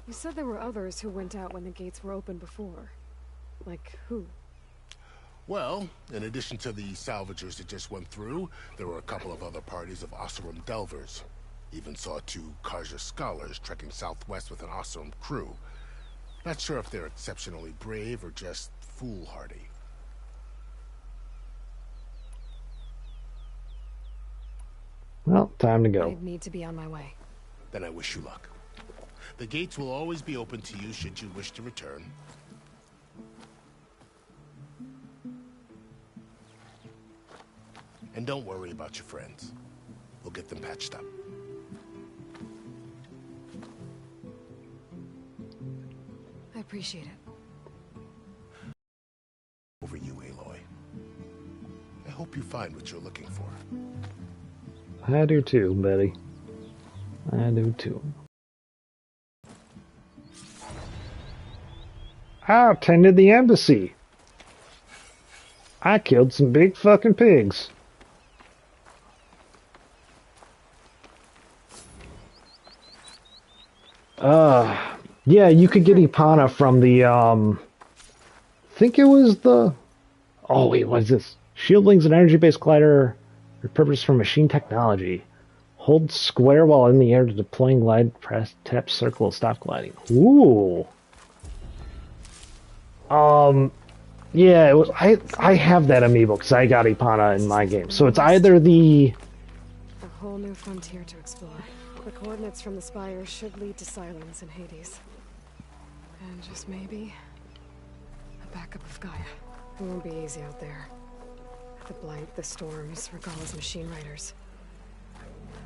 You said there were others who went out when the gates were open before. Like who? Well, in addition to the salvagers that just went through, there were a couple of other parties of Asuram delvers. Even saw 2 Karja scholars trekking southwest with an Asuram crew. Not sure if they're exceptionally brave or just foolhardy. Well, time to go. I need to be on my way. Then I wish you luck. The gates will always be open to you should you wish to return. And don't worry about your friends. We'll get them patched up. I appreciate it. Over you, Aloy. I hope you find what you're looking for. I do too, Betty. I do too. I attended the embassy. I killed some big fucking pigs. Yeah, you could get Ipana from the, I think it was the, oh wait, what is this? Shieldling's an energy-based glider repurposed from machine technology. Hold square while in the air to deploying glide, press, tap circle, stop gliding. Ooh. Yeah, it was, I have that amiibo because I got Ipana in my game. So it's either the... A whole new frontier to explore. The coordinates from the spires should lead to Silence in Hades. And just maybe, a backup of Gaia. It won't be easy out there. The blight, the storms, Regala's machine riders.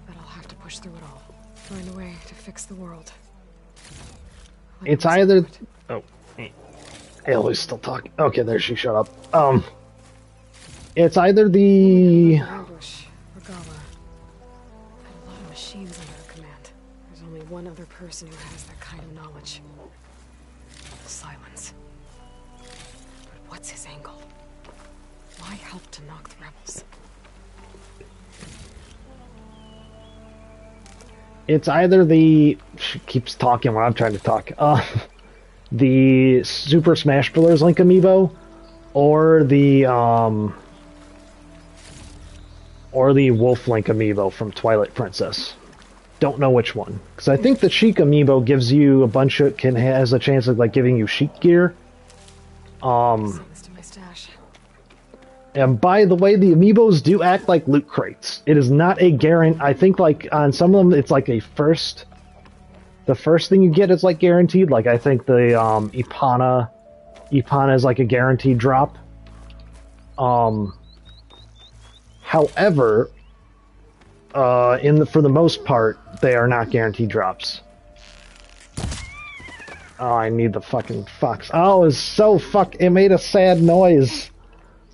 But I'll have to push through it all. Find a way to fix the world. It's either... Oh. Aloy's still talking. Okay, there, she shut up. It's either the... Ambush, Regala. Had a lot of machines under her command. There's only one other person who has that kind of knowledge. Silence. But what's his angle? Why help to knock the rebels? It's either the... She keeps talking while I'm trying to talk. The Super Smash Bros. Link amiibo, or the Wolf Link amiibo from Twilight Princess. Don't know which one, because I think the Sheik amiibo gives you a bunch of has a chance of like giving you Sheik gear. And by the way, the amiibos do act like loot crates. It is not a guarantee. I think like on some of them, it's like a first. The first thing you get is like guaranteed. Like I think the Ipana is like a guaranteed drop. However, for the most part, they are not guaranteed drops. Oh, I need the fucking fox. Oh, it's so it made a sad noise.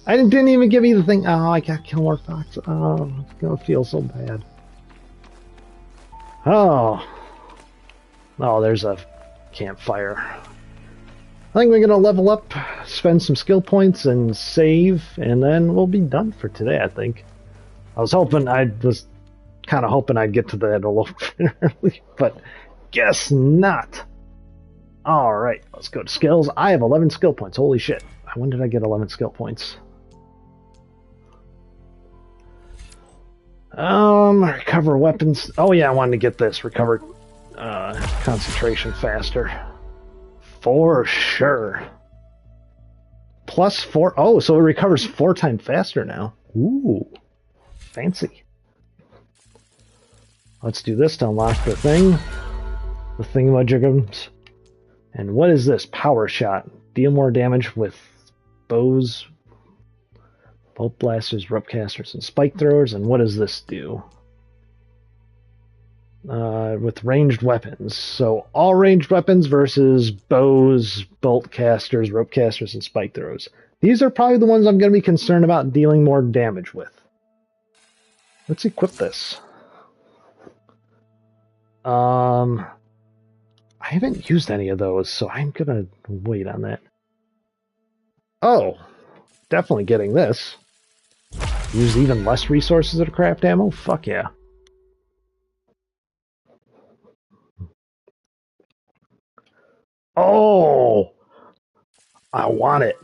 I didn't even give me the thing. Oh, I gotta kill more fox. Oh, it's gonna feel so bad. Oh. Oh, there's a campfire. I think we're gonna level up, spend some skill points, and save, and then we'll be done for today, I think. I was kind of hoping I'd get to that a little bit early, but guess not. Alright, let's go to skills. I have 11 skill points, holy shit. When did I get 11 skill points? Recover weapons. Oh yeah, I wanted to get this. Recover concentration faster. For sure. Plus 4. Oh, so it recovers 4 times faster now. Ooh. Fancy. Let's do this to unlock the thing. The thingamajigums. And what is this? Power shot. Deal more damage with bows, bolt blasters, rope casters, and spike throwers. And what does this do? With ranged weapons. So all ranged weapons versus bows, bolt casters, rope casters, and spike throwers. These are probably the ones I'm going to be concerned about dealing more damage with. Let's equip this. I haven't used any of those, so I'm going to wait on that. Oh, definitely getting this. Use even less resources to craft ammo? Fuck yeah. Oh! I want it.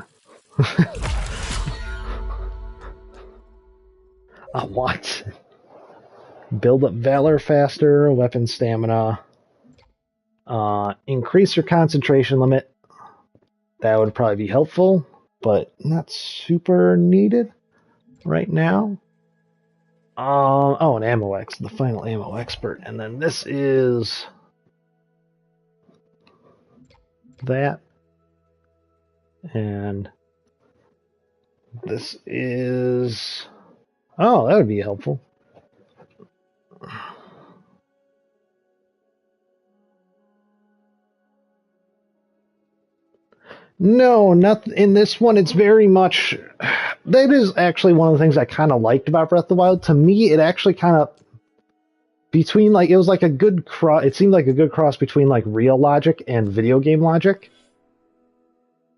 I want it. Build up valor faster, weapon stamina. Increase your concentration limit. That would probably be helpful, but not super needed right now. Oh, an ammo X, the final ammo expert. And then this is that. And this is... Oh, that would be helpful. No, not in this one. It's very much... That is actually one of the things I kind of liked about Breath of the Wild. To me, it actually kind of... Between, like, it was like a good cross... It seemed like a good cross between, like, real logic and video game logic.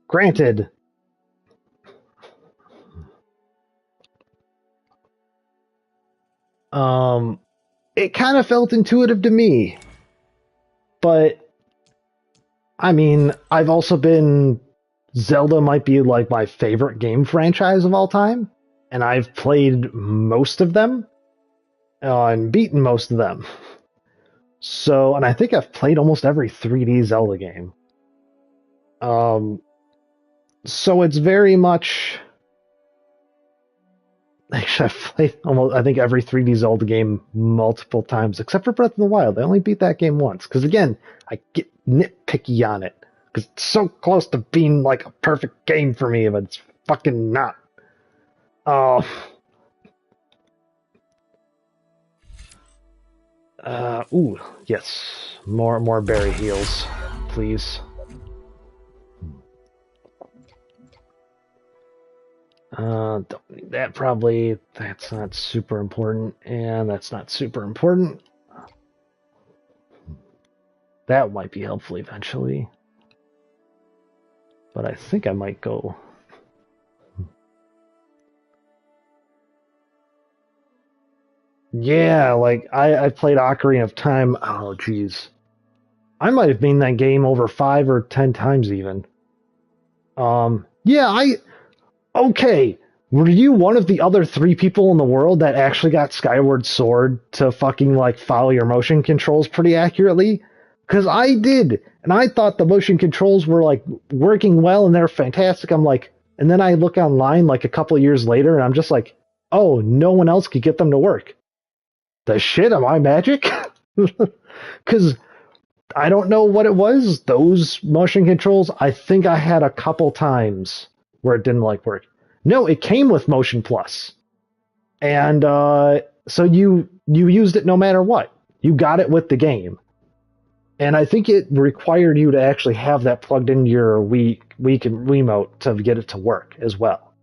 Granted... It kind of felt intuitive to me. But... I mean, I've also been... Zelda might be like my favorite game franchise of all time, and I've played most of them and beaten most of them. So, and I think I've played almost every 3D Zelda game. So it's very much... Actually, I've played almost, I think, every 3D Zelda game multiple times, except for Breath of the Wild. I only beat that game once, because again, I get nitpicky on it. Because it's so close to being like a perfect game for me, but it's fucking not. Ooh, yes. More berry heals, please. Don't need that probably. That's not super important, and that's not super important. That might be helpful eventually. But I think I might go... Yeah, like, I played Ocarina of Time, oh jeez. I might have been that game over 5 or 10 times even. Yeah, okay, were you one of the other 3 people in the world that actually got Skyward Sword to fucking, like, follow your motion controls pretty accurately? Because I did, and I thought the motion controls were, like, working well and they're fantastic. I'm like, and then I look online, like, a couple of years later, and I'm just like, oh, no one else could get them to work. The shit, am I magic? Because I don't know what it was. Those motion controls, I think I had a couple times where it didn't, like, work. No, it came with Motion Plus. And so you used it no matter what. You got it with the game. And I think it required you to actually have that plugged into your Wii Wiimote to get it to work as well.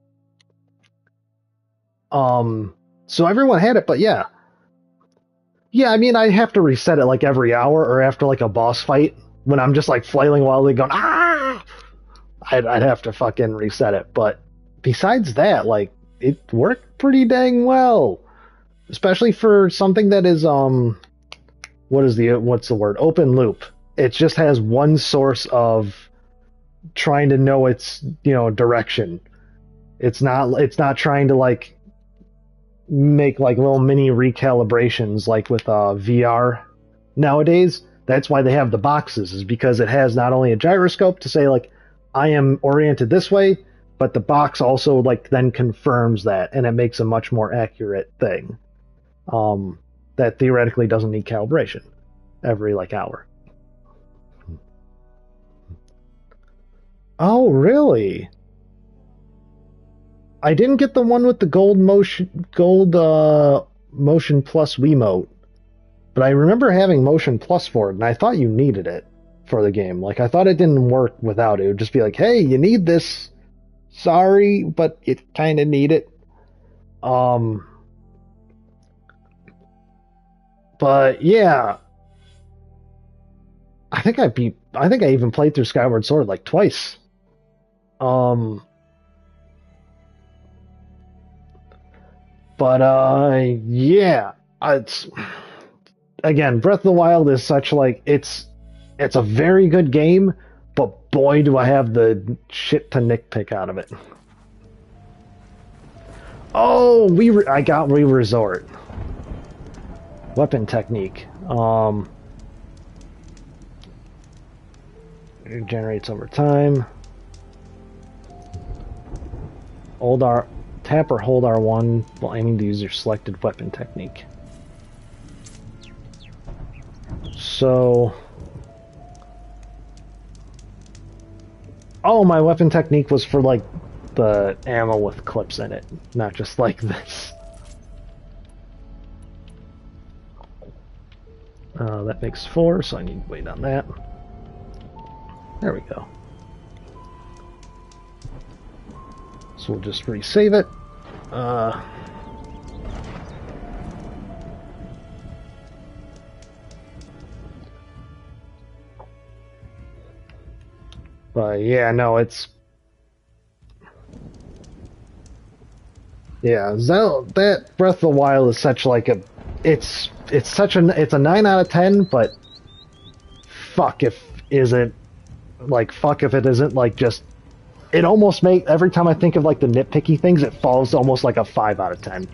So everyone had it, but yeah. Yeah, I mean, I have to reset it like every hour or after like a boss fight when I'm just like flailing wildly going, ah! I'd have to fucking reset it. But besides that, like, it worked pretty dang well. Especially for something that is, what's the word? Open loop. It just has one source of trying to know its, direction. It's not trying to like make like little mini recalibrations like with VR nowadays. That's why they have the boxes, is because it has not only a gyroscope to say, like, I am oriented this way, but the box also, like, then confirms that, and it makes a much more accurate thing. That theoretically doesn't need calibration every, like, hour. Oh, really? I didn't get the one with the gold motion plus Wiimote, but I remember having motion plus for it, and I thought you needed it for the game. Like, I thought it didn't work without it. It would just be like, hey, you need this. Sorry, but you kind of need it. But yeah, I think I even played through Skyward Sword like twice. Yeah, it's, again, Breath of the Wild is such, like, it's a very good game, but boy do I have the shit to nitpick out of it. Oh, I got Resort. Weapon technique. It generates over time. Tap or hold R1 while aiming to use your selected weapon technique. So... Oh, my weapon technique was for, like, the ammo with clips in it, not just like this. That makes 4, so I need to wait on that. There we go. So we'll just resave it. But yeah, no, it's... Yeah, that Breath of the Wild is such like a... It's a 9 out of 10, but fuck if it isn't like just... It almost every time I think of like the nitpicky things, it falls almost like a 5 out of 10.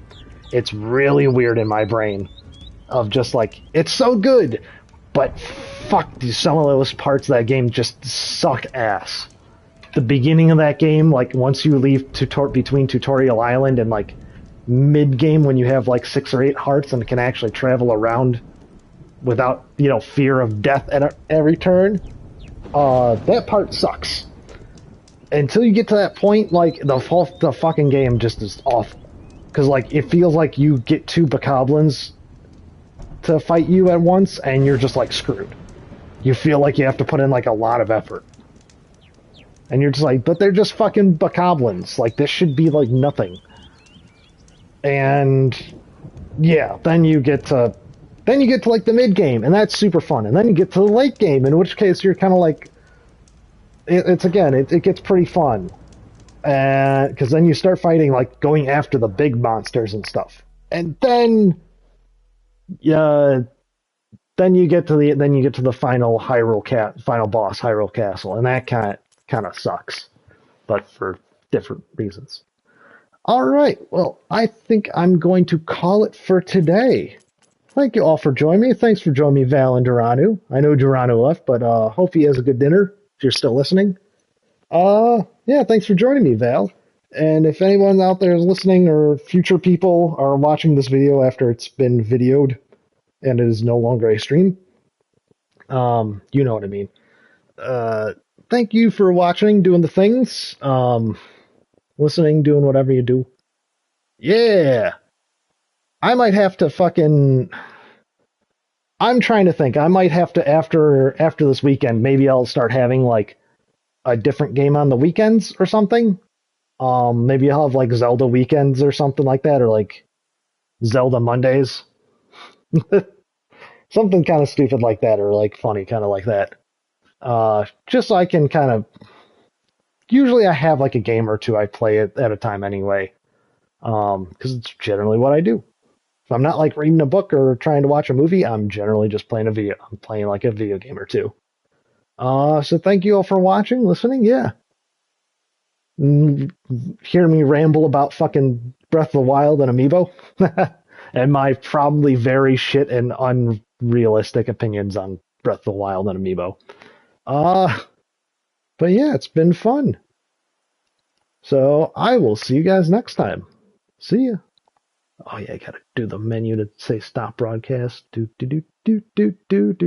It's really weird in my brain of just like, it's so good, but fuck, some of those parts of that game just suck ass. The beginning of that game, like once you leave between Tutorial Island and like mid-game when you have like 6 or 8 hearts and can actually travel around without, fear of death at every turn, that part sucks. Until you get to that point, like, the fucking game just is awful. Because, like, it feels like you get 2 bokoblins to fight you at once, and you're just, like, screwed. You feel like you have to put in, like, a lot of effort. And you're just like, but they're just fucking bokoblins. Like, this should be, like, nothing. And, yeah, then you get to, like, the mid-game, and that's super fun. And then you get to the late game, in which case you're kind of like... It gets pretty fun, because then you start fighting, like, going after the big monsters and stuff, and then you get to the final final boss, Hyrule Castle, and that kind of sucks, but for different reasons. All right, well, I think I'm going to call it for today. Thank you all for joining me. Thanks for joining me, Val and Duranu. I know Duranu left, but hope he has a good dinner. If you're still listening. Yeah, thanks for joining me, Val. And if anyone out there is listening or future people are watching this video after it's been videoed and it is no longer a stream, you know what I mean. Thank you for watching, doing the things, listening, doing whatever you do. Yeah! I might have to fucking... I'm trying to think. I might have to, after this weekend, maybe I'll start having, like, a different game on the weekends or something. Maybe I'll have, like, Zelda weekends or something like that, or, like, Zelda Mondays. Something kind of stupid like that, or, like, funny kind of like that. Just so I can kind of... Usually I have, like, a game or two I play at a time anyway. Because it's generally what I do. If I'm not like reading a book or trying to watch a movie, I'm generally just playing I'm playing like a video game or two. So thank you all for watching, listening, yeah. Hear me ramble about fucking Breath of the Wild and Amiibo. And my probably very shit and unrealistic opinions on Breath of the Wild and Amiibo. But yeah, it's been fun. So I will see you guys next time. See ya. Oh yeah, I gotta do the menu to say stop broadcast. Do do do do do do do.